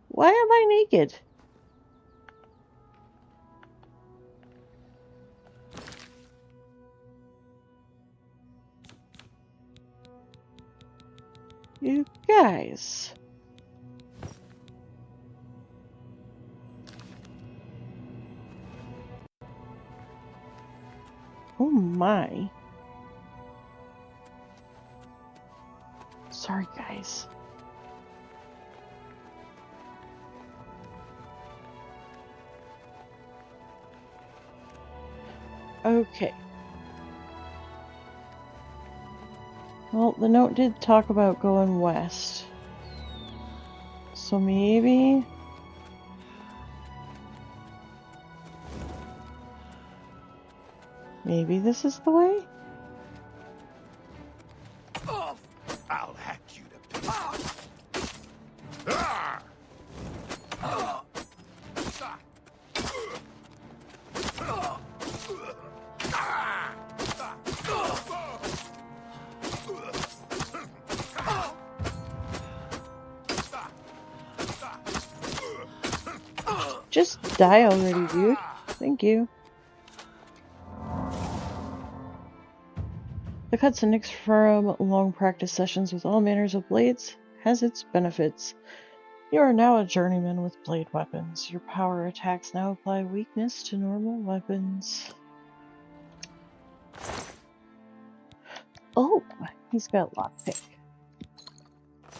Why am I naked? You guys. Oh my. Sorry, guys. Okay. Well, the note did talk about going west. So maybe... maybe this is the way? I'll hack you to pieces. Ah! Just die already, dude. Thank you. The cuts and nicks from long practice sessions with all manners of blades has its benefits. You are now a journeyman with blade weapons. Your power attacks now apply weakness to normal weapons. Oh, he's got lockpick.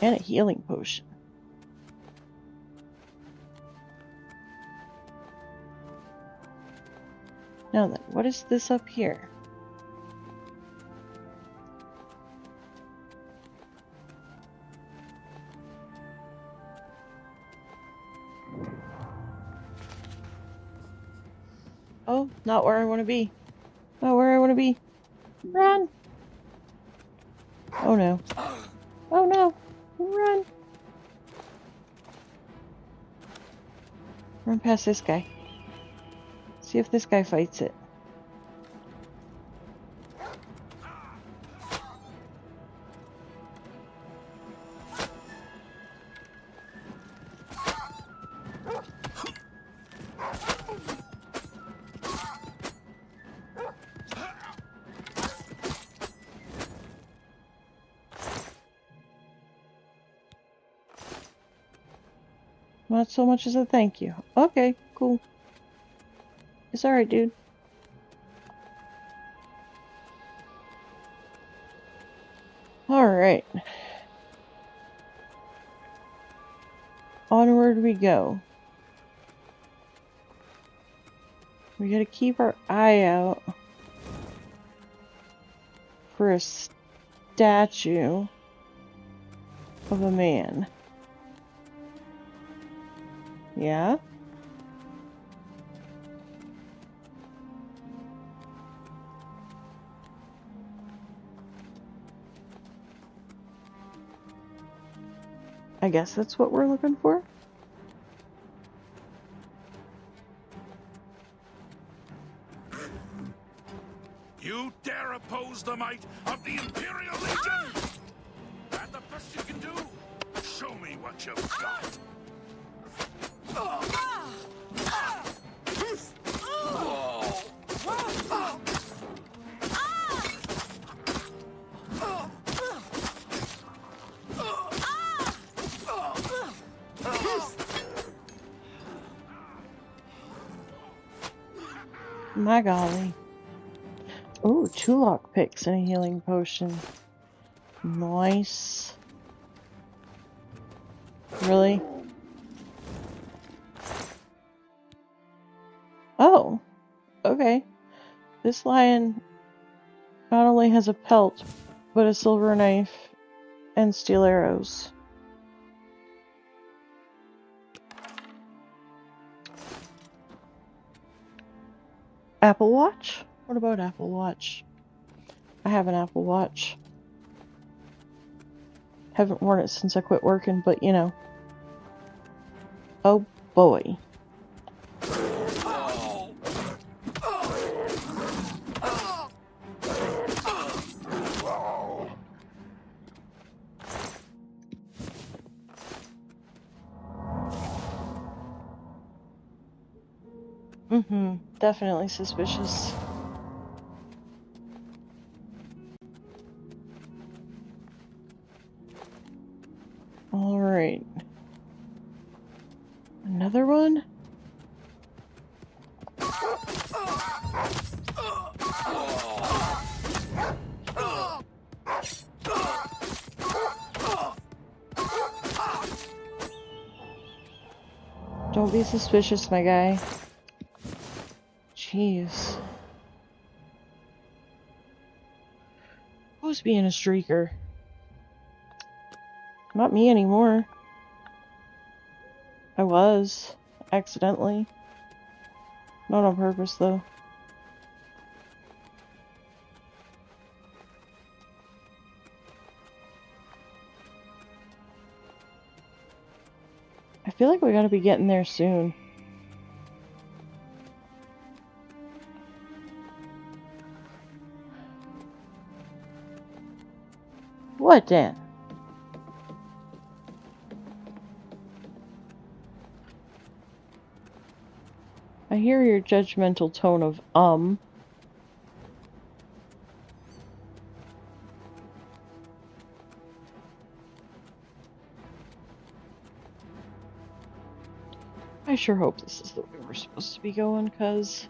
And a healing potion. Now then, what is this up here? Oh, not where I want to be. Not where I want to be. Run! Oh no. Oh no! Run! Run past this guy. See if this guy fights it. Not so much as a thank you. Okay, cool. It's alright, dude. Alright. Onward we go. We gotta keep our eye out for a statue. of a man. Yeah? I guess that's what we're looking for. You dare oppose the might of the Imperial Legion? That the best you can do? Show me what you've got. My golly. Ooh, 2 lockpicks and a healing potion. Nice. Really? Oh, okay. This lion not only has a pelt, but a silver knife and steel arrows. Apple Watch? What about Apple Watch? I have an Apple Watch. Haven't worn it since I quit working, but you know. Oh boy. Definitely suspicious. Alright. Another one? Don't be suspicious, my guy. Jeez. Who's being a streaker? Not me anymore. I was. Accidentally. Not on purpose, though. I feel like we gotta be getting there soon. What then? I hear your judgmental tone of I sure hope this is the way we're supposed to be going, cuz...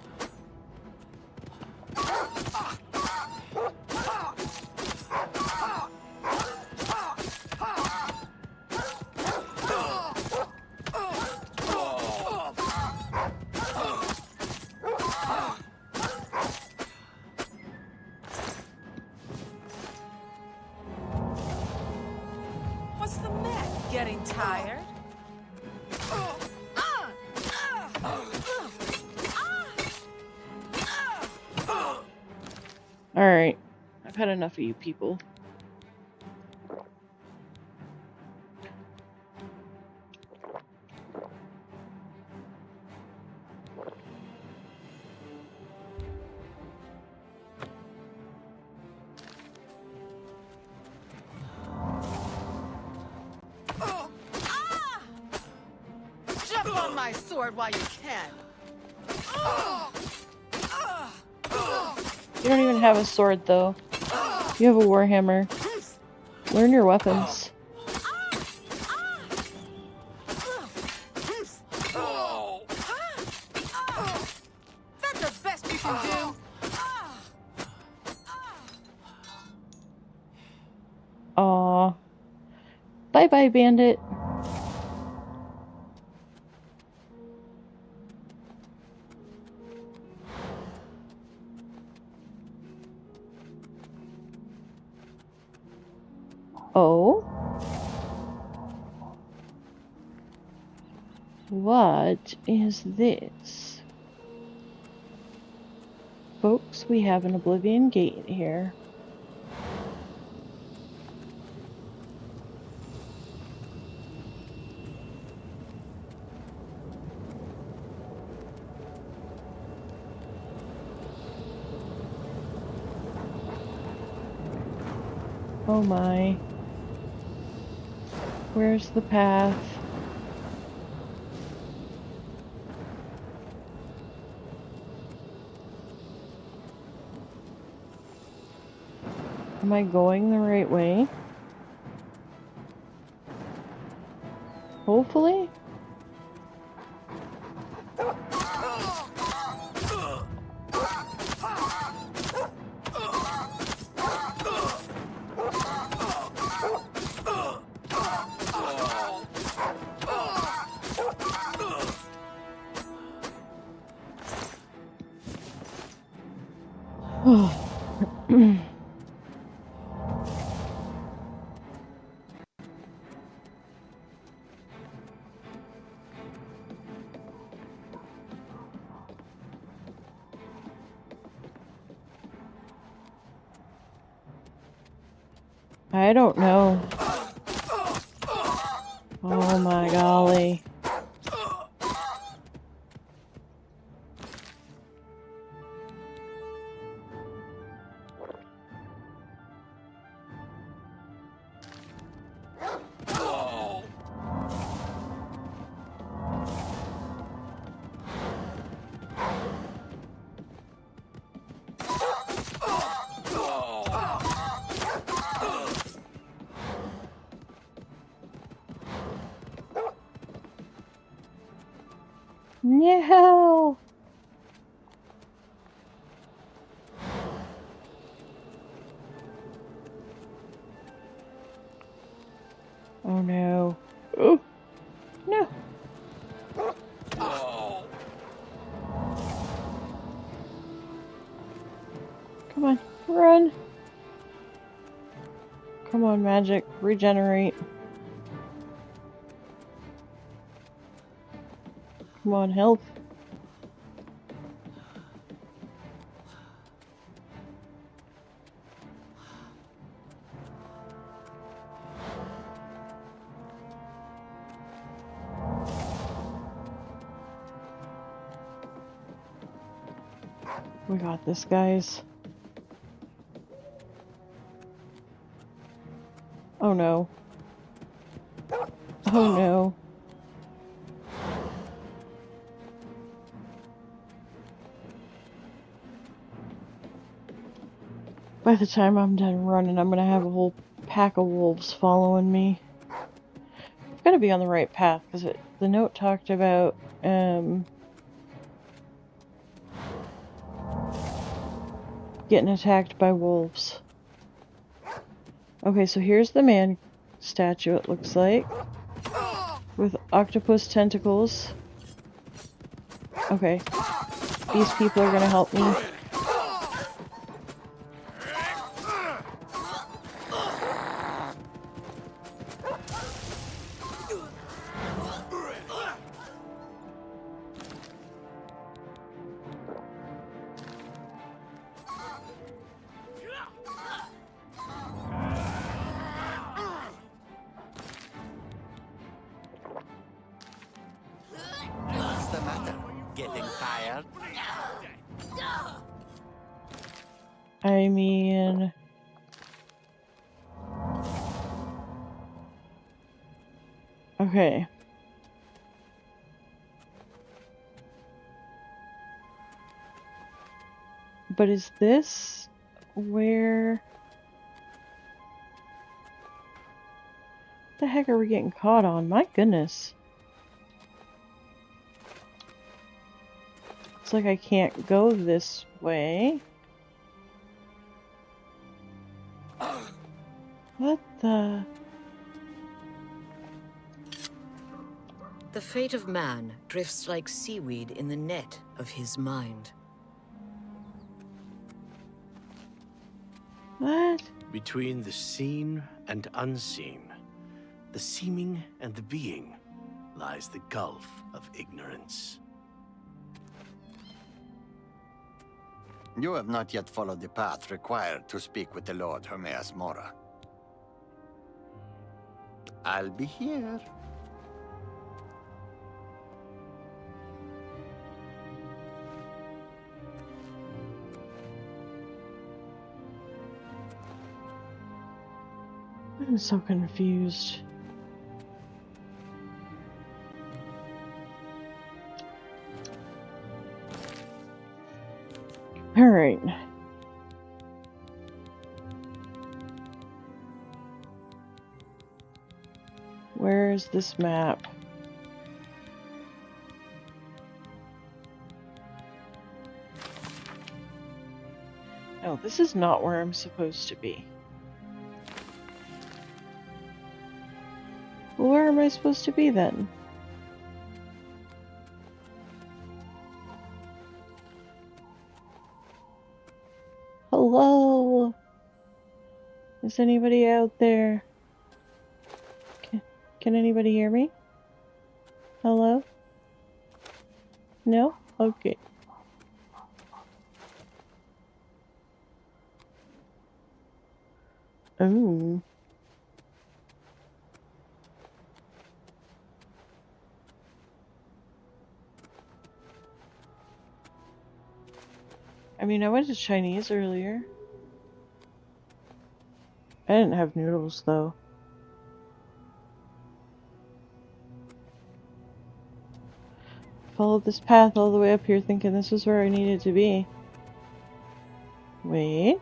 What's the matter? Getting tired? Alright. I've had enough of you people. Jump on my sword while you can. You don't even have a sword, though. You have a warhammer. Learn your weapons. That's the best you can do. Aw. Bye-bye, bandit. Oh? What is this? Folks, we have an Oblivion gate here. Oh my. Where's the path? Am I going the right way? Hopefully? I don't know. Oh my golly. No! Oh no. Oh! No! Come on, run! Come on, magic, regenerate. Come on, health. We got this, guys. Oh no. Oh no. By the time I'm done running, I'm gonna have a whole pack of wolves following me. I've gotta be on the right path, because the note talked about, getting attacked by wolves. Okay, so here's the man statue, it looks like. With octopus tentacles. Okay. These people are gonna help me. What's the matter? Getting tired? I mean... Okay. But is this where... the heck are we getting caught on? My goodness. It's like I can't go this way. What the... The fate of man drifts like seaweed in the net of his mind. What? Between the seen and unseen, the seeming and the being, lies the gulf of ignorance. You have not yet followed the path required to speak with the Lord Hermaeus Mora. I'll be here. I'm so confused. All right. Where is this map? No, this is not where I'm supposed to be. Well, where am I supposed to be then? Hello? Is anybody out there? Can anybody hear me? Hello? No? Okay. Ooh. I mean, I went to Chinese earlier. I didn't have noodles, though. Followed this path all the way up here thinking this was where I needed to be. Wait.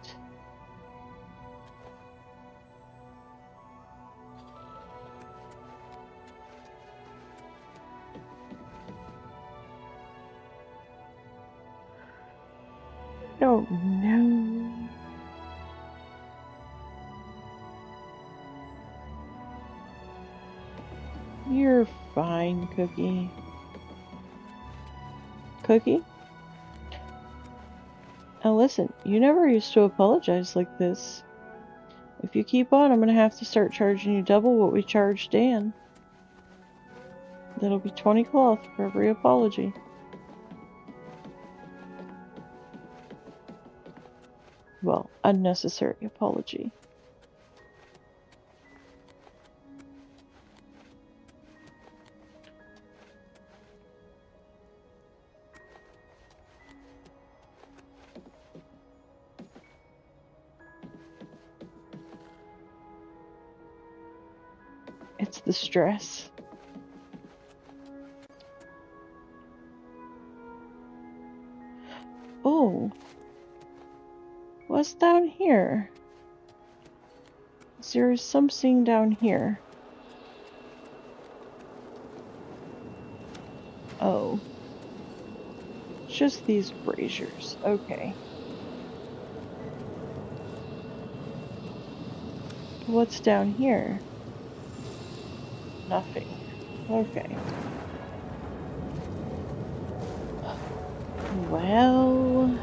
I don't know. You're fine, Cookie. Cookie? Now listen, you never used to apologize like this. If you keep on, I'm gonna have to start charging you double what we charged Dan. That'll be 20 cloth for every apology. Well, unnecessary apology. It's the stress. Oh. What's down here? There's something down here. Oh. Just these braziers. Okay. What's down here? Nothing. Okay. Well...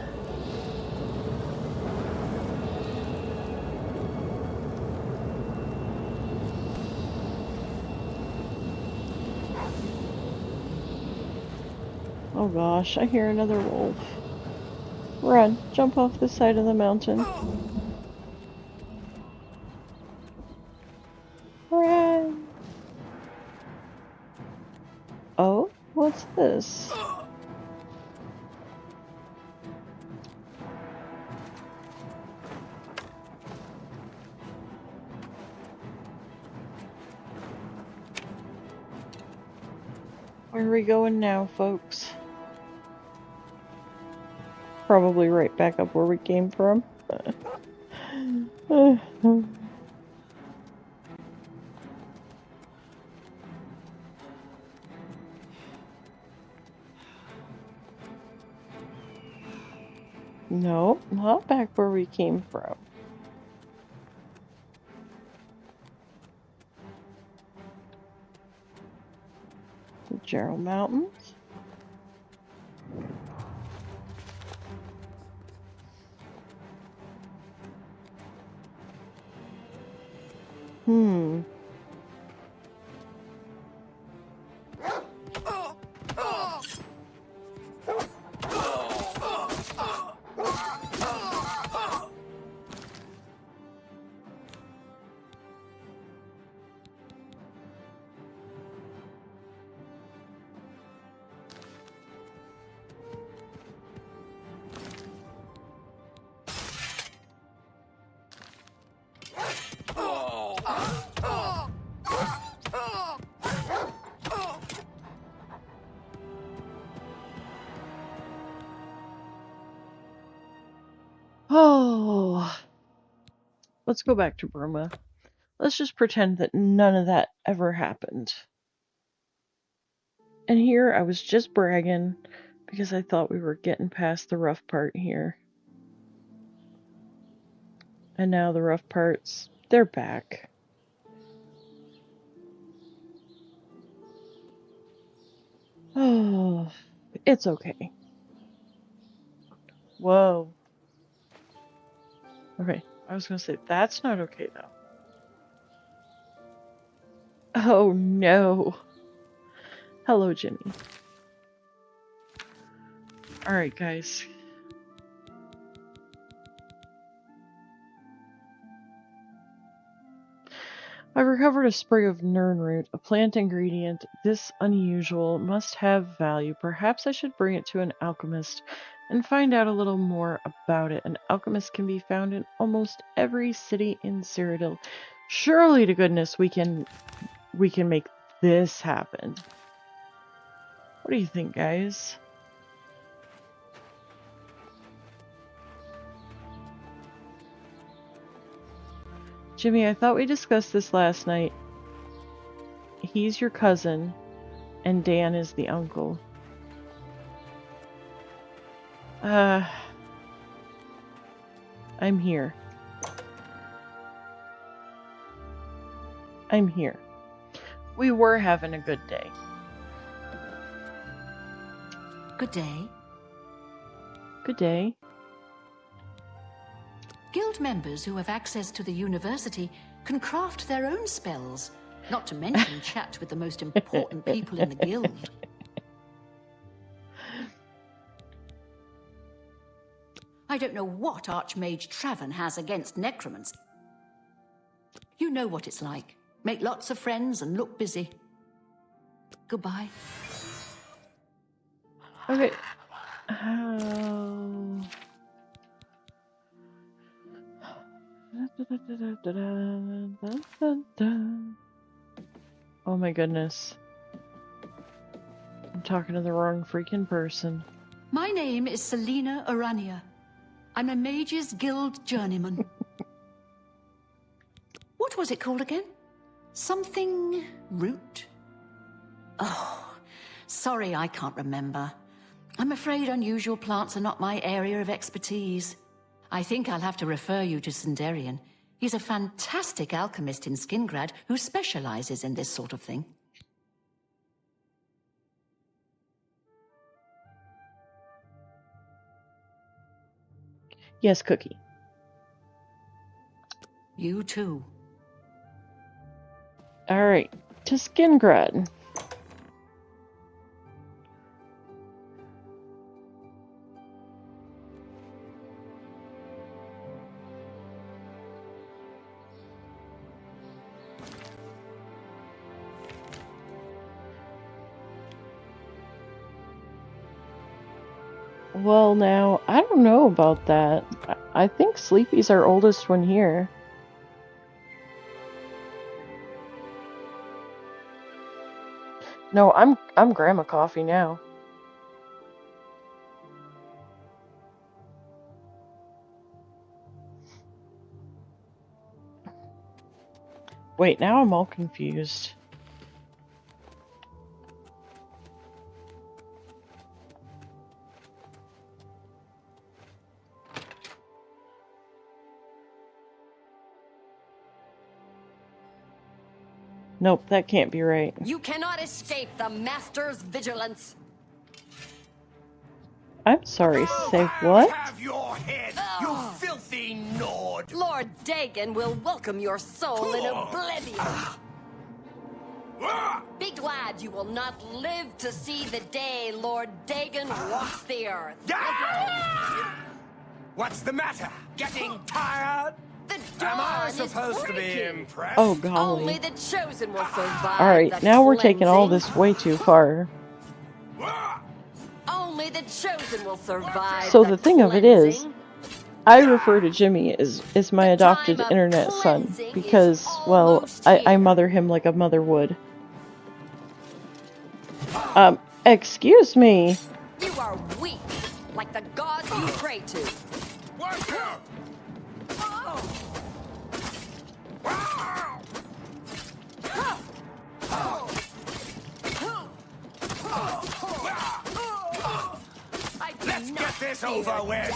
Oh gosh, I hear another wolf. Run, jump off the side of the mountain. Run! Oh, what's this? Where are we going now, folks? Probably right back up where we came from. No, not back where we came from. The Gerald Mountains. let's go back to Bruma. Let's just pretend that none of that ever happened. And here I was just bragging because I thought we were getting past the rough part here. And now the rough parts, they're back. Oh, it's okay. Whoa. Okay, I was gonna say, that's not okay though. Oh no. Hello, Jimmy. Alright, guys. I've recovered a sprig of nern root, a plant ingredient. This unusual must have value. Perhaps I should bring it to an alchemist and find out a little more about it. An alchemist can be found in almost every city in Cyrodiil. Surely to goodness we can make this happen. What do you think, guys? Jimmy, I thought we discussed this last night. He's your cousin, and Dan is the uncle. I'm here. I'm here. We were having a good day. Good day. Good day. Guild members who have access to the university can craft their own spells, not to mention chat with the most important people in the guild. I don't know what Archmage Traven has against necromancy. You know what it's like. Make lots of friends and look busy. Goodbye. Okay. Oh my goodness. I'm talking to the wrong freaking person. My name is Selena Arania. I'm a Mages Guild journeyman. What was it called again? Something root? Oh, sorry, I can't remember. I'm afraid unusual plants are not my area of expertise. I think I'll have to refer you to Sindarian. He's a fantastic alchemist in Skingrad who specializes in this sort of thing. Yes, Cookie. You too. Alright, to Skingrad. Well, now, I don't know about that. I think Sleepy's our oldest one here. No, I'm Grandma Coffee now. Wait, now I'm all confused. Nope, that can't be right. You cannot escape the Master's vigilance. I'm sorry, say what? Have your head, you filthy Nord! Lord Dagon will welcome your soul in oblivion. Be glad you will not live to see the day Lord Dagon walks the earth. What's the matter? Getting tired? Am I supposed to be impressed? Oh, golly. Only the chosen will survive. Alright, now we're taking all this way too far. Only the chosen will survive. So the thing of it is, I refer to Jimmy as my adopted internet son because, well, I mother him like a mother would. Excuse me. You are weak, like the gods you pray to. Let's get this over with.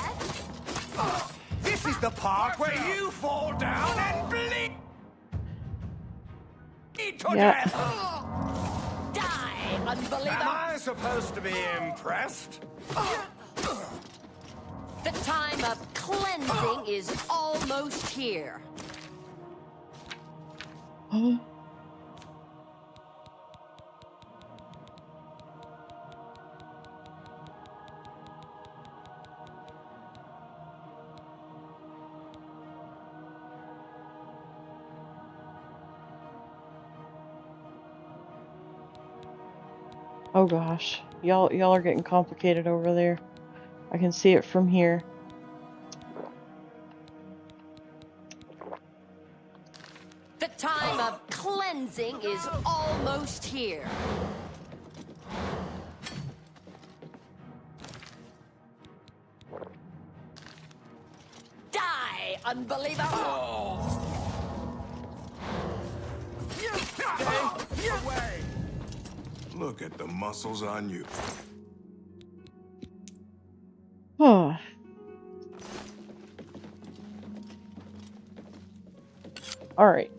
This is the part where you fall down and bleed to death. Die, unbeliever! Am I supposed to be impressed? The time of cleansing is almost here. Oh gosh, y'all are getting complicated over there. I can see it from here. The time of cleansing is almost here. Die, unbeliever! Stay away. Look at the muscles on you. Oh. All right.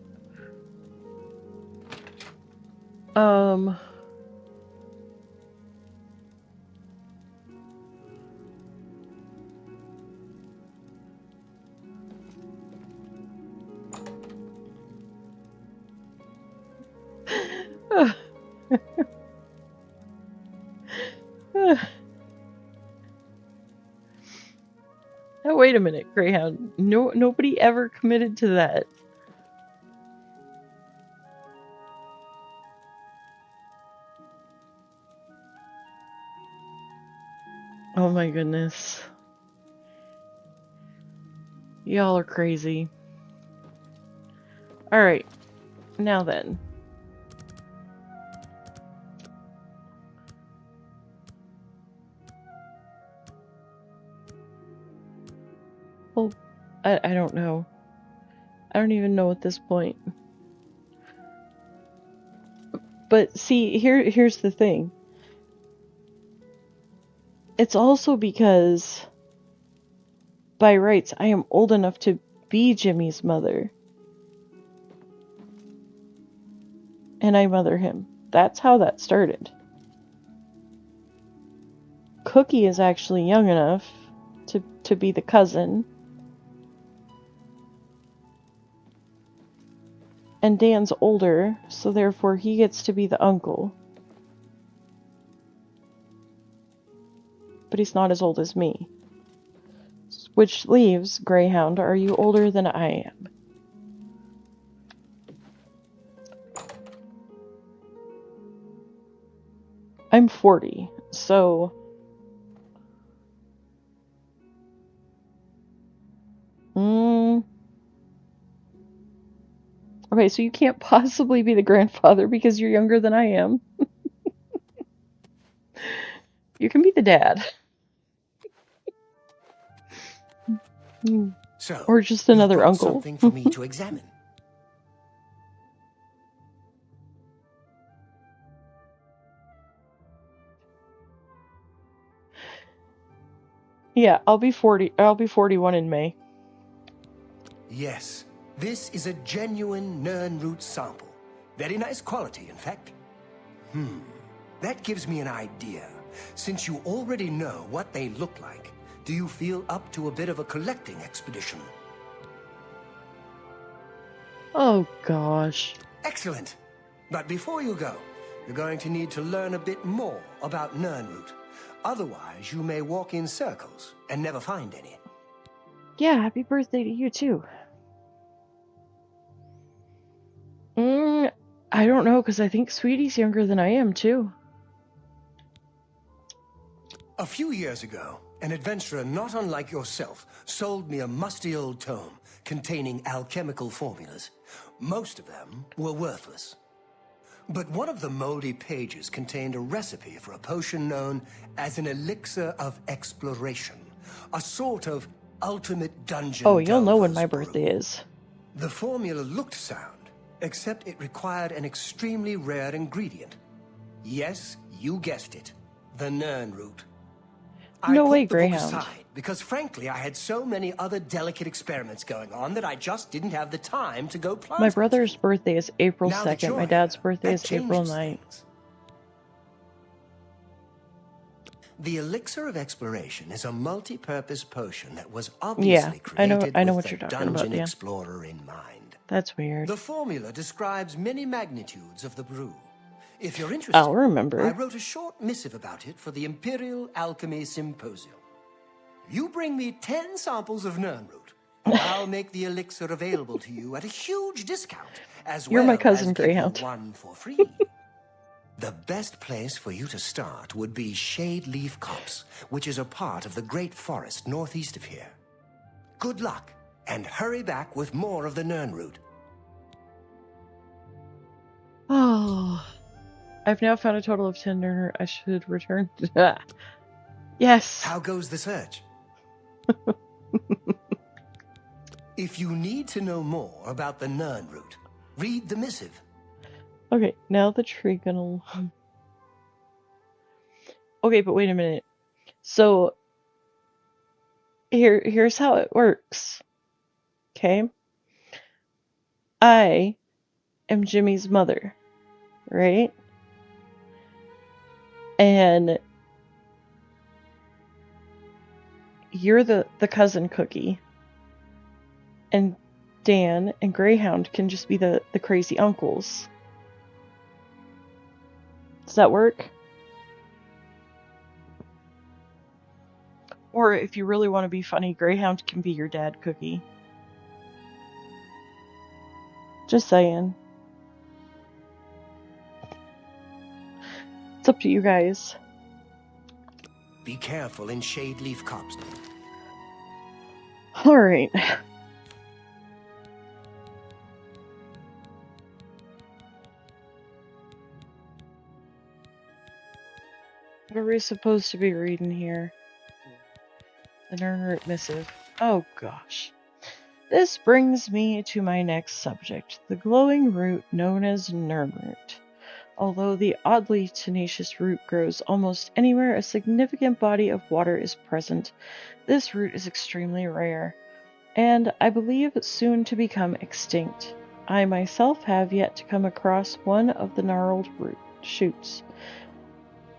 Oh, wait a minute, Greyhound. Nobody ever committed to that. Oh my goodness. Y'all are crazy. Alright. Now then. Well, I don't know. I don't even know at this point. But see, here's the thing. It's also because, by rights, I am old enough to be Jimmy's mother. And I mother him. That's how that started. Cookie is actually young enough to be the cousin. And Dan's older, so therefore he gets to be the uncle. But he's not as old as me. Which leaves, Greyhound, are you older than I am? I'm 40, so... Okay, so you can't possibly be the grandfather because you're younger than I am. You can be the dad. So, or just another you've got uncle. Something for me to examine. Yeah, I'll be 40. I'll be 41 in May. Yes, this is a genuine Nirnroot sample. Very nice quality, in fact. That gives me an idea. Since you already know what they look like, do you feel up to a bit of a collecting expedition? Oh, gosh. Excellent. But before you go, you're going to need to learn a bit more about Nirnroot. Otherwise, you may walk in circles and never find any. Yeah, happy birthday to you, too. I don't know, because I think Sweetie's younger than I am, too. A few years ago, an adventurer not unlike yourself sold me a musty old tome containing alchemical formulas. Most of them were worthless. But one of the moldy pages contained a recipe for a potion known as an elixir of exploration. A sort of ultimate dungeon. Oh, you'll know when my birthday is. The formula looked sound, except it required an extremely rare ingredient. Yes, you guessed it. The Nern root. No I way, put the book Greyhound. aside because, frankly, I had so many other delicate experiments going on that I just didn't have the time to go plant. My brother's birthday is April Now that 2nd. you're My dad's here, birthday that is April changes 9th. The Elixir of Exploration is a multi-purpose potion that was obviously I know created what with you're the talking about, dungeon Dan. explorer in mind. That's weird. The formula describes many magnitudes of the brew. If you're interested, I'll remember. I wrote a short missive about it for the Imperial Alchemy Symposium. You bring me 10 samples of Nernroot, and I'll make the elixir available to you at a huge discount, as You're well my cousin, as give you Greyhound. one for free. The best place for you to start would be Shade Leaf Copse, which is a part of the Great Forest northeast of here. Good luck, and hurry back with more of the Nernroot. Oh, I've now found a total of 10 Nernroot. I should return. Yes. How goes the search? If you need to know more about the Nernroot, read the missive. Okay, now the tree gonna... Okay, but wait a minute. So, here's how it works. Okay? I am Jimmy's mother, right? And you're the cousin Cookie. And Dan and Greyhound can just be the crazy uncles. Does that work? Or if you really want to be funny, Greyhound can be your dad, Cookie. Just saying. It's up to you guys. Be careful in Shade Leaf Copse. Alright. What are we supposed to be reading here? The Nernroot missive. Oh gosh. This brings me to my next subject, the glowing root known as Nernroot. Although the oddly tenacious root grows almost anywhere a significant body of water is present, this root is extremely rare, and I believe soon to become extinct. I myself have yet to come across one of the gnarled root shoots,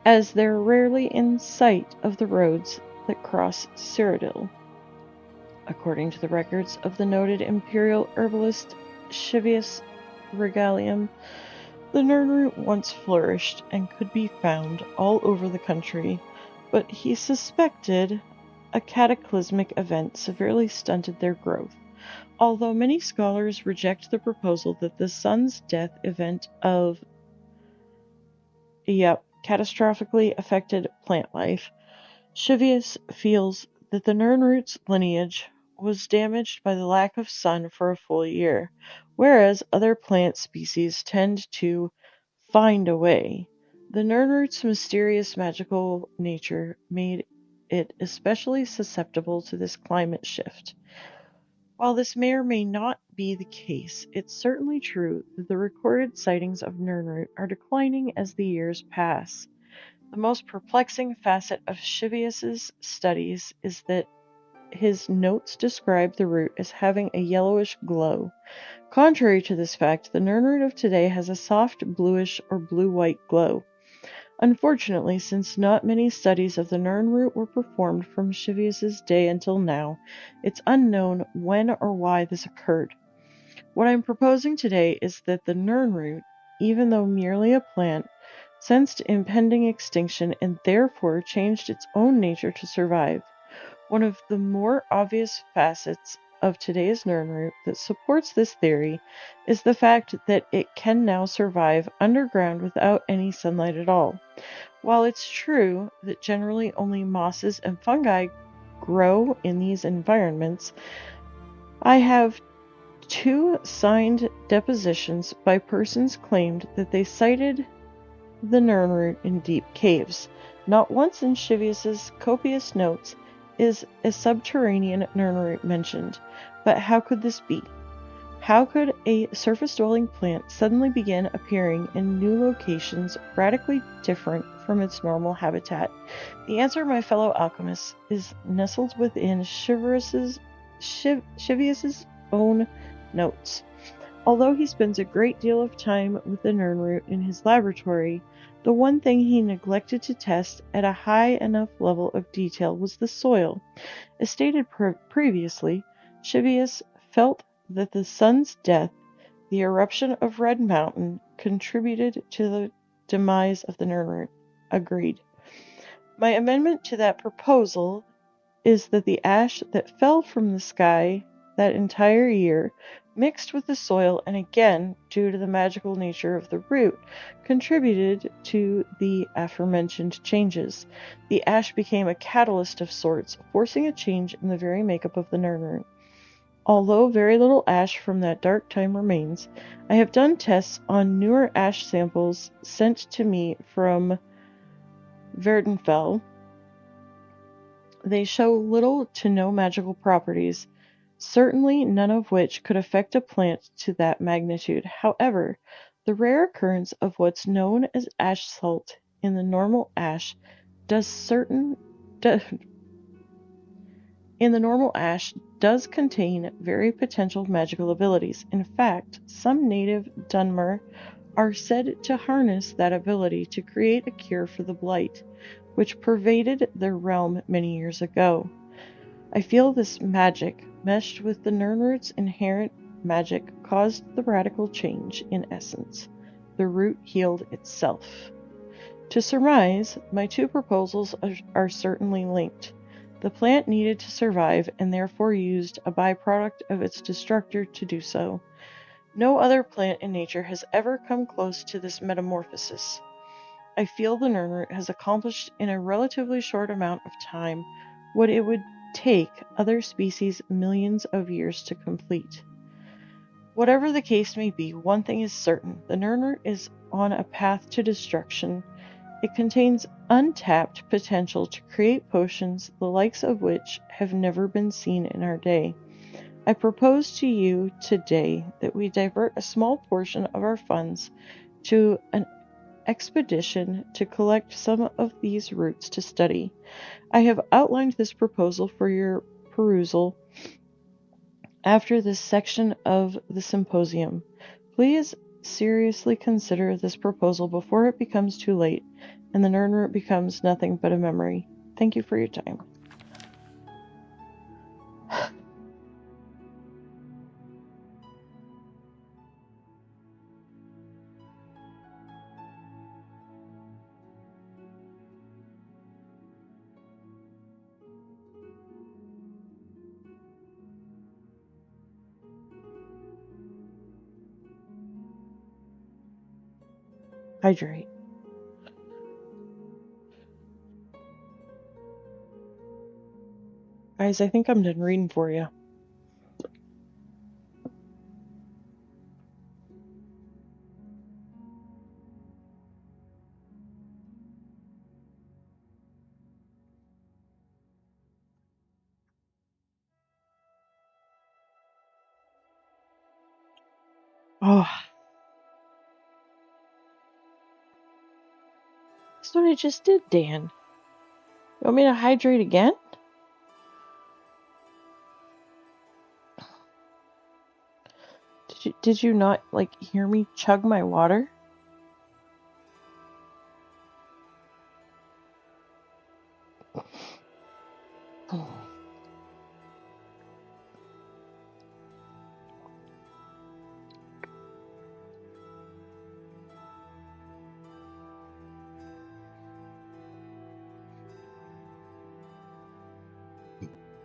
as they're rarely in sight of the roads that cross Cyrodiil. According to the records of the noted imperial herbalist Shivius Regalium, the Nernroot once flourished and could be found all over the country, but he suspected a cataclysmic event severely stunted their growth. Although many scholars reject the proposal that the sun's death event catastrophically affected plant life, Shivius feels that the Nernroot's lineage was damaged by the lack of sun for a full year, whereas other plant species tend to find a way. The Nernroot's mysterious magical nature made it especially susceptible to this climate shift. While this may or may not be the case, it's certainly true that the recorded sightings of Nernroot are declining as the years pass. The most perplexing facet of Shivius's studies is that his notes describe the root as having a yellowish glow. Contrary to this fact, the Nernroot of today has a soft bluish or blue-white glow. Unfortunately, since not many studies of the Nernroot were performed from Shivius's day until now, it's unknown when or why this occurred. What I'm proposing today is that the Nernroot, even though merely a plant, sensed impending extinction and therefore changed its own nature to survive. One of the more obvious facets of today's Nernroot that supports this theory is the fact that it can now survive underground without any sunlight at all. While it's true that generally only mosses and fungi grow in these environments, I have 2 signed depositions by persons claimed that they sighted the Nernroot in deep caves. Not once in Shivius's copious notes is a subterranean Nernroot mentioned, but how could this be? How could a surface-dwelling plant suddenly begin appearing in new locations radically different from its normal habitat? The answer, my fellow alchemists, is nestled within Chivius's own notes. Although he spends a great deal of time with the Nirnroot in his laboratory, the one thing he neglected to test at a high enough level of detail was the soil. As stated previously, Chivius felt that the sun's death, the eruption of Red Mountain, contributed to the demise of the Nirnroot. Agreed. My amendment to that proposal is that the ash that fell from the sky that entire year, mixed with the soil and again, due to the magical nature of the root, contributed to the aforementioned changes. The ash became a catalyst of sorts, forcing a change in the very makeup of the Nirnroot. Although very little ash from that dark time remains, I have done tests on newer ash samples sent to me from Verdenfell. They show little to no magical properties, certainly none of which could affect a plant to that magnitude. However, the rare occurrence of what's known as ash salt in the normal ash does contain very potential magical abilities. In fact, some native Dunmer are said to harness that ability to create a cure for the blight, which pervaded their realm many years ago. I feel this magic, meshed with the Nirnroot's inherent magic, caused the radical change in essence. The root healed itself. To surmise, my two proposals are certainly linked. The plant needed to survive and therefore used a byproduct of its destructor to do so. No other plant in nature has ever come close to this metamorphosis. I feel the Nirnroot has accomplished in a relatively short amount of time what it would take other species millions of years to complete. Whatever the case may be, one thing is certain. The Nirnroot is on a path to destruction. It contains untapped potential to create potions the likes of which have never been seen in our day. I propose to you today that we divert a small portion of our funds to an expedition to collect some of these roots to study. I have outlined this proposal for your perusal after this section of the symposium. Please seriously consider this proposal before it becomes too late and the Nirnroot becomes nothing but a memory. Thank you for your time. Hydrate. Guys, I think I'm done reading for you. Oh. That's what I just did, Dan. You want me to hydrate again? Did you not, hear me chug my water?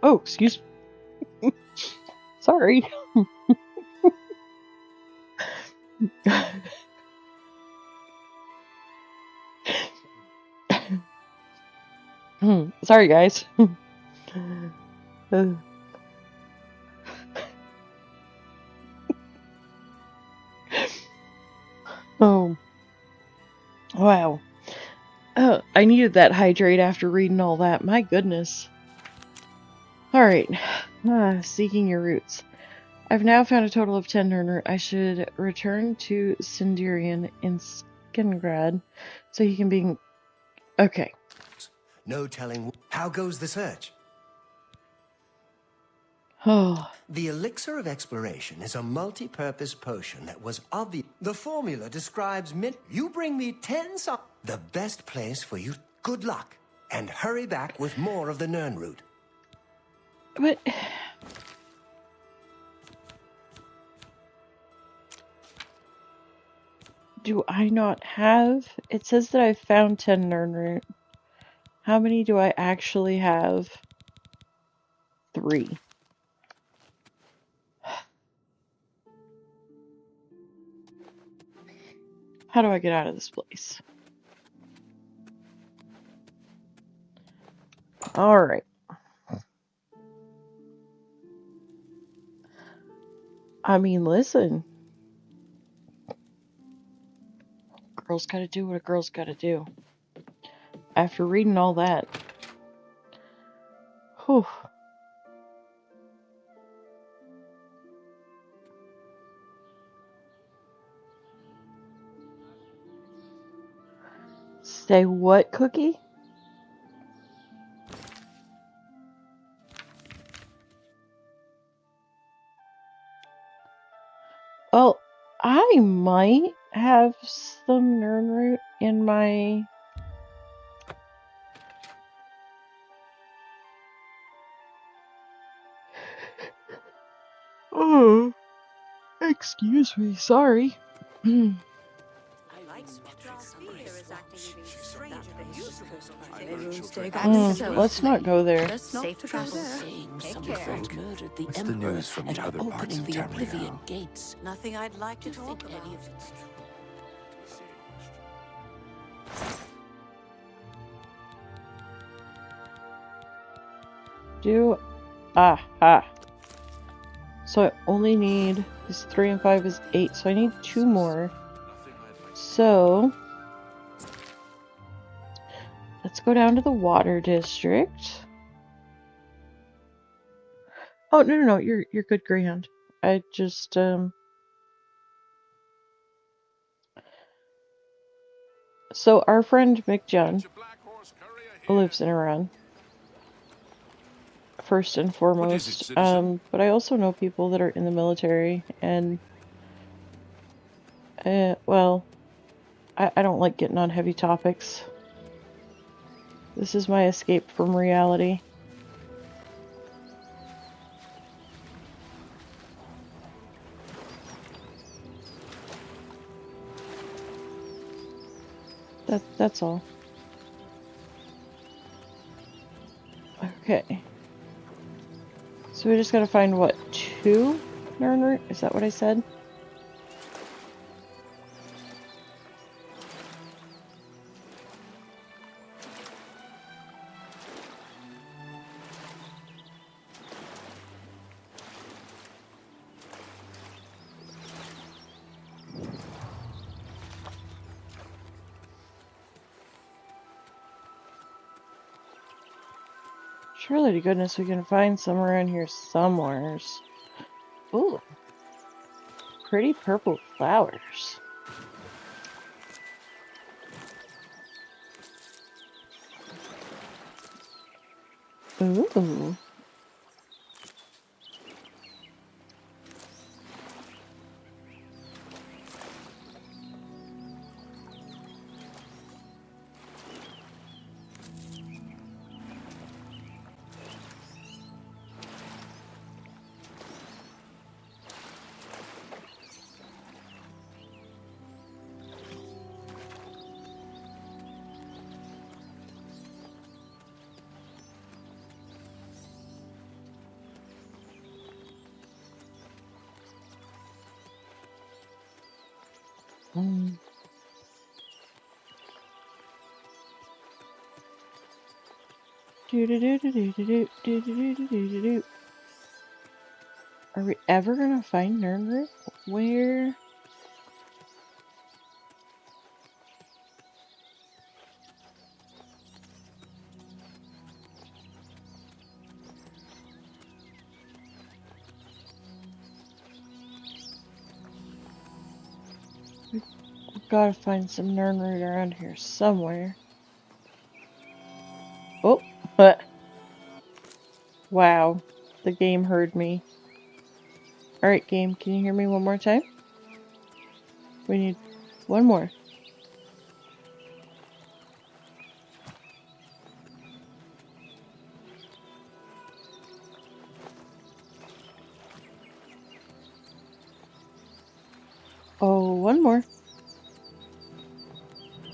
Oh, excuse me. Sorry. Sorry, guys. Oh. Wow. I needed that hydrate after reading all that. My goodness. Alright. Seeking your roots. I've now found a total of 10 Nernroot. I should return to Sinderian in Skingrad so he can be... Okay. No telling. How goes the search? Oh. The elixir of exploration is a multi-purpose potion that was obvious. The formula describes you bring me 10 the best place for you. Good luck. And hurry back with more of the Nernroot. But... Do I not have? It says that I found 10 Nernroot. How many do I actually have? 3. How do I get out of this place? Alright. I mean, listen. Girl's gotta do what a girl's gotta do. After reading all that. Whew. Say what, Cookie? Well, I might have some Nernroot in my... Oh, excuse me, sorry. Let's not go there. Safe travel. What's the news from the other parts of the Tamriel? Oblivion gates. Nothing I'd like to talk about. So I only need, this 3 and 5 is 8, so I need 2 more. So, let's go down to the water district. Oh, no, you're good, Greyhound. I just, So our friend McJohn lives in Iran. First and foremost, but I also know people that are in the military, and well, I don't like getting on heavy topics. This is my escape from reality. That's all. Okay. So we just gotta find, what, 2 Nernroot? Is that what I said? Surely to goodness we can find some around here somewheres. Ooh. Pretty purple flowers. Ooh. Are we ever gonna find Nernroot? Where? Gotta find some Nernroot around here somewhere. Oh, wow. The game heard me. Alright, game, can you hear me one more time? We need one more. Oh, one more.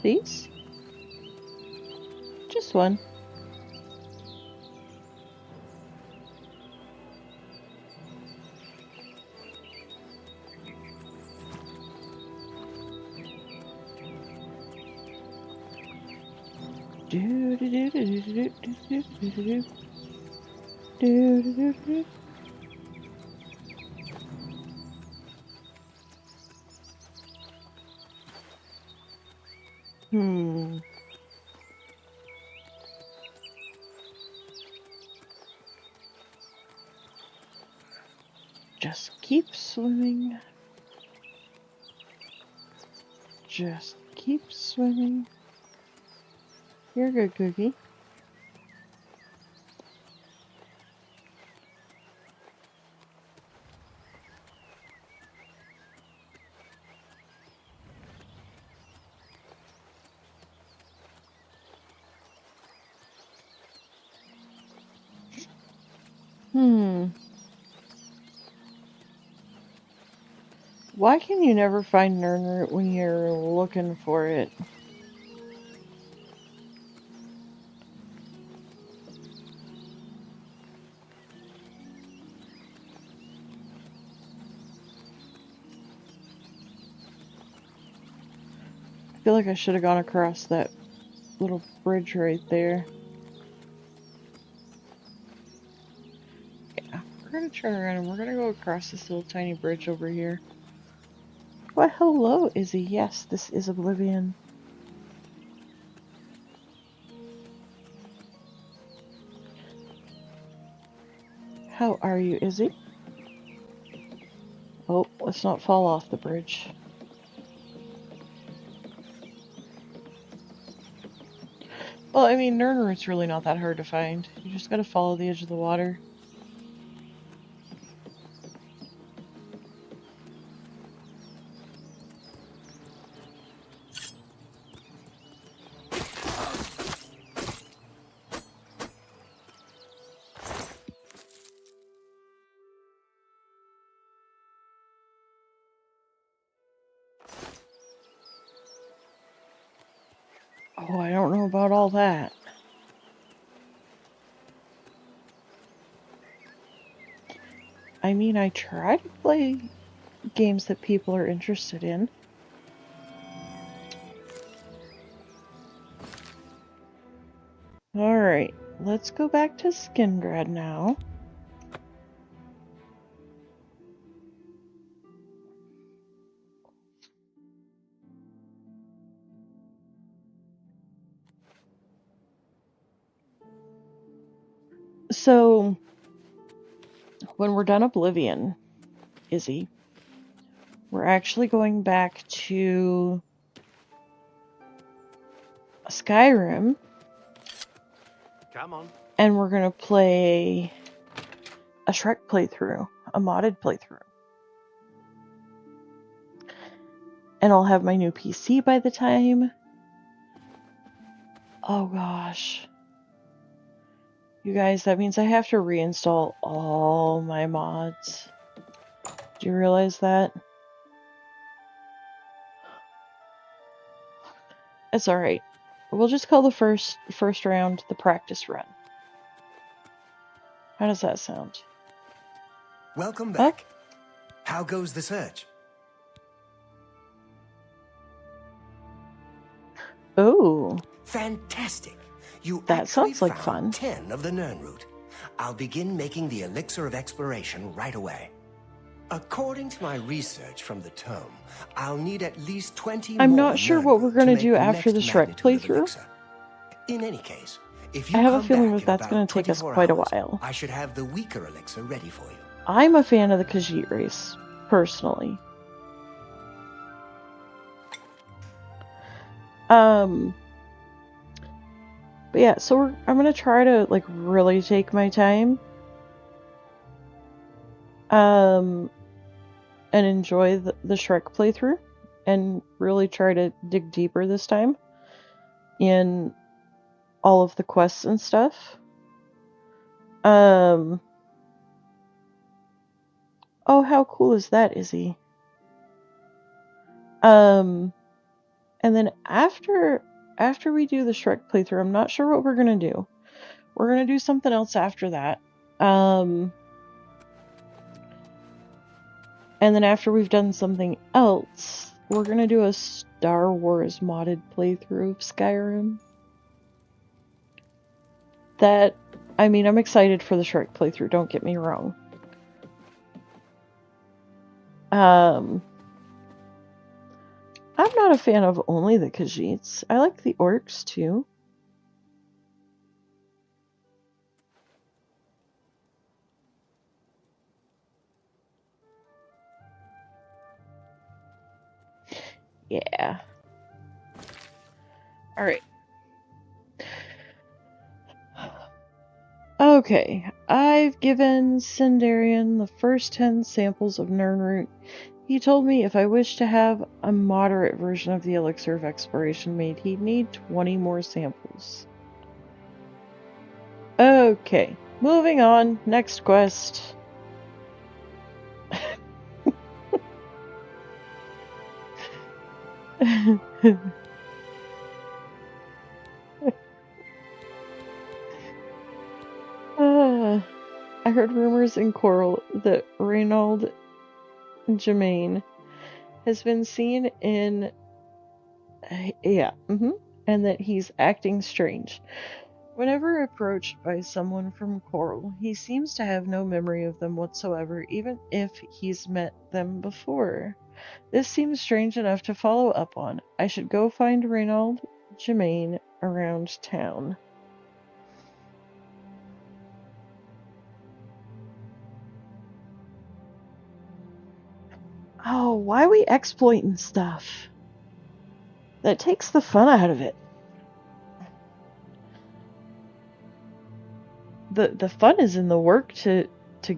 Please? Just one. Do do do do do do do do do do do do do. Just keep swimming. Just keep swimming. You're good, Cookie. Why can you never find Nernroot when you're looking for it? I feel like I should have gone across that little bridge right there. Yeah, we're gonna turn around and we're gonna go across this little tiny bridge over here. Well, hello, Izzy. Yes, this is Oblivion. How are you, Izzy? Oh, let's not fall off the bridge. Well, I mean, Nernroot's really not that hard to find. You just gotta follow the edge of the water. Oh, I don't know about all that. I mean, I try to play games that people are interested in. Alright, let's go back to Skingrad now. So, when we're done Oblivion, Izzy, we're actually going back to Skyrim. Come on. And we're gonna play a Shrek playthrough, a modded playthrough. And I'll have my new PC by the time. Oh gosh. You guys, that means I have to reinstall all my mods. Do you realize that? It's alright. We'll just call the first round the practice run. How does that sound? Welcome back. How goes the search? Oh. Fantastic. You that sounds like fun. 10 of the Nernroot. I'll begin making the elixir of exploration right away. According to my research from the tome, I'll need at least 20 I'm more not sure what we're going to do after the Shrek playthrough. In any case, if you I have a come feeling back that that's in going about to take us 24 quite a hours, while. I should have the weaker elixir ready for you. I'm a fan of the Khajiit race, personally. But yeah, so I'm gonna try to like really take my time. And enjoy the Shrek playthrough and really try to dig deeper this time in all of the quests and stuff. Oh, how cool is that, Izzy? And then after we do the Shrek playthrough, I'm not sure what we're gonna do. We're gonna do something else after that. And then after we've done something else, we're gonna do a Star Wars modded playthrough of Skyrim. That, I mean, I'm excited for the Shrek playthrough, don't get me wrong. I'm not a fan of only the Khajiits. I like the orcs too. Yeah. Alright. Okay, I've given Sindarian the first 10 samples of Nirnroot. He told me if I wish to have a moderate version of the Elixir of Exploration made, he'd need 20 more samples. Okay, moving on. Next quest. I heard rumors in Coral that Reynold Germain has been seen in... and that he's acting strange. Whenever approached by someone from Coral, he seems to have no memory of them whatsoever, even if he's met them before. This seems strange enough to follow up on. I should go find Reynold Germain around town. Oh, why are we exploiting stuff? That takes the fun out of it. The fun is in the work to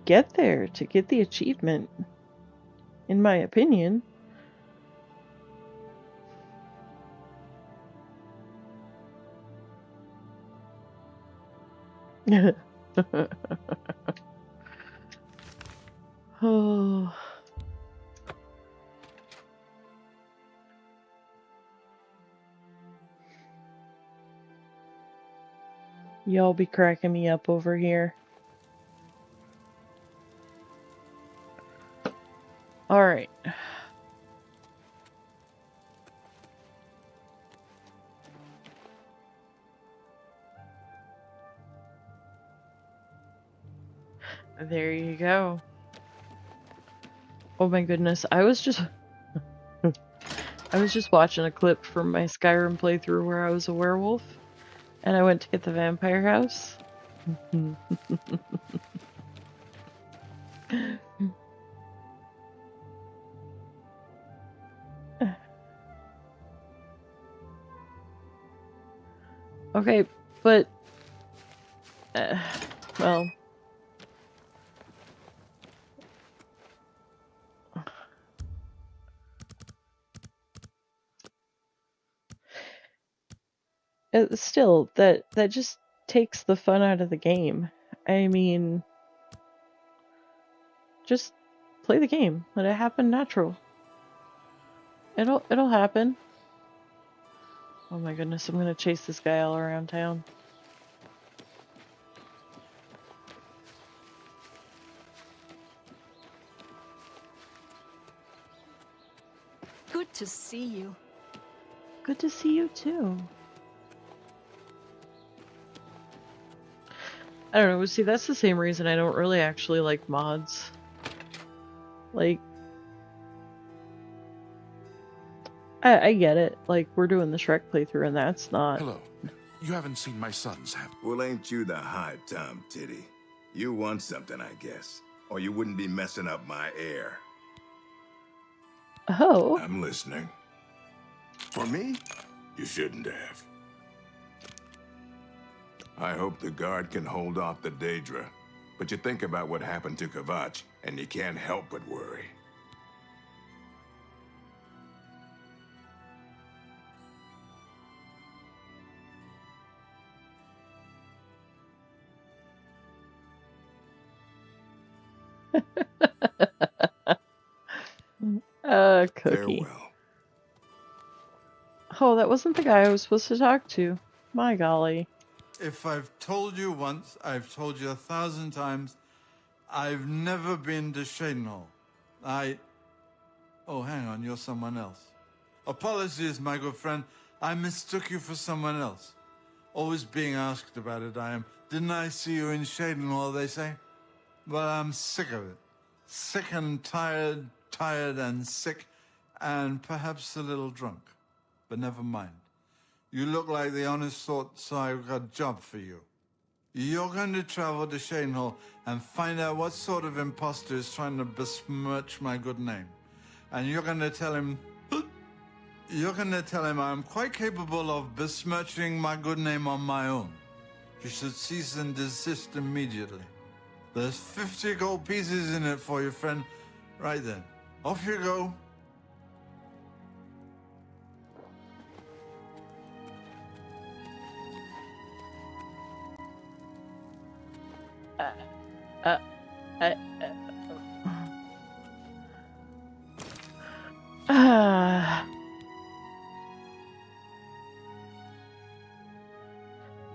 get there, to get the achievement, in my opinion. Oh. Y'all be cracking me up over here. Alright. There you go. Oh my goodness, I was just watching a clip from my Skyrim playthrough where I was a werewolf and I went to get the vampire house. Okay, but well, still, that just takes the fun out of the game. I mean, just play the game. Let it happen natural. It'll happen. Oh my goodness, I'm gonna chase this guy all around town. Good to see you. Good to see you too. I don't know, see, that's the same reason I don't really actually like mods. Like, I get it. Like, we're doing the Shrek playthrough and that's not... Hello. You haven't seen my sons, have you? Well, ain't you the high Tom Titty? You want something, I guess. Or you wouldn't be messing up my air. Oh. I'm listening. For me? You shouldn't have. I hope the guard can hold off the Daedra. But you think about what happened to Kvatch, and you can't help but worry. Cookie. Farewell. Oh, that wasn't the guy I was supposed to talk to. My golly. If I've told you once, I've told you 1,000 times, I've never been to Shadenhall. Oh, hang on, you're someone else. Apologies, my good friend. I mistook you for someone else. Always being asked about it, I am. Didn't I see you in Shadenhall, they say? Well, I'm sick of it. Sick and tired, tired and sick, and perhaps a little drunk. But never mind. You look like the honest sort, so I've got a job for you. You're going to travel to Shadenhall and find out what sort of imposter is trying to besmirch my good name. And you're going to tell him... I'm quite capable of besmirching my good name on my own. You should cease and desist immediately. There's 50 gold pieces in it for you, friend. Right then. Off you go.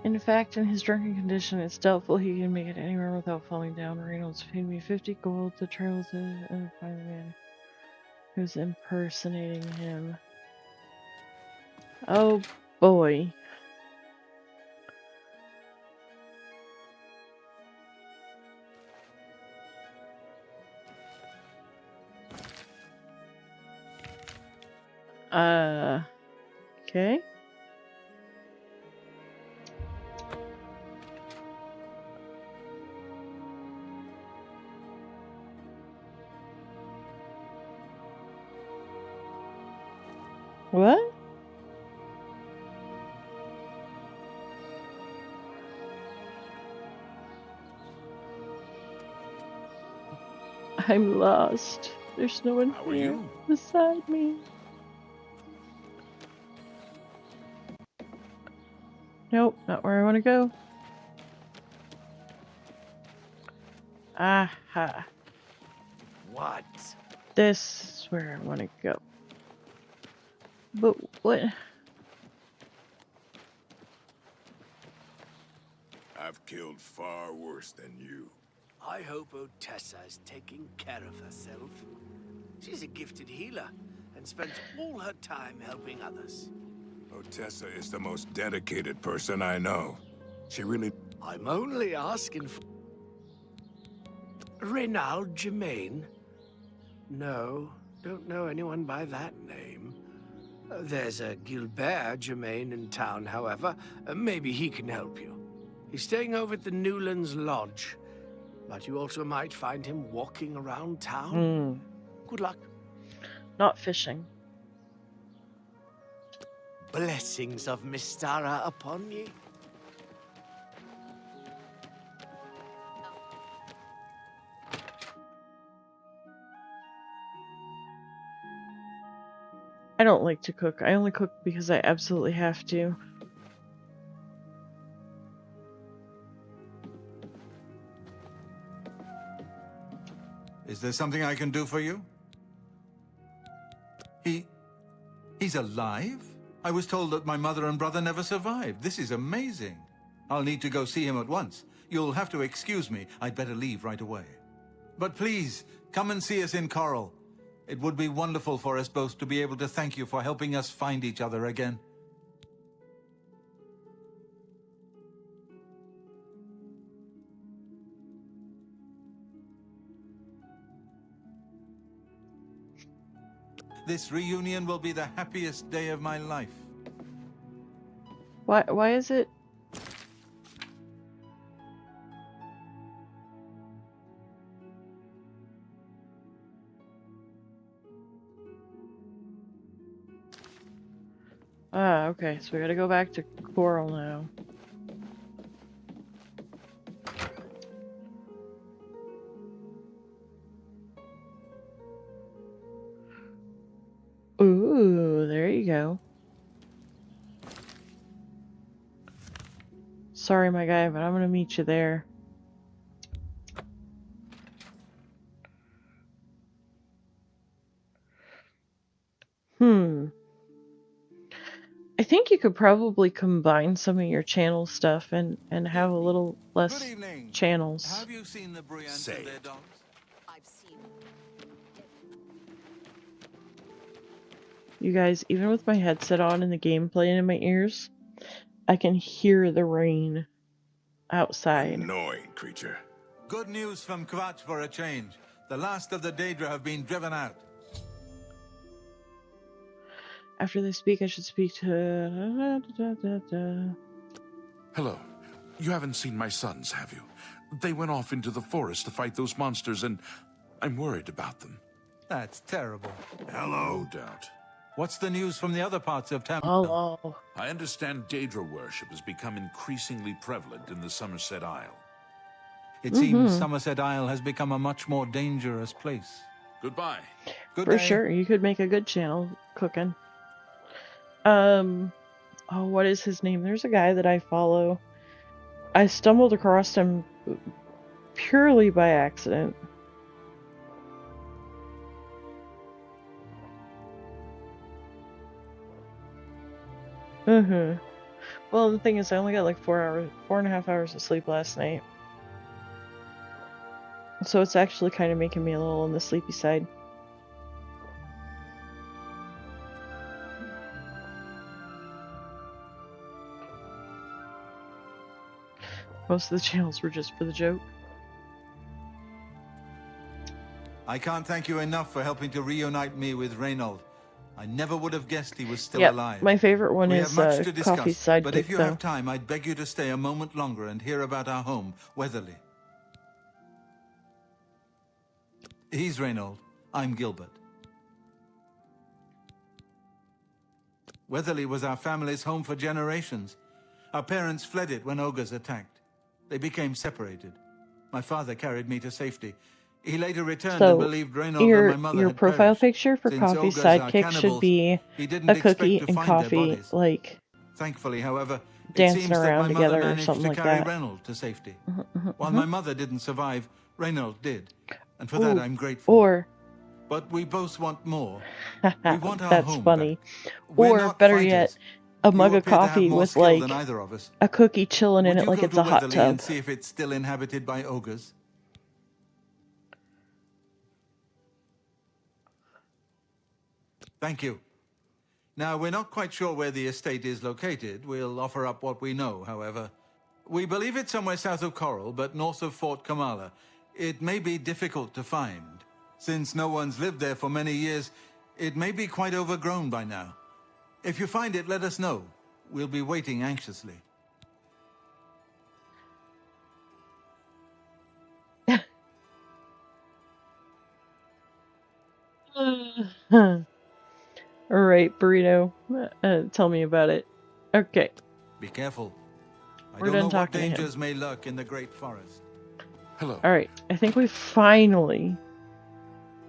In fact, in his drunken condition, it's doubtful he can make it anywhere without falling down. Reynolds paid me 50 gold to travel to and find the man who's impersonating him. Oh boy. Okay. What? I'm lost. There's no one here beside me. Nope, not where I want to go. Aha. What? This is where I want to go. But what? I've killed far worse than you. I hope Otessa's taking care of herself. She's a gifted healer and spends all her time helping others. Otessa is the most dedicated person I know. She really... I'm only asking for... Reynald Germain? No, don't know anyone by that name. There's a Gilbert Germain in town, however. Maybe he can help you. He's staying over at the Newlands Lodge. But you also might find him walking around town. Good luck. Not fishing. Blessings of Mystara upon ye. I don't like to cook. I only cook because I absolutely have to. Is there something I can do for you? He's alive? I was told that my mother and brother never survived. This is amazing. I'll need to go see him at once. You'll have to excuse me. I'd better leave right away. But please, come and see us in Coral. It would be wonderful for us both to be able to thank you for helping us find each other again. This reunion will be the happiest day of my life. Why is it? Okay. Okay, so we gotta go back to Coral now. Ooh, there you go. Sorry, my guy, but I'm gonna meet you there. I think you could probably combine some of your channel stuff and have a little less channels. Have you seen the Brians and their dogs? I've seen You guys, even with my headset on and the game playing in my ears, I can hear the rain outside. Annoying creature. Good news from Kvatch for a change. The last of the Daedra have been driven out. After they speak, I should speak to... Hello. You haven't seen my sons, have you? They went off into the forest to fight those monsters, and I'm worried about them. That's terrible. Hello. No doubt. What's the news from the other parts of Tamriel? Hello. I understand Daedra worship has become increasingly prevalent in the Somerset Isle. It seems Somerset Isle has become a much more dangerous place. Goodbye. Good For day. sure, you could make a good channel cooking. Oh, what is his name? There's a guy that I follow. I stumbled across him purely by accident. Well, the thing is, I only got like 4.5 hours of sleep last night. So it's actually kind of making me a little on the sleepy side. Most of the channels were just for the joke. I can't thank you enough for helping to reunite me with Reynold. I never would have guessed he was still alive. My favorite one we is have much to discuss, Coffee's sidekick, but if you though. have time, I'd beg you to stay a moment longer and hear about our home, Weatherly. He's Reynold. I'm Gilbert. Weatherly was our family's home for generations. Our parents fled it when ogres attacked. They became separated. My father carried me to safety. He later returned and believed Reynold and my mother your had profile perished. picture for Since Coffee's ogres are sidekick should cannibals, be he didn't a expect cookie to and find their Coffee, bodies. like, Thankfully, however, it dancing seems that around my mother together or managed something to like carry that. Reynold to safety. While my mother didn't survive, Reynold did. And for that, I'm grateful. Or, But we both want more. We want our that's home funny. back. We're Or, not better fighters. yet, a mug You of appear to have coffee more with, skill like, than either of us. a cookie chilling in Would it you like go it's to a hot Weatherly tub. and see if it's still inhabited by ogres? Thank you. Now, we're not quite sure where the estate is located. We'll offer up what we know, however. We believe it's somewhere south of Coral, but north of Fort Kamala. It may be difficult to find. Since no one's lived there for many years, it may be quite overgrown by now. If you find it, let us know. We'll be waiting anxiously. Alright, Burrito. Tell me about it. Okay. Be careful. I We're don't done know what talking to him. dangers may lurk in the Great Forest. Hello. Alright, I think we finally,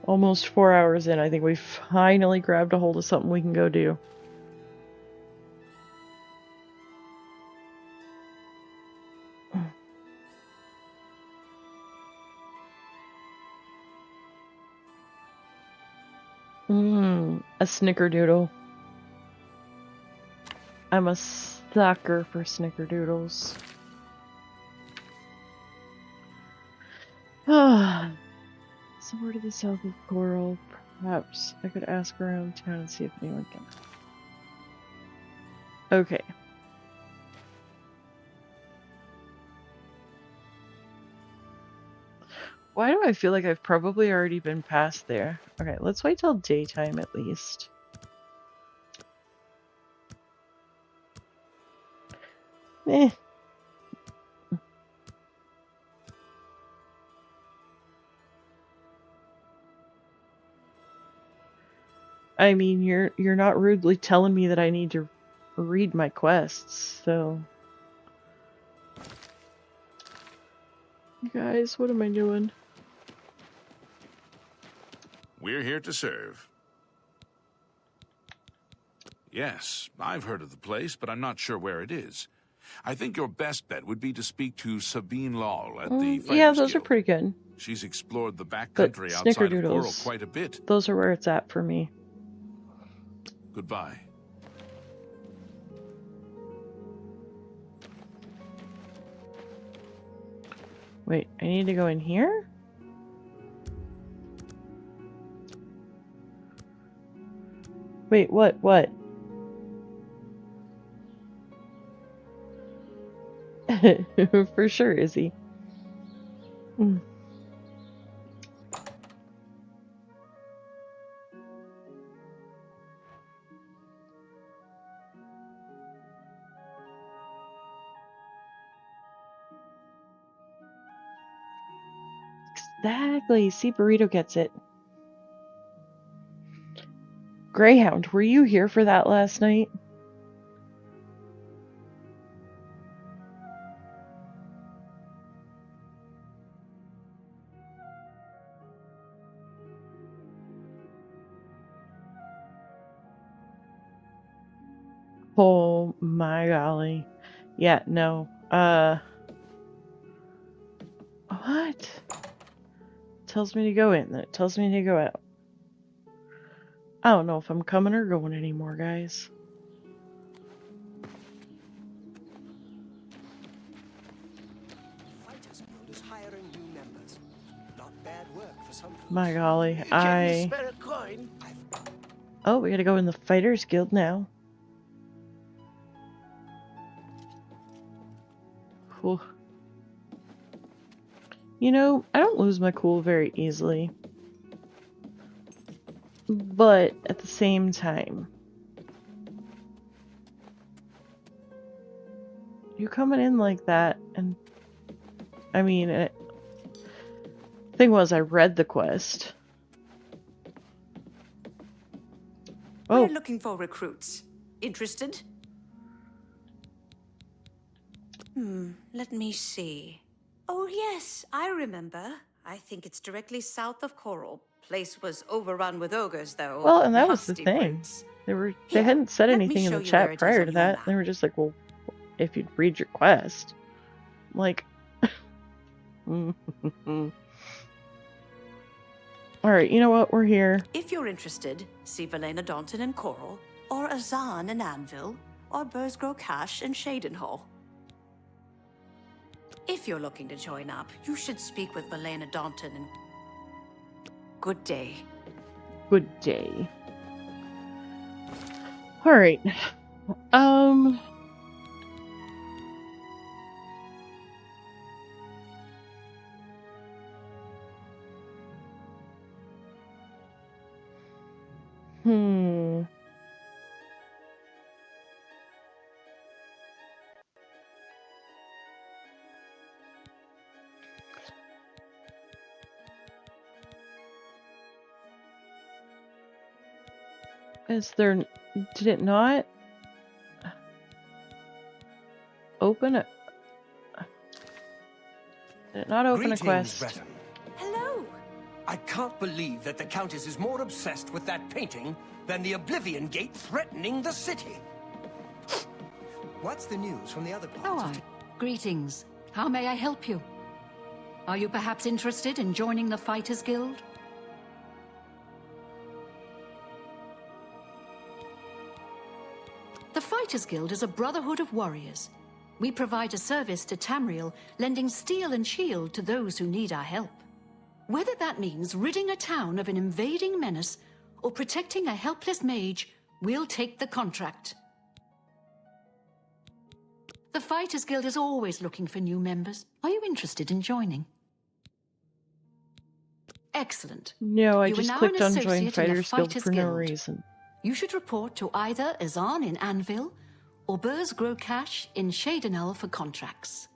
almost 4 hours in, I think we finally grabbed a hold of something we can go do. A snickerdoodle. I'm a sucker for snickerdoodles. Somewhere to the south of Coral. Perhaps I could ask around town and see if anyone can. Okay. Why do I feel like I've probably already been past there? Okay, let's wait till daytime at least. Eh. I mean, you're not rudely telling me that I need to read my quests, so... Guys, what am I doing? We're here to serve. Yes, I've heard of the place, but I'm not sure where it is. I think your best bet would be to speak to Sabine Lal at the Fighters Yeah, those Guild. are pretty good. She's explored the But backcountry outside of Coral Snickerdoodles, quite a bit. those are where it's at for me. Goodbye. Wait, I need to go in here? Wait, what? For sure, Izzy. Exactly. See, Burrito gets it. Greyhound, were you here for that last night? Oh my golly. Yeah, no. What? Tells me to go in, then it tells me to go out. I don't know if I'm coming or going anymore, guys. Fighters Guild is hiring new members. Not bad work for some folks. My golly, Can you spare a coin? Oh, we gotta go in the Fighters Guild now. Cool. You know, I don't lose my cool very easily. But at the same time, you coming in like that, and I mean, thing was, I read the quest. Oh, We're looking for recruits. Interested? Let me see. Oh yes, I remember. I think it's directly south of Coral. Place was overrun with ogres, though. well, and that was the Nasty thing. brutes. They Here, hadn't said let me anything in show the you where chat it is prior on to your that. map. They were just like, well, if you'd read your quest. I'm like, alright, you know what? We're here. If you're interested, see Valena Daunton in Coral, or Azan in Anvil, or Bursgrow Cash in Shadenhall. If you're looking to join up, you should speak with Valena Daunton and... Good day. Good day. Alright. Is there... Did it not open a... Did it not open Greetings, a quest? Breton. Hello. I can't believe that the Countess is more obsessed with that painting than the Oblivion Gate threatening the city. What's the news from the other parts? Oh, greetings. How may I help you? Are you perhaps interested in joining the Fighters Guild? The Fighters Guild is a brotherhood of warriors. We provide a service to Tamriel, lending steel and shield to those who need our help. Whether that means ridding a town of an invading menace or protecting a helpless mage, we'll take the contract. The Fighters Guild is always looking for new members. Are you interested in joining? Excellent. No, I You are just now clicked an on Join associate in the Fighters Guild Fighters for no Guild. reason. You should report to either Azan in Anvil or Bursgrow Cash in Shadenhall for contracts.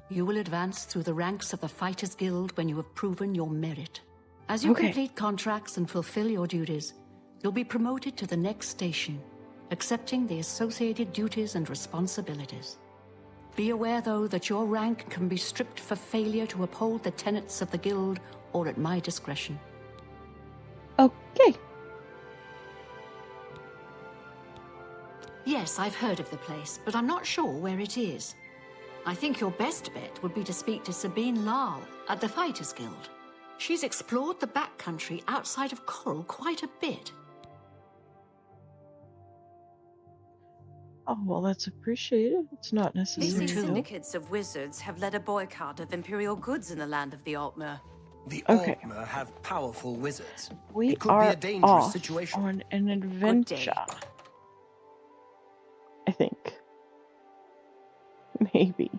You will advance through the ranks of the Fighters Guild when you have proven your merit. As you Okay. complete contracts and fulfill your duties, you'll be promoted to the next station. accepting the associated duties and responsibilities. Be aware, though, that your rank can be stripped for failure to uphold the tenets of the Guild or at my discretion. Okay. Yes, I've heard of the place, but I'm not sure where it is. I think your best bet would be to speak to Sabine Lal at the Fighters Guild. She's explored the backcountry outside of Coral quite a bit. Oh, well, that's appreciated. It's not necessary, Basic though. syndicates of wizards have led a boycott of Imperial goods in the land of the Altmer. The Okay. Altmer have powerful wizards. We It could are be a dangerous off situation. on an adventure. I think. Maybe.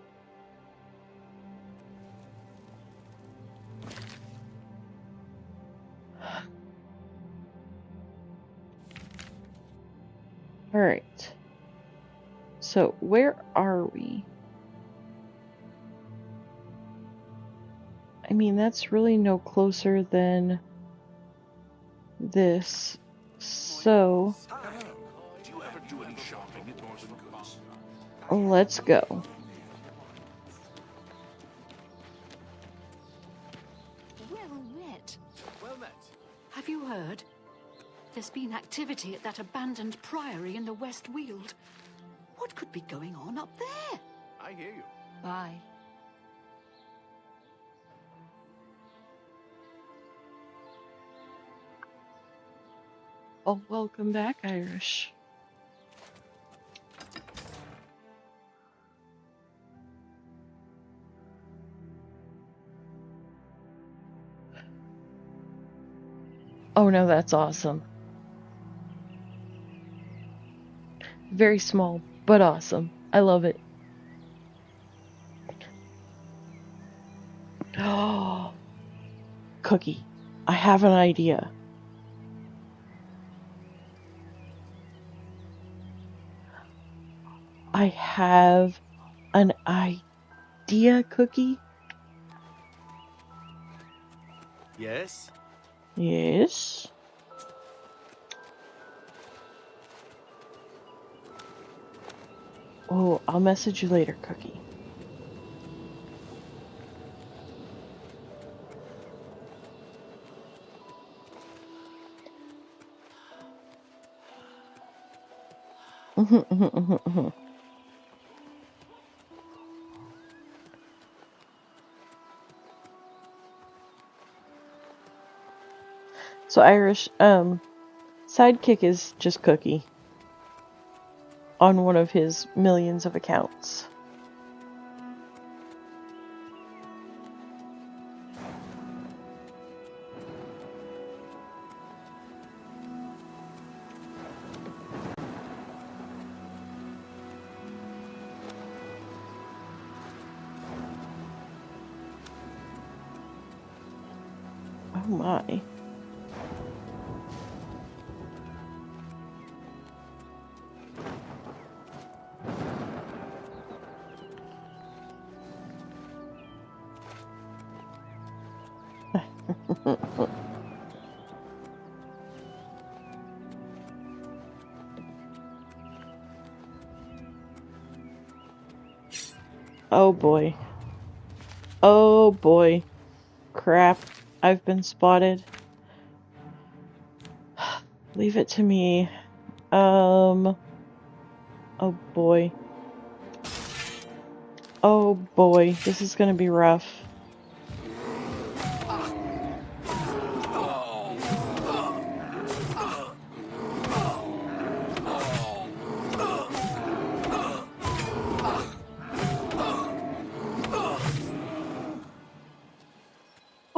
Alright. So, where are we? I mean, that's really no closer than this. So, Do you ever do any shopping at Northern Goods? let's go. Well met. Well met. Have you heard? There's been activity at that abandoned priory in the West Weald. What could be going on up there? I hear you. Bye. Oh, welcome back, Irish. Oh no, that's awesome. Very small, but awesome. I love it. Oh, Cookie, I have an idea. I have an idea, Cookie. Yes? Yes? Oh, I'll message you later, Cookie. So Irish, Sidekick is just Cookie on one of his millions of accounts. Oh my. Oh boy. Oh boy. Crap. I've been spotted. Leave it to me. Oh boy. Oh boy. This is gonna be rough.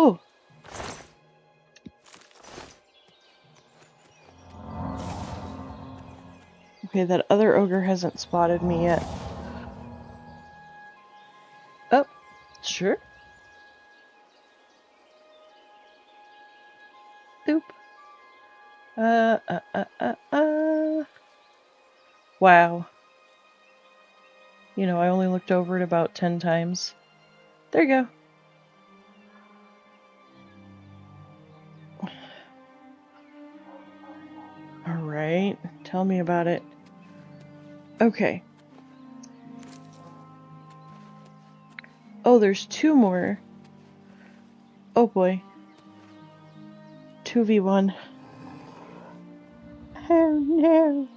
Oh. Okay, that other ogre hasn't spotted me yet. Oh, sure. Boop. Wow. You know, I only looked over it about 10 times. There you go. Alright, tell me about it. Okay. Oh, there's 2 more. Oh boy. 2v1. Oh no.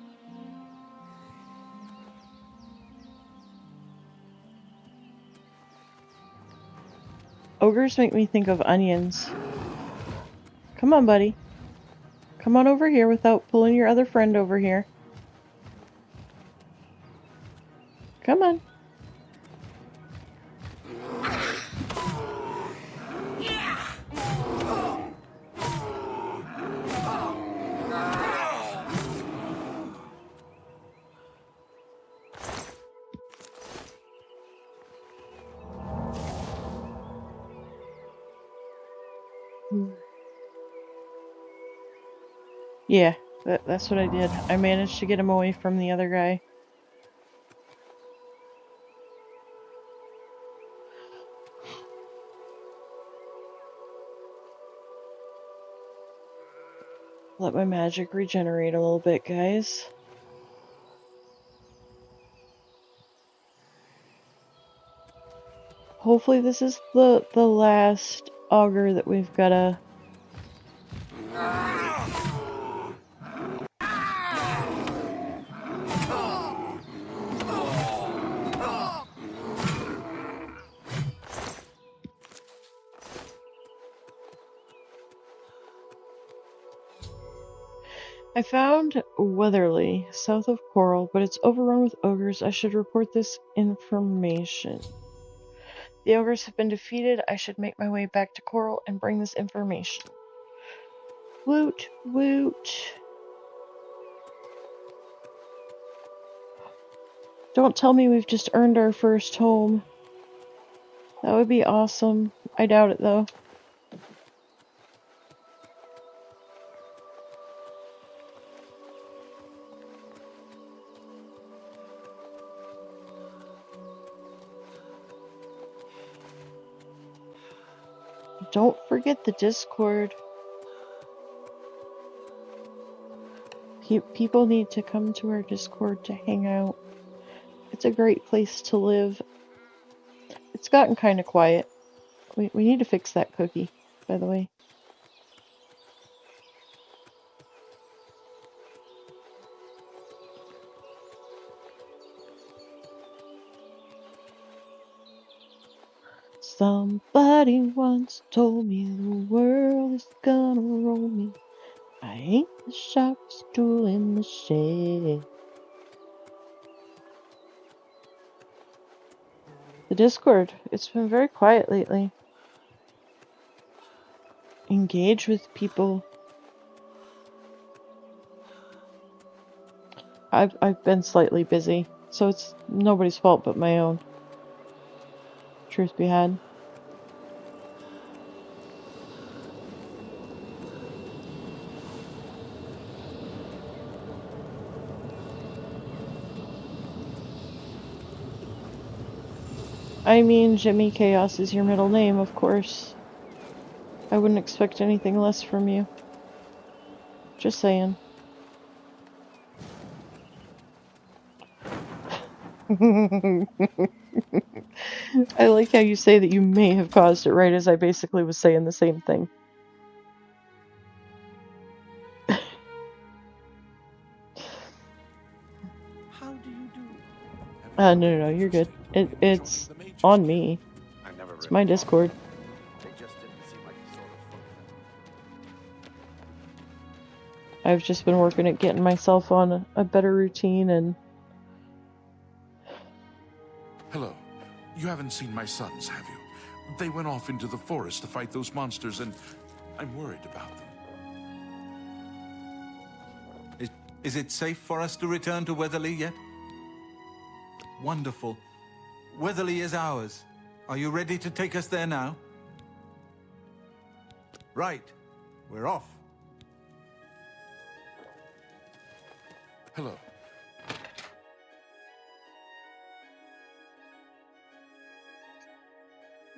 Ogres make me think of onions. Come on, buddy. Come on over here without pulling your other friend over here. Come on. Yeah, that's what I did. I managed to get him away from the other guy. Let my magic regenerate a little bit, guys. Hopefully this is the last augur that we've gotta... I found Weatherly, south of Coral, but it's overrun with ogres. I should report this information. The ogres have been defeated. I should make my way back to Coral and bring this information. Woot, woot. Don't tell me we've just earned our first home. That would be awesome. I doubt it, though. Don't forget the Discord. People need to come to our Discord to hang out. It's a great place to live. It's gotten kind of quiet. We need to fix that cookie, by the way. Somebody once told me the world is gonna roll me. I ain't the sharpest tool in the shed. The Discord, it's been very quiet lately. Engage with people. I've been slightly busy, so it's nobody's fault but my own. Truth be had. I mean, Jimmy Chaos is your middle name, of course. I wouldn't expect anything less from you. Just saying. I like how you say that you may have caused it, right as I basically was saying the same thing. How do you do? No, you're good. It's on me. It's my Discord. They just didn't seem like the sort of folk that... I've just been working at getting myself on a better routine and... Hello. You haven't seen my sons, have you? They went off into the forest to fight those monsters, and I'm worried about them. Is it safe for us to return to Weatherly yet? Wonderful. Weatherly is ours. Are you ready to take us there now? Right. We're off. Hello.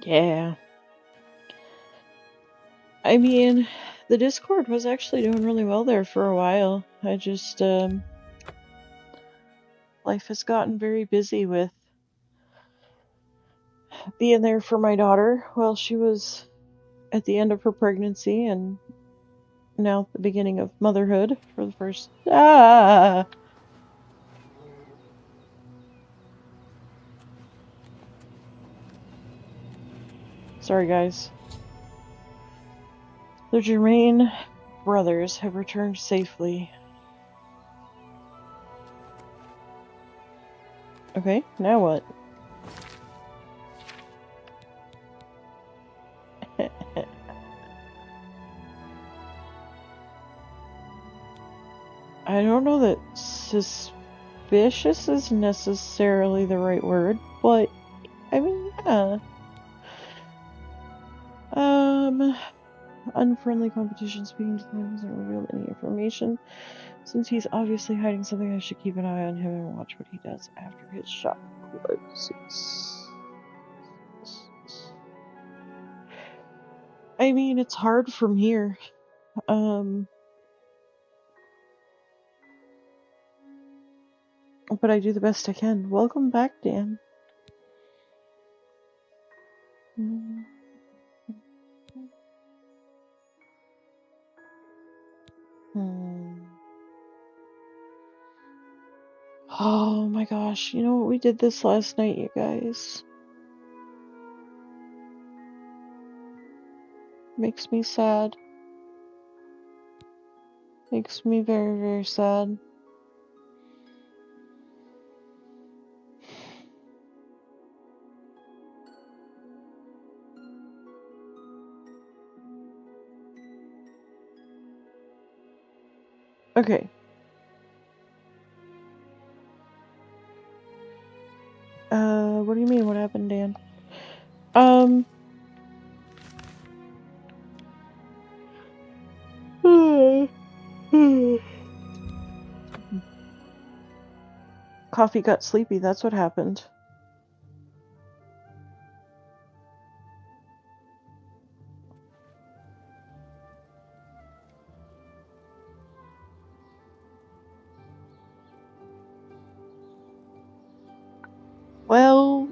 Yeah. I mean, the Discord was actually doing really well there for a while. I just, life has gotten very busy with being there for my daughter while she was at the end of her pregnancy and now at the beginning of motherhood for the first. Sorry, guys. The Germain brothers have returned safely. Okay, now what? I don't know that suspicious is necessarily the right word, but I mean, yeah. Unfriendly competition. Speaking to him doesn't reveal any information. Since he's obviously hiding something, I should keep an eye on him and watch what he does after his shop closes. I mean, it's hard from here. But I do the best I can. Welcome back, Dan. Oh my gosh, you know what? We did this last night, you guys. Makes me sad. Makes me very, very sad. Okay. What do you mean? What happened, Dan? Coffee got sleepy, that's what happened. Well,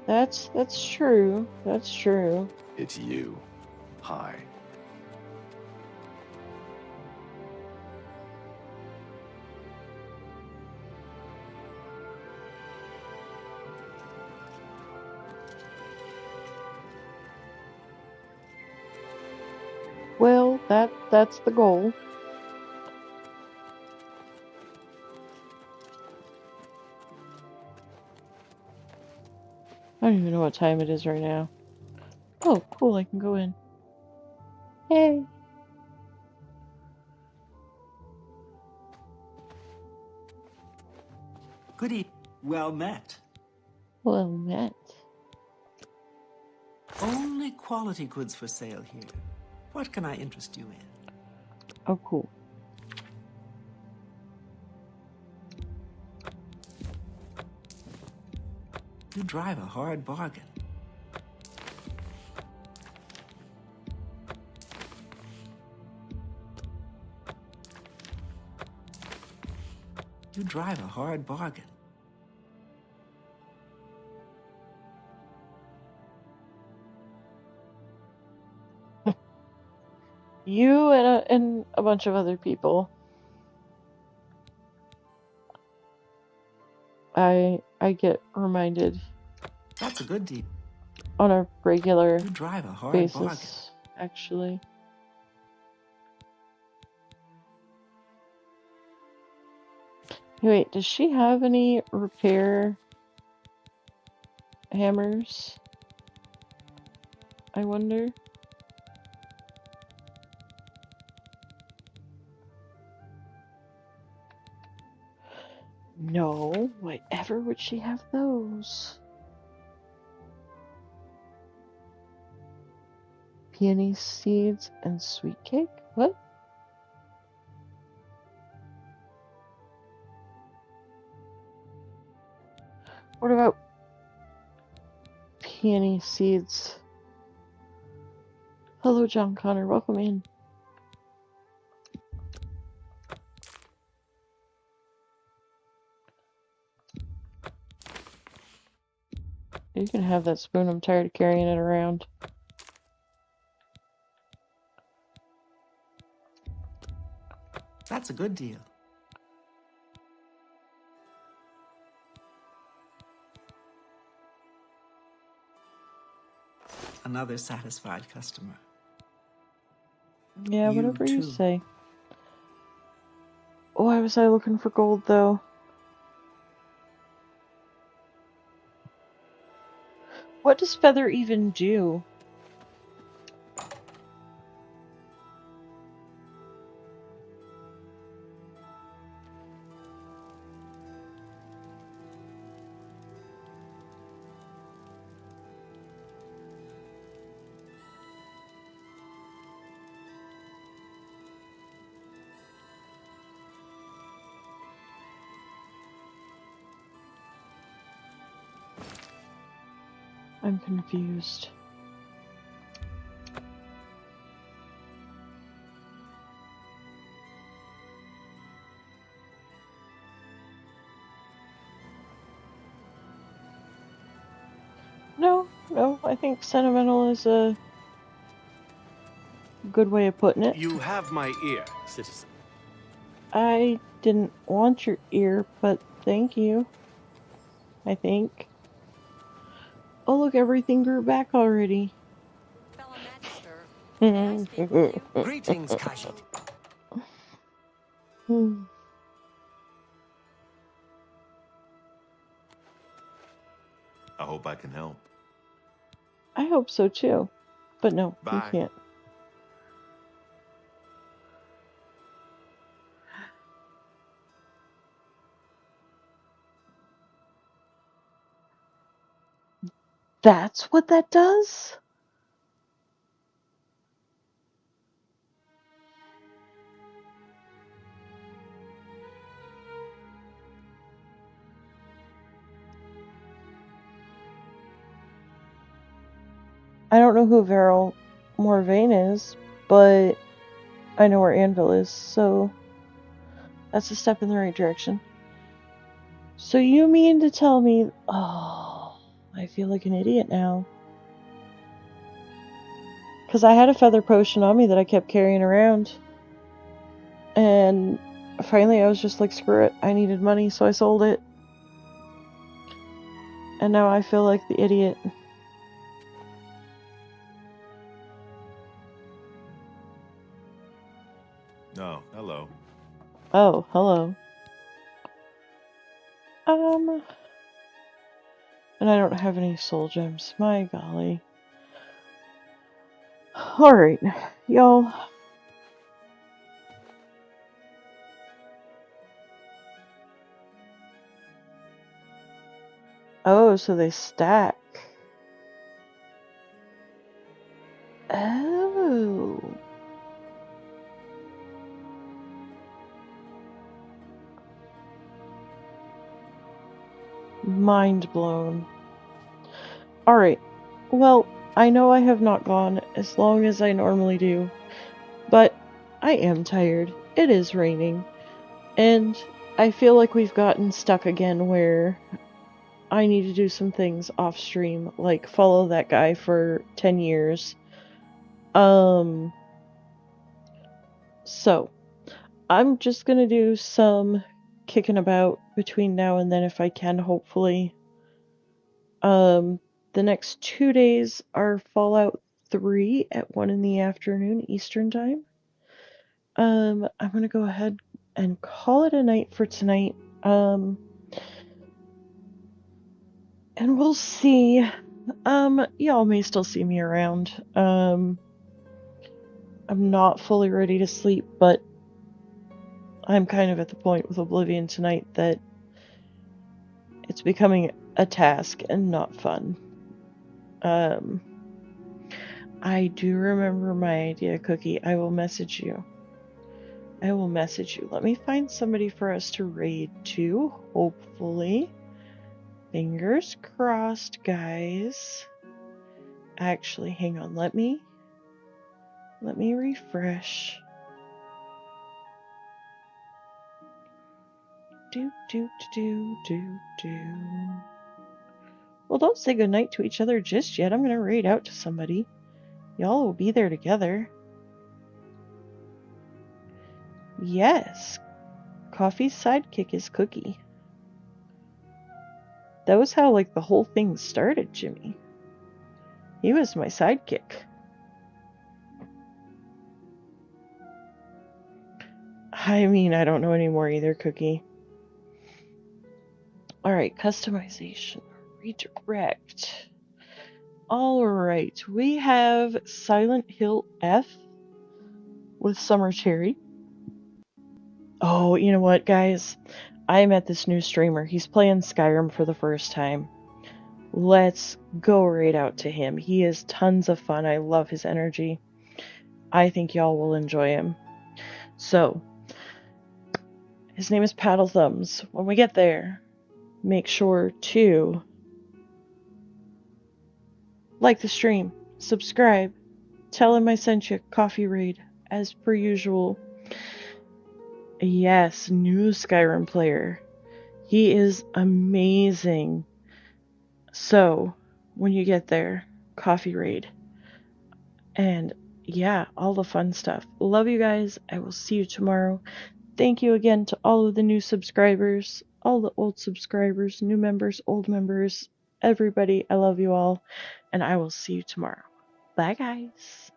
that's true. That's true. It's you. Hi. Well, that's the goal. I don't even know what time it is right now. Oh, cool, I can go in. Yay. Good evening. Well met. Well met. Only quality goods for sale here. What can I interest you in? Oh, cool. You drive a hard bargain. You drive a hard bargain. You and a bunch of other people. I get reminded. That's a good deal. On a regular You drive a hard basis, bargain. actually. Wait, does she have any repair hammers? I wonder. No, whatever would she have those? Peony seeds and sweet cake? What? What about peony seeds? Hello, John Connor. Welcome in. You can have that spoon. I'm tired of carrying it around. That's a good deal. Another satisfied customer. Yeah, You whatever you too. say. Why was I looking for gold, though? What does feather even do? I'm confused. No, I think sentimental is a good way of putting it. You have my ear, citizen. I didn't want your ear, but thank you. I think. Oh, look, everything grew back already. Fellow Magister, may I speak with you? Greetings, Khajiit. I hope I can help. I hope so too. But no, you Bye. can't. That's what that does? I don't know who Varel Morvain is, but I know where Anvil is, so that's a step in the right direction. So you mean to tell me... Oh, I feel like an idiot now. Because I had a feather potion on me that I kept carrying around. And finally I was just like, screw it. I needed money, so I sold it. And now I feel like the idiot. Oh, hello. Oh, hello. And I don't have any soul gems. My golly. Alright, y'all. Oh, so they stack. Oh. Mind blown. Alright. Well, I know I have not gone as long as I normally do, but I am tired. It is raining. And I feel like we've gotten stuck again where I need to do some things off stream, like follow that guy for 10 years. So, I'm just gonna do some kicking about between now and then if I can, hopefully. The next 2 days are Fallout 3 at 1 in the afternoon Eastern Time. I'm gonna go ahead and call it a night for tonight. And we'll see. Y'all may still see me around. I'm not fully ready to sleep, but I'm kind of at the point with Oblivion tonight that it's becoming a task and not fun. I do remember my idea, Cookie. I will message you. Let me find somebody for us to raid to, hopefully. Fingers crossed, guys. Actually, hang on. Let me refresh. Well, don't say goodnight to each other just yet. I'm gonna raid out to somebody. Y'all will be there together. Yes. Coffee's sidekick is Cookie. That was how, like, the whole thing started, Jimmy. He was my sidekick. I mean, I don't know anymore either, Cookie. Alright, customization. Redirect. Alright, we have Silent Hill F with Summer Cherry. Oh, you know what, guys? I met this new streamer. He's playing Skyrim for the first time. Let's go right out to him. He is tons of fun. I love his energy. I think y'all will enjoy him. So, his name is Paddle Thumbs. When we get there, make sure to like the stream, subscribe, tell him I sent you coffee raid, as per usual. Yes, new Skyrim player. He is amazing. So, when you get there, coffee raid. And yeah, all the fun stuff. Love you guys. I will see you tomorrow. Thank you again to all of the new subscribers, all the old subscribers, new members, old members, everybody. I love you all. And I will see you tomorrow. Bye, guys.